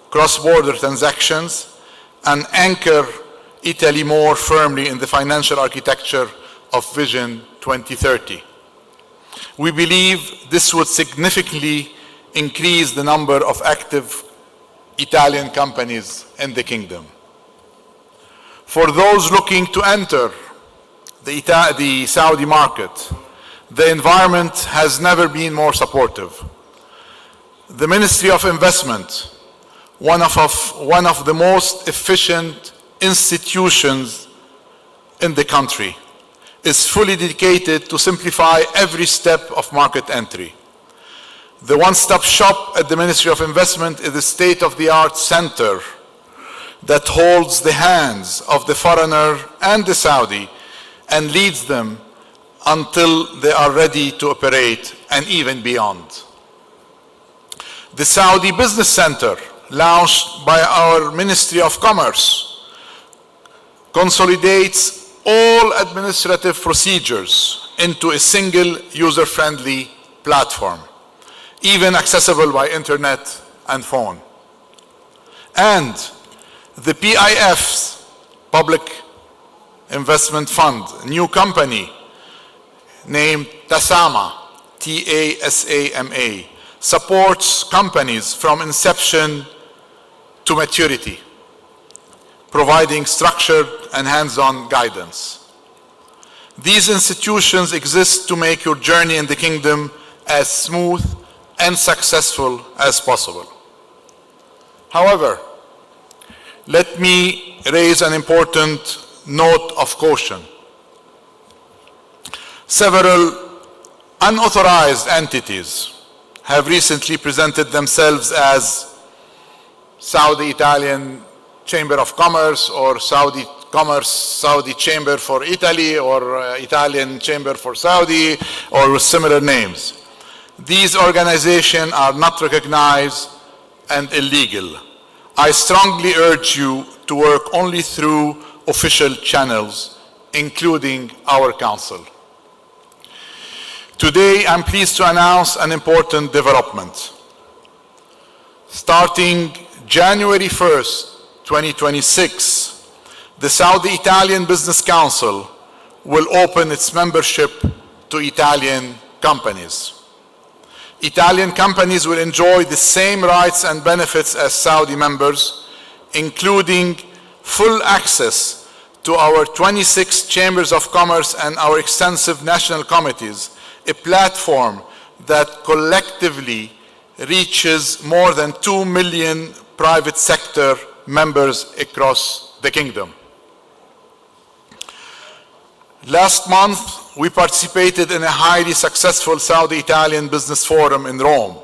cross-border transactions, and anchor Italy more firmly in the financial architecture of Vision 2030. We believe this would significantly increase the number of active Italian companies in the kingdom. For those looking to enter the Saudi market, the environment has never been more supportive. The Ministry of Investment, one of the most efficient institutions in the country, is fully dedicated to simplify every step of market entry. The one-stop shop at the Ministry of Investment is a state-of-the-art center that holds the hands of the foreigner and the Saudi and leads them until they are ready to operate and even beyond. The Saudi Business Center, launched by our Ministry of Commerce, consolidates all administrative procedures into a single user-friendly platform, even accessible by internet and phone. And the PIF's Public Investment Fund, a new company named TASAMA, T-A-S-A-M-A, supports companies from inception to maturity, providing structured and hands-on guidance. These institutions exist to make your journey in the kingdom as smooth and successful as possible. However, let me raise an important note of caution. Several unauthorized entities have recently presented themselves as Saudi-Italian Chamber of Commerce or Saudi Chamber for Italy or Italian Chamber for Saudi or with similar names. These organizations are not recognized and illegal. I strongly urge you to work only through official channels, including our council. Today, I'm pleased to announce an important development. Starting January 1st, 2026, the Saudi-Italian Business Council will open its membership to Italian companies. Italian companies will enjoy the same rights and benefits as Saudi members, including full access to our 26 chambers of commerce and our extensive national committees, a platform that collectively reaches more than 2 million private sector members across the kingdom. Last month, we participated in a highly successful Saudi-Italian Business Forum in Rome,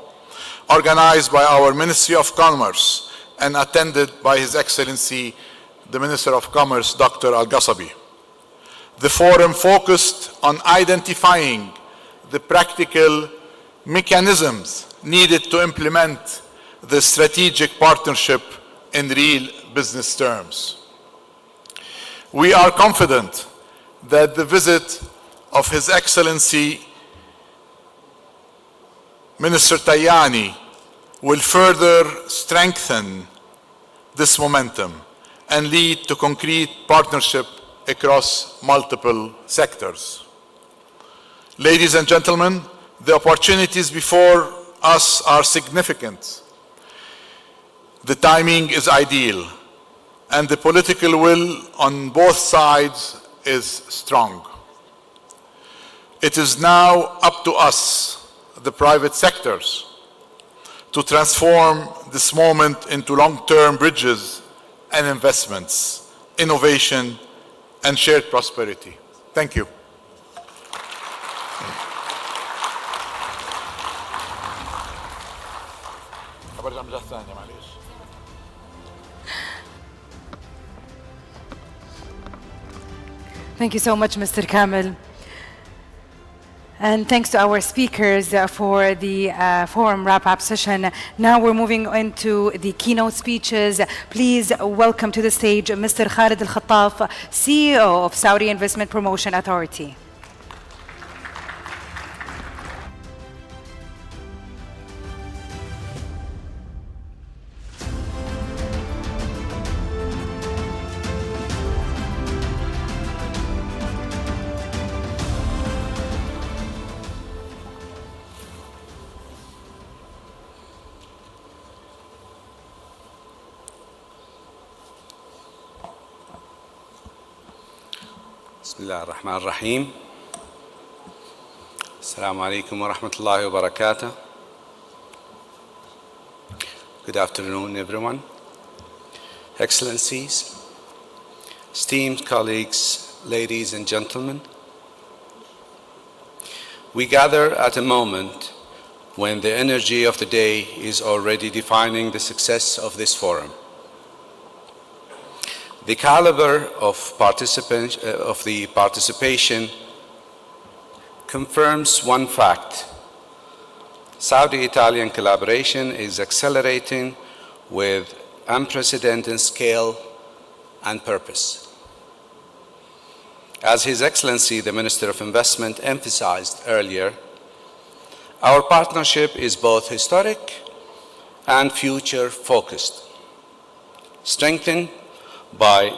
organized by our Ministry of Commerce and attended by His Excellency, the Minister of Commerce, Dr. Al-Ghasabi. The forum focused on identifying the practical mechanisms needed to implement the strategic partnership in real business terms. We are confident that the visit of His Excellency Minister Tajani will further strengthen this momentum and lead to concrete partnership across multiple sectors. Ladies and gentlemen, the opportunities before us are significant. The timing is ideal, and the political will on both sides is strong. It is now up to us, the private sectors, to transform this moment into long-term bridges and investments, innovation, and shared prosperity. Thank you. Thank you so much, Mr. Kamel. And thanks to our speakers for the forum wrap-up session. Now we're moving into the keynote speeches. Please welcome to the stage Mr. Khalid Al-Khattaf, CEO of Saudi Investment Promotion Authority. بسم الله الرحمن الرحيم. السلام عليكم ورحمة الله وبركاته. Good afternoon, everyone. Excellencies, esteemed colleagues, ladies and gentlemen. We gather at a moment when the energy of the day is already defining the success of this forum. The caliber of the participation confirms one fact. Saudi-Italian collaboration is accelerating with unprecedented scale and purpose. As His Excellency, the Minister of Investment, emphasized earlier, our partnership is both historic and future-focused, strengthened by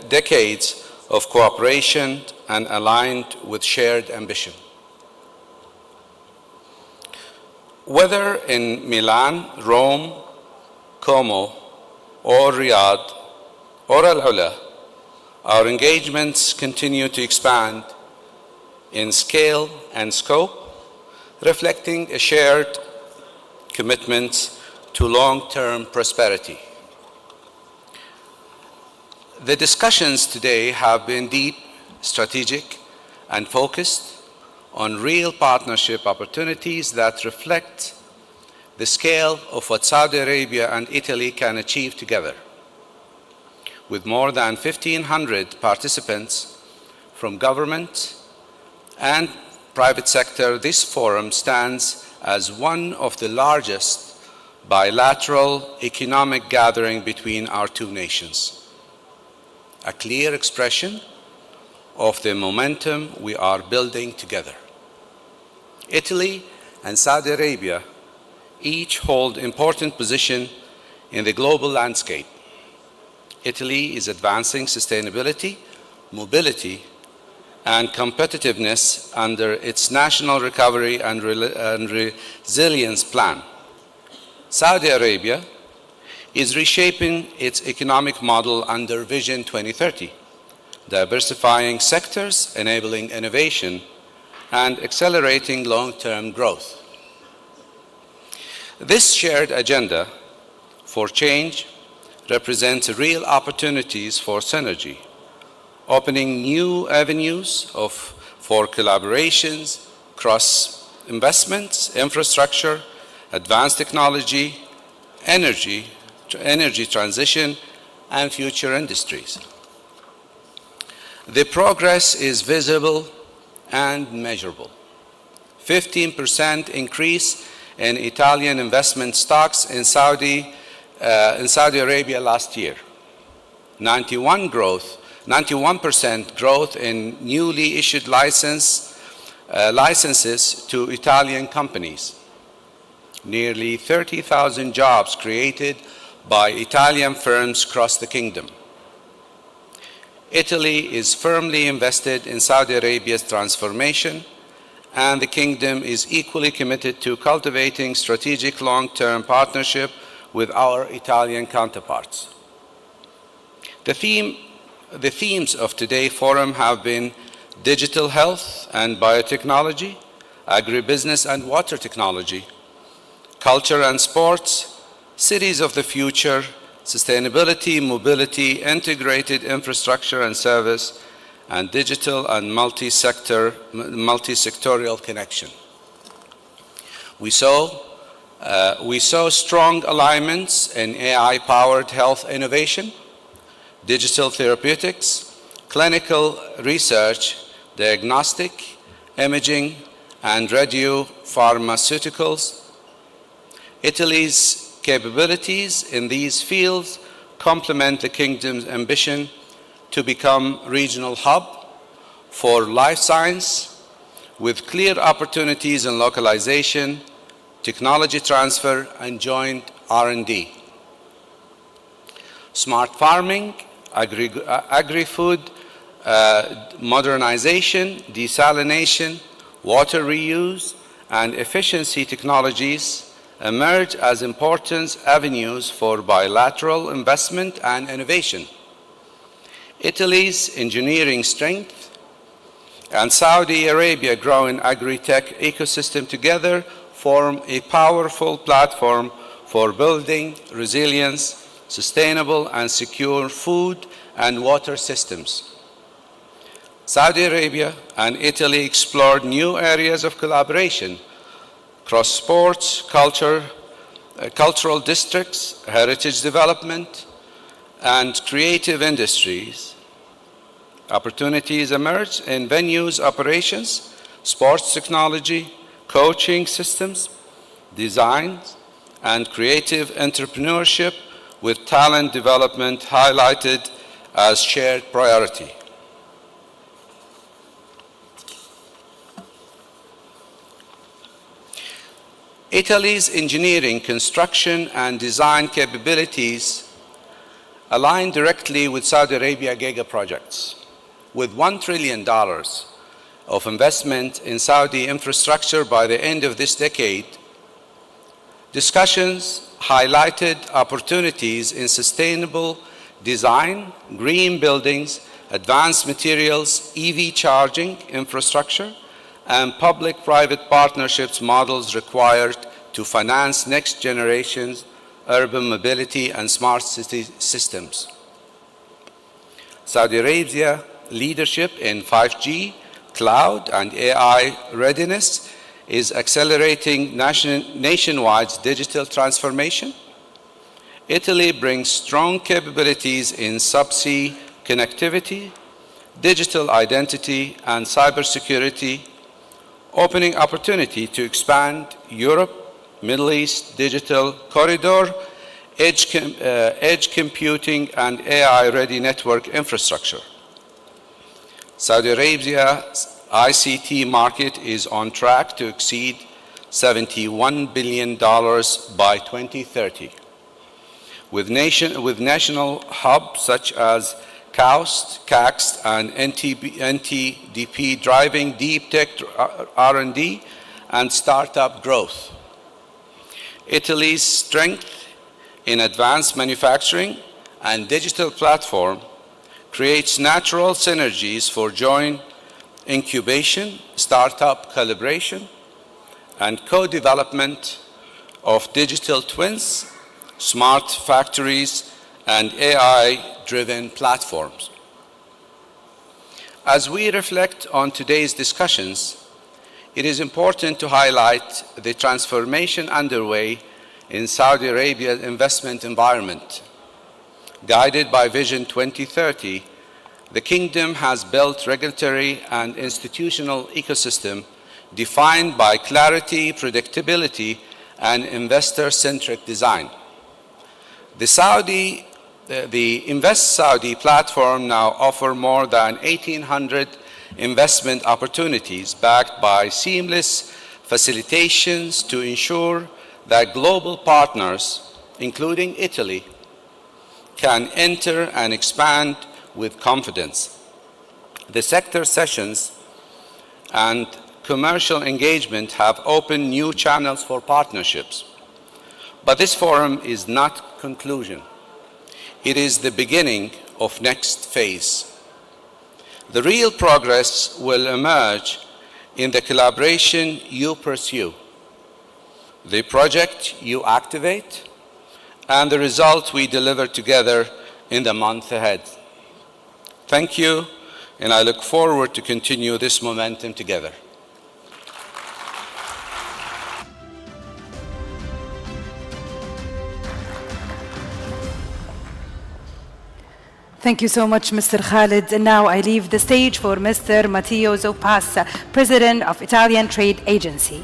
decades of cooperation and aligned with shared ambition. Whether in Milan, Rome, Como, or Riyadh, or Al-Ula, our engagements continue to expand in scale and scope, reflecting a shared commitment to long-term prosperity. The discussions today have been deep, strategic, and focused on real partnership opportunities that reflect the scale of what Saudi Arabia and Italy can achieve together. With more than 1,500 participants from government and private sector, this forum stands as one of the largest bilateral economic gathering between our two nations, a clear expression of the momentum we are building together. Italy and Saudi Arabia each hold important position in the global landscape. Italy is advancing sustainability, mobility, and competitiveness under its National Recovery and Resilience Plan. Saudi Arabia is reshaping its economic model under Vision 2030, diversifying sectors, enabling innovation, and accelerating long-term growth. This shared agenda for change represents real opportunities for synergy, opening new avenues for collaborations across investments, infrastructure, advanced technology, energy transition, and future industries. The progress is visible and measurable. 15% increase in Italian investment stocks in Saudi Arabia last year. 91% growth in newly issued licenses to Italian companies. Nearly 30,000 jobs created by Italian firms across the kingdom. Italy is firmly invested in Saudi Arabia's transformation, and the kingdom is equally committed to cultivating strategic long-term partnership with our Italian counterparts. The themes of today's forum have been digital health and biotechnology, agribusiness and water technology, culture and sports, cities of the future, sustainability, mobility, integrated infrastructure and service, and digital and multi-sectorial connection. We saw strong alignments in AI-powered health innovation, digital therapeutics, clinical research, diagnostic, imaging, and radiopharmaceuticals. Italy's capabilities in these fields complement the Kingdom's ambition to become regional hub for life science, with clear opportunities in localization, technology transfer, and joint R&D. Smart farming, agri-food, modernization, desalination, water reuse, and efficiency technologies emerge as important avenues for bilateral investment and innovation. Italy's engineering strength and Saudi Arabia growing agri-tech ecosystem together form a powerful platform for building resilience, sustainable and secure food and water systems. Saudi Arabia and Italy explored new areas of collaboration across sports, cultural districts, heritage development, and creative industries. Opportunities emerged in venues operations, sports technology, coaching systems, design, and creative entrepreneurship, with talent development highlighted as shared priority. Italy's engineering, construction, and design capabilities align directly with Saudi Arabia giga projects. With $1 trillion of investment in Saudi infrastructure by the end of this decade, discussions highlighted opportunities in sustainable design, green buildings, advanced materials, EV charging infrastructure, and public-private partnerships models required to finance next generation's urban mobility and smart city systems. Saudi Arabia leadership in 5G, cloud, and AI readiness is accelerating nationwide digital transformation. Italy brings strong capabilities in subsea connectivity, digital identity, and cybersecurity, opening opportunity to expand Europe, Middle East digital corridor, edge computing, and AI-ready network infrastructure. Saudi Arabia's ICT market is on track to exceed $71 billion by 2030, with national hubs such as KAUST, and NTDP driving deep tech R&D and startup growth. Italy's strength in advanced manufacturing and digital platform creates natural synergies for joint incubation, startup collaboration, and co-development of digital twins, smart factories, and AI-driven platforms. As we reflect on today's discussions, it is important to highlight the transformation underway in Saudi Arabia's investment environment. Guided by Vision 2030, the Kingdom has built regulatory and institutional ecosystem defined by clarity, predictability, and investor-centric design. The Invest Saudi platform now offers more than 1,800 investment opportunities backed by seamless facilitations to ensure that global partners, including Italy, can enter and expand with confidence. The sector sessions and commercial engagement have opened new channels for partnerships. But this forum is not conclusion. It is the beginning of next phase. The real progress will emerge in the collaboration you pursue, the project you activate, and the result we deliver together in the month ahead. Thank you, and I look forward to continue this momentum together. Thank you so much, Mr. Khalid. And now I leave the stage for Mr. Matteo Zopas, President of Italian Trade Agency.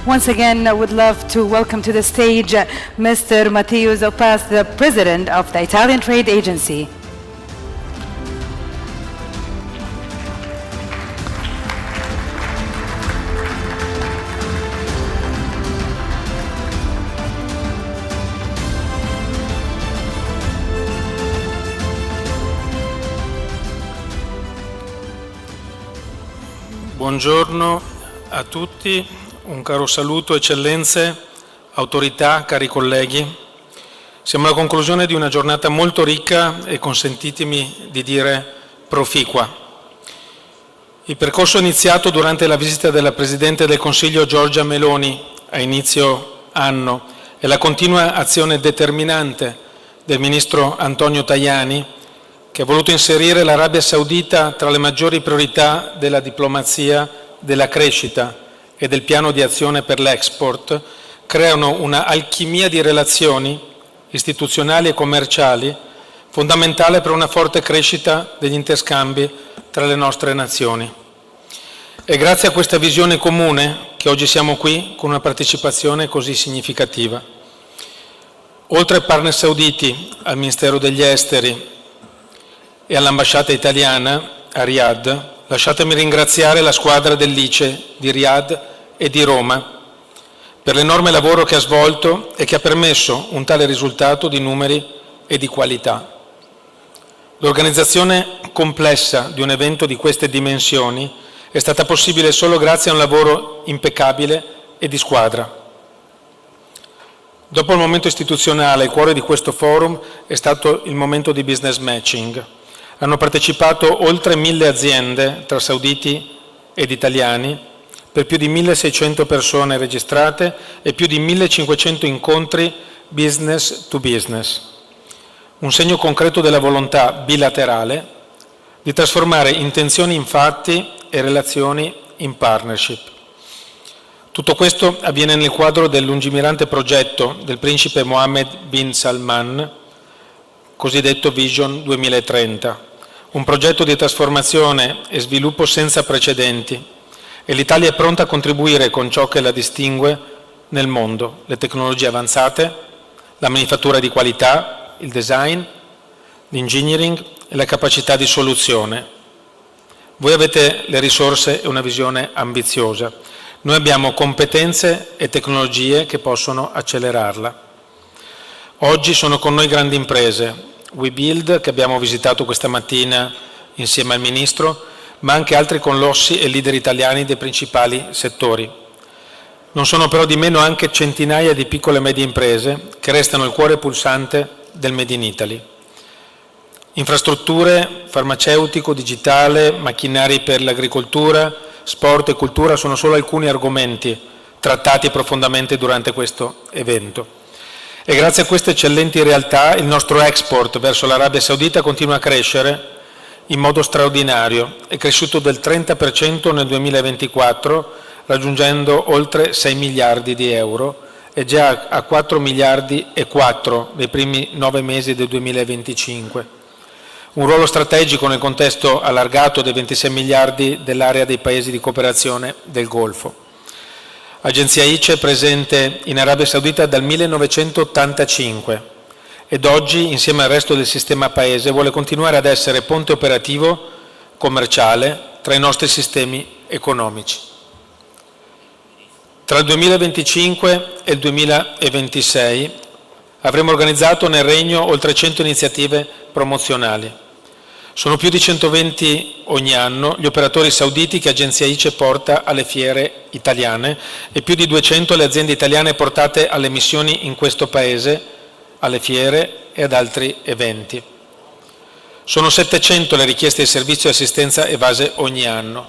Once again, I would love to welcome to the stage Mr. Matteo Zopas, the President of the Italian Trade Agency. Buongiorno a tutti. Un caro saluto, eccellenze, autorità, cari colleghi. Siamo alla conclusione di una giornata molto ricca e, consentitemi di dire, proficua. Il percorso iniziato durante la visita della Presidente del Consiglio Giorgia Meloni a inizio anno e la continua azione determinante del Ministro Antonio Tajani, che ha voluto inserire l'Arabia Saudita tra le maggiori priorità della diplomazia della crescita e del piano di azione per l'export, creano una alchimia di relazioni istituzionali e commerciali fondamentale per una forte crescita degli interscambi tra le nostre nazioni. È grazie a questa visione comune che oggi siamo qui con una partecipazione così significativa. Oltre ai partner sauditi, al Ministero degli Esteri e all'ambasciata italiana a Riyadh, lasciatemi ringraziare la squadra dell'ICE di Riyadh e di Roma per l'enorme lavoro che ha svolto e che ha permesso un tale risultato di numeri e di qualità. L'organizzazione complessa di un evento di queste dimensioni è stata possibile solo grazie a un lavoro impeccabile e di squadra. Dopo il momento istituzionale, il cuore di questo forum è stato il momento di business matching. Hanno partecipato oltre 1000 aziende tra sauditi ed italiani, per più di 1600 persone registrate e più di 1500 incontri business to business. Un segno concreto della volontà bilaterale di trasformare intenzioni in fatti e relazioni in partnership. Tutto questo avviene nel quadro del lungimirante progetto del principe Mohammed bin Salman, cosiddetto Vision 2030, un progetto di trasformazione e sviluppo senza precedenti, e l'Italia è pronta a contribuire con ciò che la distingue nel mondo: le tecnologie avanzate, la manifattura di qualità, il design, l'engineering e la capacità di soluzione. Voi avete le risorse e una visione ambiziosa. Noi abbiamo competenze e tecnologie che possono accelerarla. Oggi sono con noi grandi imprese, WeBuild, che abbiamo visitato questa mattina insieme al Ministro, ma anche altri colossi e leader italiani dei principali settori. Non sono però di meno anche centinaia di piccole e medie imprese che restano il cuore pulsante del Made in Italy. Infrastrutture, farmaceutico, digitale, macchinari per l'agricoltura, sport e cultura sono solo alcuni argomenti trattati profondamente durante questo evento. E grazie a queste eccellenti realtà il nostro export verso l'Arabia Saudita continua a crescere in modo straordinario. È cresciuto del 30% nel 2024, raggiungendo oltre 6 miliardi di euro e già a 4 miliardi e 4 nei primi 9 mesi del 2025. Un ruolo strategico nel contesto allargato dei 26 miliardi dell'area dei paesi di cooperazione del Golfo. Agenzia ICE presente in Arabia Saudita dal 1985 ed oggi, insieme al resto del sistema paese, vuole continuare ad essere ponte operativo commerciale tra i nostri sistemi economici. Tra il 2025 e il 2026 avremo organizzato nel Regno oltre 100 iniziative promozionali. Sono più di 120 ogni anno gli operatori sauditi che Agenzia ICE porta alle fiere italiane e più di 200 le aziende italiane portate alle missioni in questo paese, alle fiere e ad altri eventi. Sono 700 le richieste di servizio e assistenza evase ogni anno.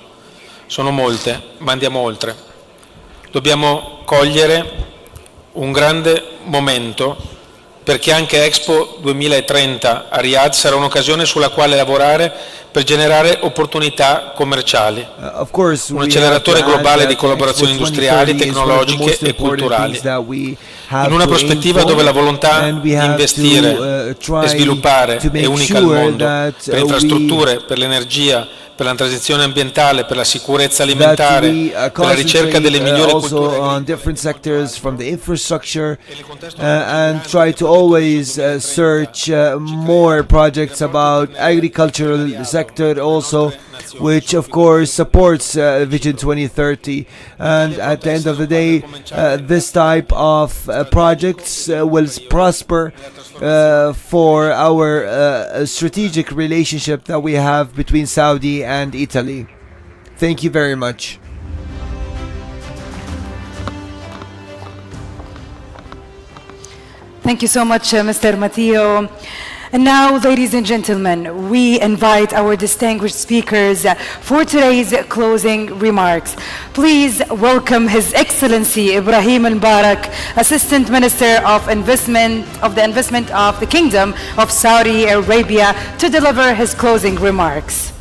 Sono molte, ma andiamo oltre. Dobbiamo cogliere un grande momento perché anche Expo 2030 a Riyadh sarà un'occasione sulla quale lavorare per generare opportunità commerciali. Un acceleratore globale di collaborazioni industriali, tecnologiche e culturali. In una prospettiva dove la volontà di investire e sviluppare è unica al mondo, per infrastrutture, per l'energia, per la transizione ambientale, per la sicurezza alimentare, per la ricerca delle migliori culture. On different sectors from the infrastructure and try to always search more projects about agricultural sector also, which of course supports Vision 2030. And at the end of the day, this type of projects will prosper for our strategic relationship that we have between Saudi and Italy. Thank you very much. Thank you so much, Mr. Matteo. And now, ladies and gentlemen, we invite our distinguished speakers for today's closing remarks. Please welcome His Excellency Ibrahim Al-Barak, Assistant Minister of Investment of the Kingdom of Saudi Arabia, to deliver his closing remarks.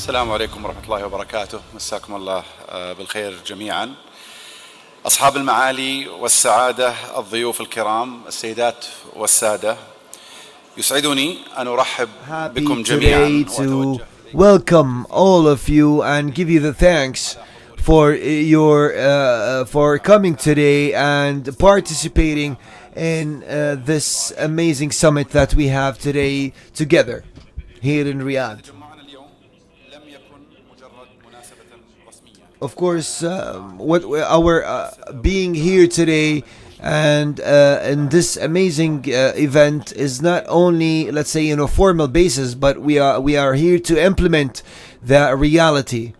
السلام عليكم ورحمة الله وبركاته. مساكم الله بالخير جميعا. أصحاب المعالي والسعادة، الضيوف الكرام، السيدات والسادة، يسعدني أن أرحب بكم جميعا. To welcome all of you and give you the thanks for your for coming today and participating in this amazing summit that we have today together here in Riyadh. Of course, what our being here today and in this amazing event is not only, let's say, in a formal basis, but we are here to implement the reality.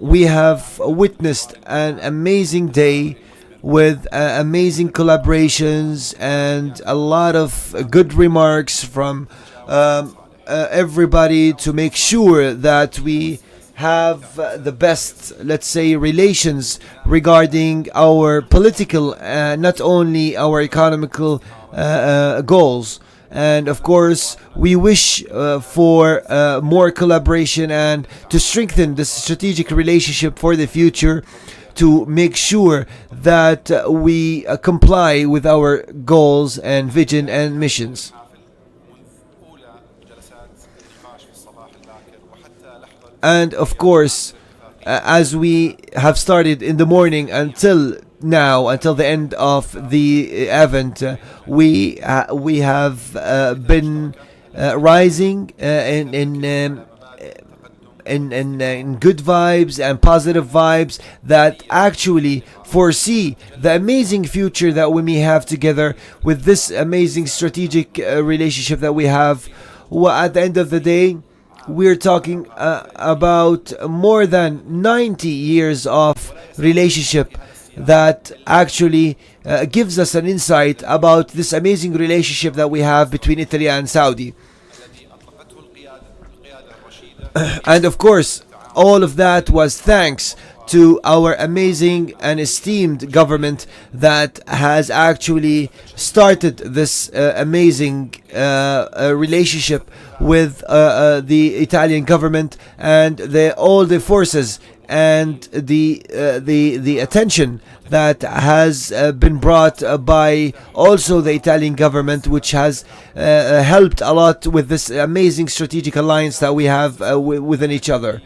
We have witnessed an amazing day with amazing collaborations and a lot of good remarks from everybody to make sure that we have the best, let's say, relations regarding our political, not only our economical goals. And of course, we wish for more collaboration and to strengthen the strategic relationship for the future, to make sure that we comply with our goals and vision and missions. And of course, as we have started in the morning until now, until the end of the event, we have been rising in good vibes and positive vibes that actually foresee the amazing future that we may have together with this amazing strategic relationship that we have. Well, at the end of the day, we're talking about more than 90 years of relationship that actually gives us an insight about this amazing relationship that we have between Italy and Saudi. And of course, all of that was thanks to our amazing and esteemed government that has actually started this amazing relationship with the Italian government and all the forces and the attention that has been brought by also the Italian government, which has helped a lot with this amazing strategic alliance that we have within each other.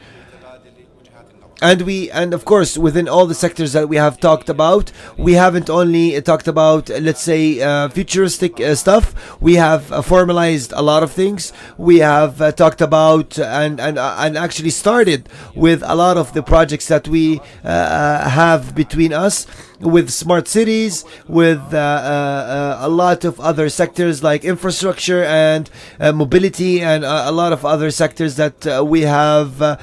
And of course, within all the sectors that we have talked about, we haven't only talked about, let's say, futuristic stuff. We have formalized a lot of things. We have talked about and actually started with a lot of the projects that we have between us, with smart cities, with a lot of other sectors like infrastructure and mobility, and a lot of other sectors that we have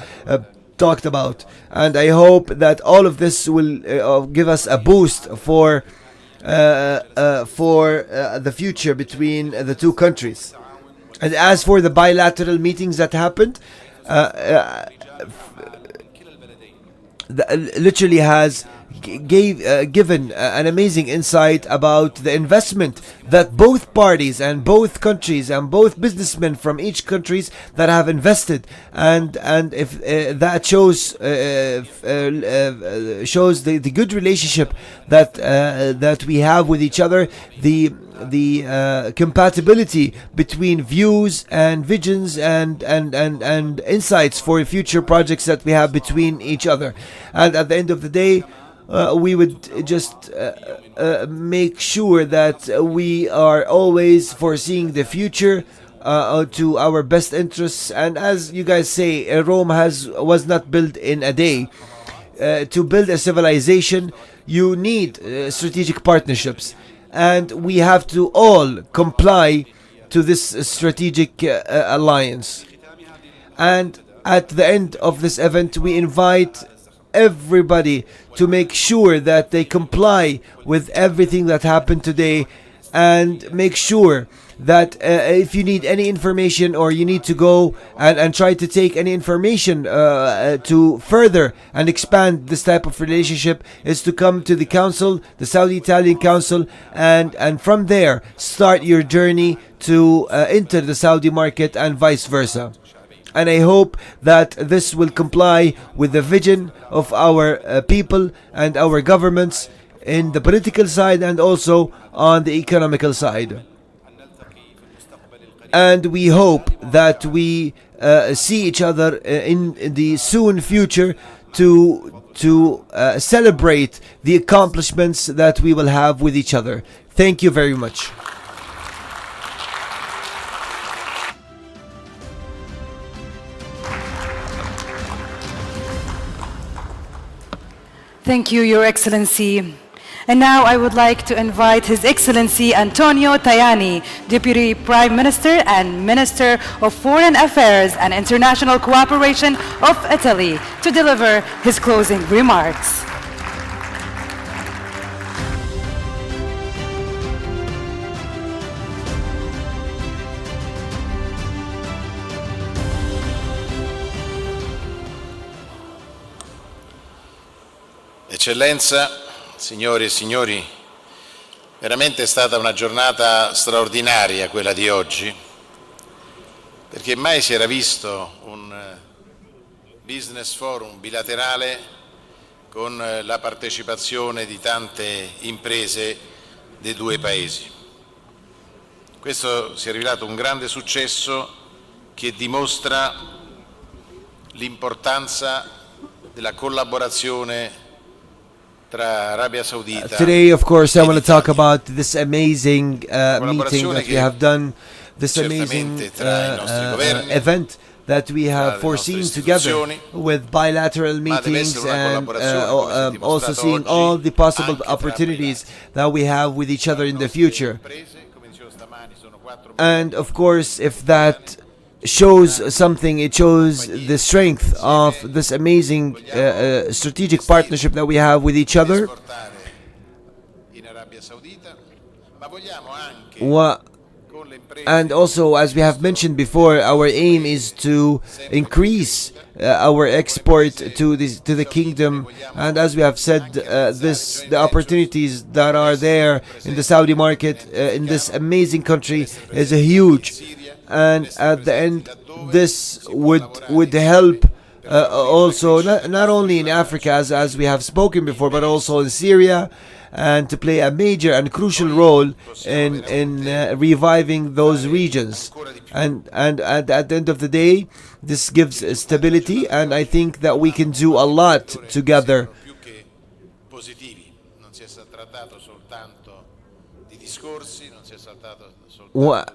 talked about. And I hope that all of this will give us a boost for the future between the two countries. And as for the bilateral meetings that happened, literally has given an amazing insight about the investment that both parties and both countries and both businessmen from each countries that have invested, and if that shows the good relationship that we have with each other, the compatibility between views and visions and insights for future projects that we have between each other. And at the end of the day, we would just make sure that we are always foreseeing the future to our best interests. And as you guys say, Rome was not built in a day. To build a civilization, you need strategic partnerships, and we have to all comply to this strategic alliance. And at the end of this event, we invite everybody to make sure that they comply with everything that happened today, and make sure that if you need any information, or you need to go and try to take any information to further and expand this type of relationship, is to come to the council, the Saudi-Italian Council, and from there start your journey to enter the Saudi market, and vice versa. And I hope that this will comply with the vision of our people and our governments in the political side and also on the economical side. And we hope that we see each other in the soon future to celebrate the accomplishments that we will have with each other. Thank you very much. Thank you, Your Excellency. And now I would like to invite His Excellency Antonio Tajani, Deputy Prime Minister and Minister of Foreign Affairs and International Cooperation of Italy, to deliver his closing remarks. Eccellenza, signore e signori, veramente è stata una giornata straordinaria quella di oggi, perché mai si era visto un business forum bilaterale con la partecipazione di tante imprese dei due paesi. Questo si è rivelato un grande successo che dimostra l'importanza della collaborazione tra Arabia Saudita. Today, of course, I want to talk about this amazing meeting that we have done, this amazing event that we have foreseen together, with bilateral meetings and also seeing all the possible opportunities that we have with each other in the future. And of course, if that shows something, it shows the strength of this amazing strategic partnership that we have with each other. And also, as we have mentioned before, our aim is to increase our export to the kingdom. And as we have said, the opportunities that are there in the Saudi market, in this amazing country, is huge. And at the end, this would help also not only in Africa, as we have spoken before, but also in Syria and to play a major and crucial role in reviving those regions. And at the end of the day, this gives stability, and I think that we can do a lot together.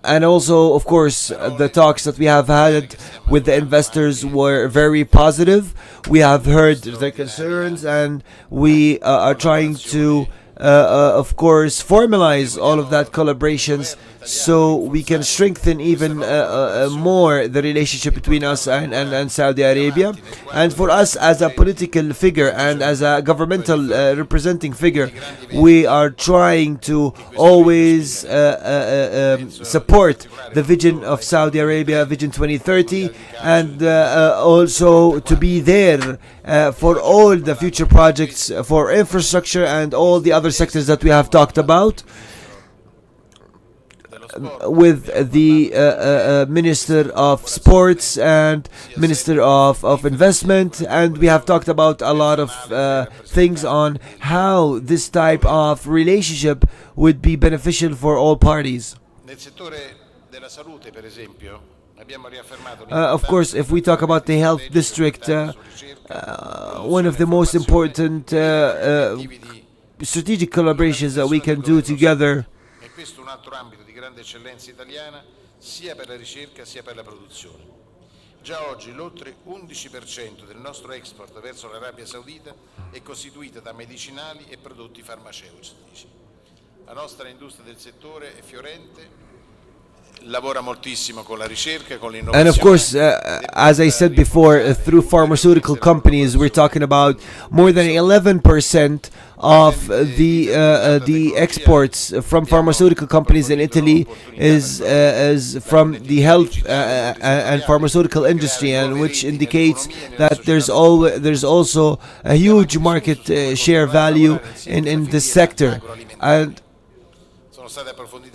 And also, of course, the talks that we have had with the investors were very positive. We have heard their concerns, and we are trying to, of course, formalize all of that collaborations so we can strengthen even more the relationship between us and Saudi Arabia. And for us as a political figure and as a governmental representing figure, we are trying to always support the vision of Saudi Arabia, Vision 2030, and also to be there for all the future projects for infrastructure and all the other sectors that we have talked about, with the Minister of Sports and Minister of Investment, and we have talked about a lot of things on how this type of relationship would be beneficial for all parties. Of course, if we talk about the health district, one of the most important strategic collaborations that we can do together. Questo è un altro ambito di grande eccellenza italiana sia per la ricerca sia per la produzione. Già oggi l'oltre 11% del nostro export verso l'Arabia Saudita è costituita da medicinali e prodotti farmaceutici. La nostra industria del settore è fiorente. Lavora moltissimo con la ricerca, con l'innovazione. And of course, as I said before, through pharmaceutical companies, we're talking about more than 11% of the exports from pharmaceutical companies in Italy is from the health and pharmaceutical industry, and which indicates that there's also a huge market share value in this sector.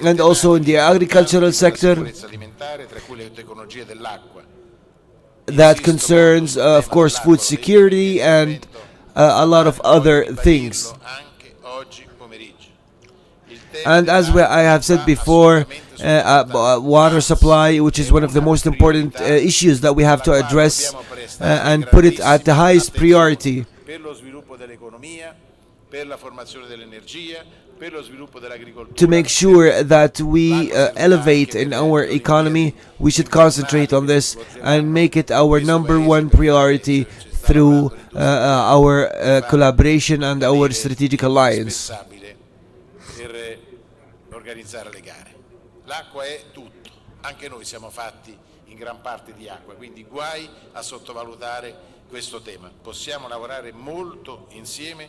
And also in the agricultural sector, that concerns, of course, food security and a lot of other things. And as I have said before, water supply, which is one of the most important issues that we have to address and put it at the highest priority. To make sure that we elevate in our economy, we should concentrate on this and make it our #1 priority through our collaboration and our strategic alliance. Per organizzare le gare. L'acqua è tutto, anche noi siamo fatti in gran parte di acqua, quindi guai a sottovalutare questo tema. Possiamo lavorare molto insieme,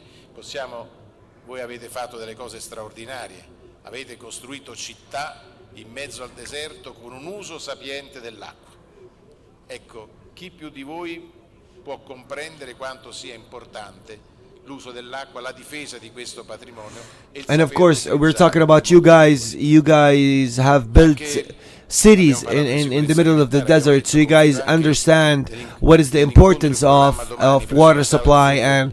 voi avete fatto delle cose straordinarie, avete costruito città in mezzo al deserto con un uso sapiente dell'acqua. Ecco, chi più di voi può comprendere quanto sia importante l'uso dell'acqua, la difesa di questo patrimonio. And of course, we're talking about you guys. You guys have built cities in the middle of the desert, so you guys understand what is the importance of water supply and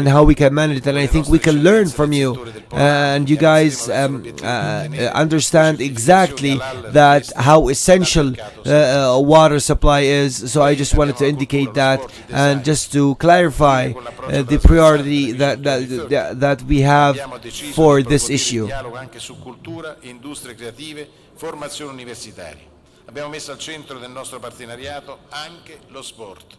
how we can manage it. And I think we can learn from you, and you guys understand exactly that how essential water supply is. So I just wanted to indicate that, and just to clarify the priority that we have for this issue. Formazione universitaria. Abbiamo messo al centro del nostro partenariato anche lo sport.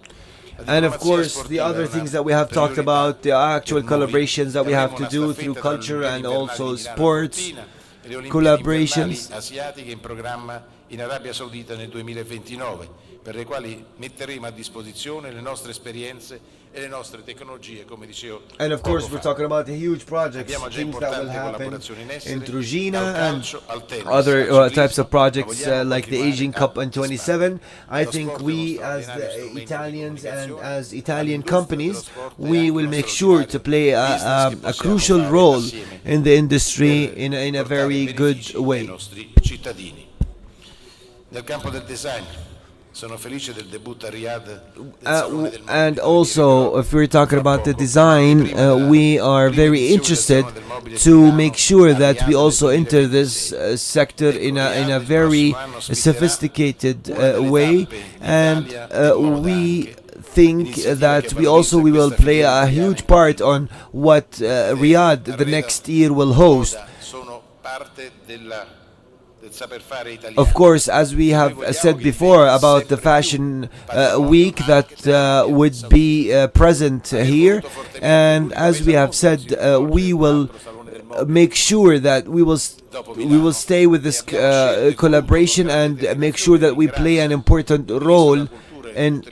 And of course, the other things that we have talked about, the actual collaborations that we have to do through culture and also sports collaborations. Asiatiche in programma in Arabia Saudita nel 2029, per le quali metteremo a disposizione le nostre esperienze e le nostre tecnologie, come dicevo. And of course, we're talking about the huge projects, things that will happen in Trujina and other types of projects like the Asian Cup in 27. I think we, as the Italians and as Italian companies, we will make sure to play a crucial role in the industry in a very good way. Nel campo del design, Sono felice del debutto a Riyadh and also, if we're talking about the design, we are very interested to make sure that we also enter this sector in a very sophisticated way, and we think that we will play a huge part on what Riyadh the next year will host. Of course, as we have said before about the fashion week that would be present here, and as we have said, we will make sure that we will stay with this collaboration and make sure that we play an important role in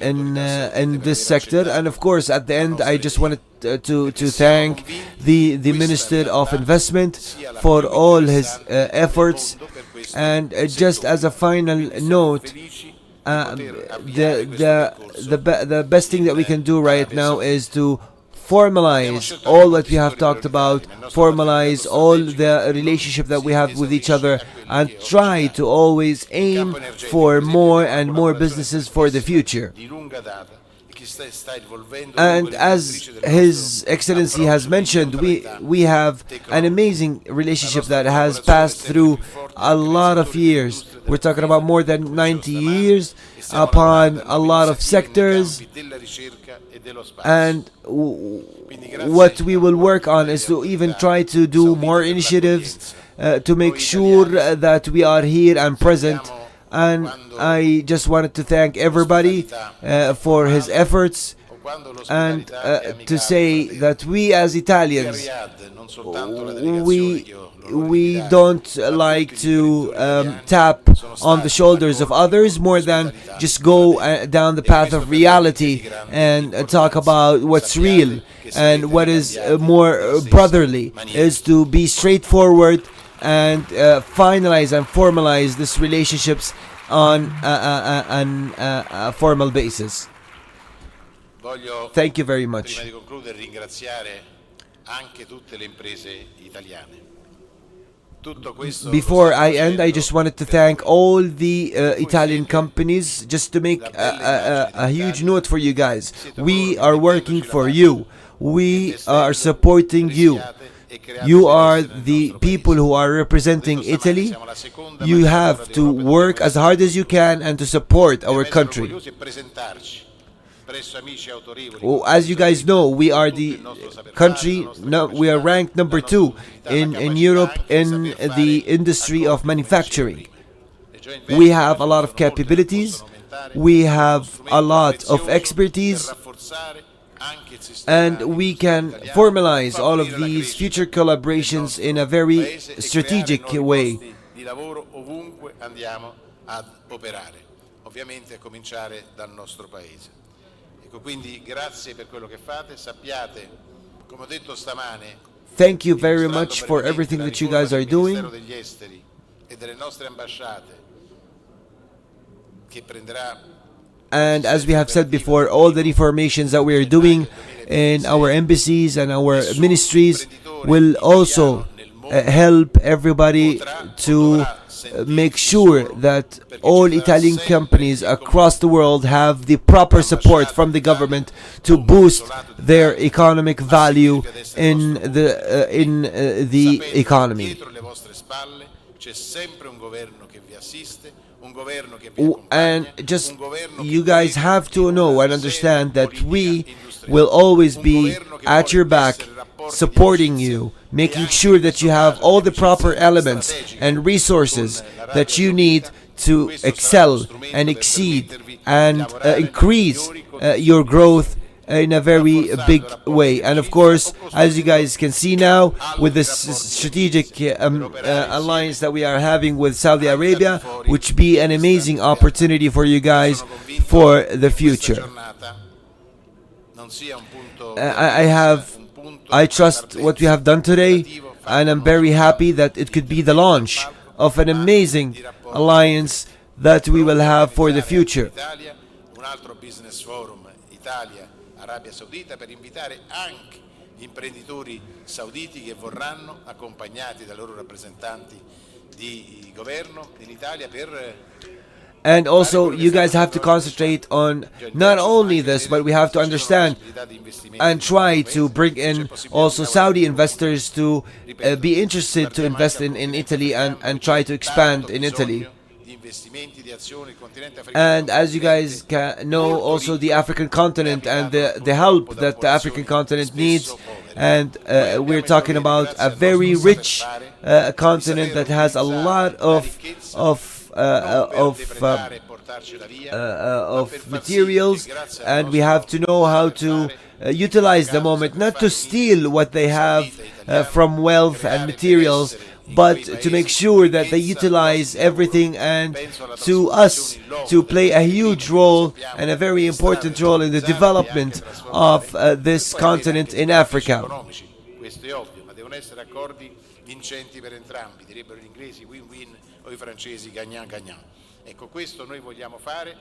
this sector. And of course, at the end, I just wanted to thank the Minister of Investment for all his efforts. And just as a final note, the best thing that we can do right now is to formalize all that we have talked about, formalize all the relationship that we have with each other, and try to always aim for more and more businesses for the future. And as His Excellency has mentioned, we have an amazing relationship that has passed through a lot of years. We're talking about more than 90 years upon a lot of sectors, and what we will work on is to even try to do more initiatives to make sure that we are here and present. And I just wanted to thank everybody for his efforts, and to say that we as Italians, we don't like to tap on the shoulders of others more than just go down the path of reality and talk about what's real and what is more brotherly, is to be straightforward and finalize and formalize these relationships on a formal basis. Thank you very much. Prima di concludere, ringraziare anche tutte le imprese italiane. Before I end, I just wanted to thank all the Italian companies. Just to make a huge note for you guys, we are working for you. We are supporting you. You are the people who are representing Italy. You have to work as hard as you can and to support our country. As you guys know, we are the country, we are ranked number 2 in Europe in the industry of manufacturing. We have a lot of capabilities, we have a lot of expertise, and we can formalize all of these future collaborations in a very strategic way. Ovviamente a cominciare dal nostro paese. Quindi grazie per quello che fate, sappiate, come ho detto stamane, thank you very much for everything that you guys are doing. degli esteri e delle nostre ambasciate che prenderà. And as we have said before, all the reformations that we are doing in our embassies and our ministries will also help everybody to make sure that all Italian companies across the world have the proper support from the government to boost their economic value in the economy. And just you guys have to know and understand that we will always be at your back, supporting you, making sure that you have all the proper elements and resources that you need to excel and exceed and increase your growth in a very big way. And of course, as you guys can see now, with this strategic alliance that we are having with Saudi Arabia, which be an amazing opportunity for you guys for the future. I trust what we have done today, and I'm very happy that it could be the launch of an amazing alliance that we will have for the future. Un altro business forum Italia, Arabia Saudita, per invitare anche gli imprenditori sauditi che vorranno, accompagnati dai loro rappresentanti di governo in Italia, per And also, you guys have to concentrate on not only this, but we have to understand and try to bring in also Saudi investors to be interested to invest in Italy and try to expand in Italy. And as you guys know, also the African continent and the help that the African continent needs. And we're talking about a very rich continent that has a lot of materials, and we have to know how to utilize the moment, not to steal what they have from wealth and materials, but to make sure that they utilize everything, and to us to play a huge role and a very important role in the development of this continent in Africa. Vincenti per entrambi, direbbero gli inglesi win-win o i francesi gagnant-gagnant. Ecco, questo noi vogliamo fare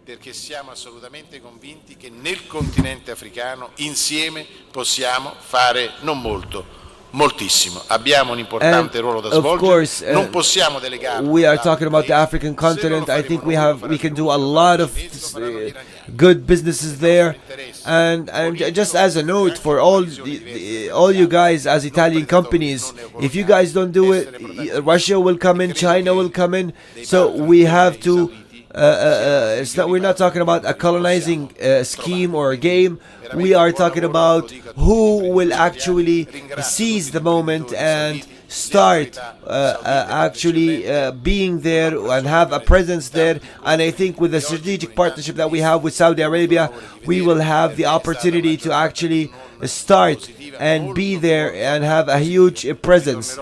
perché siamo assolutamente convinti che nel continente africano insieme possiamo fare non molto, moltissimo. Abbiamo un importante ruolo da svolgere, non possiamo delegarlo. We are talking about the African continent. I think we can do a lot of good businesses there. And just as a note for all you guys as Italian companies, if you guys don't do it, Russia will come in, China will come in. So we have to. We're not talking about a colonizing scheme or a game. We are talking about who will actually seize the moment and start actually being there and have a presence there. And I think with the strategic partnership that we have with Saudi Arabia, we will have the opportunity to actually start and be there and have a huge presence.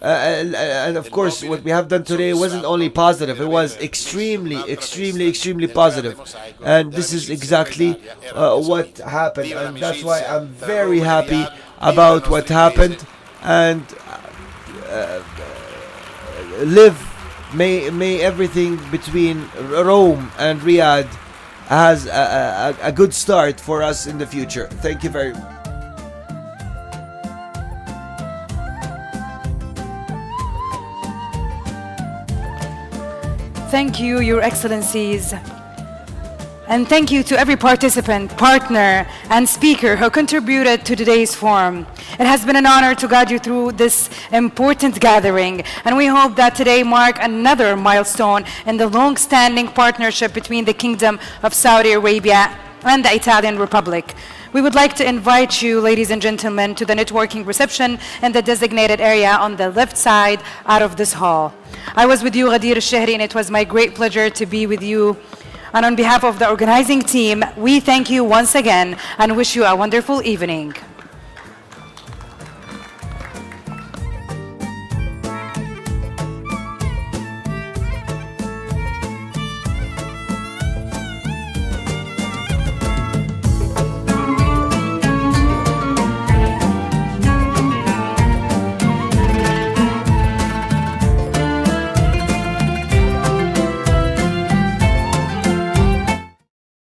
And of course, what we have done today wasn't only positive, it was extremely positive. And this is exactly what happened. And that's why I'm very happy about what happened. And may everything between Rome and Riyadh has a good start for us in the future. Thank you very much. Thank you, Your Excellencies. And thank you to every participant, partner, and speaker who contributed to today's forum. It has been an honor to guide you through this important gathering, and we hope that today mark another milestone in the long-standing partnership between the Kingdom of Saudi Arabia and the Italian Republic. We would like to invite you, ladies and gentlemen, to the networking reception in the designated area on the left side out of this hall. I was with you, Ghadir al-Shehri, and it was my great pleasure to be with you. And on behalf of the organizing team, we thank you once again and wish you a wonderful evening.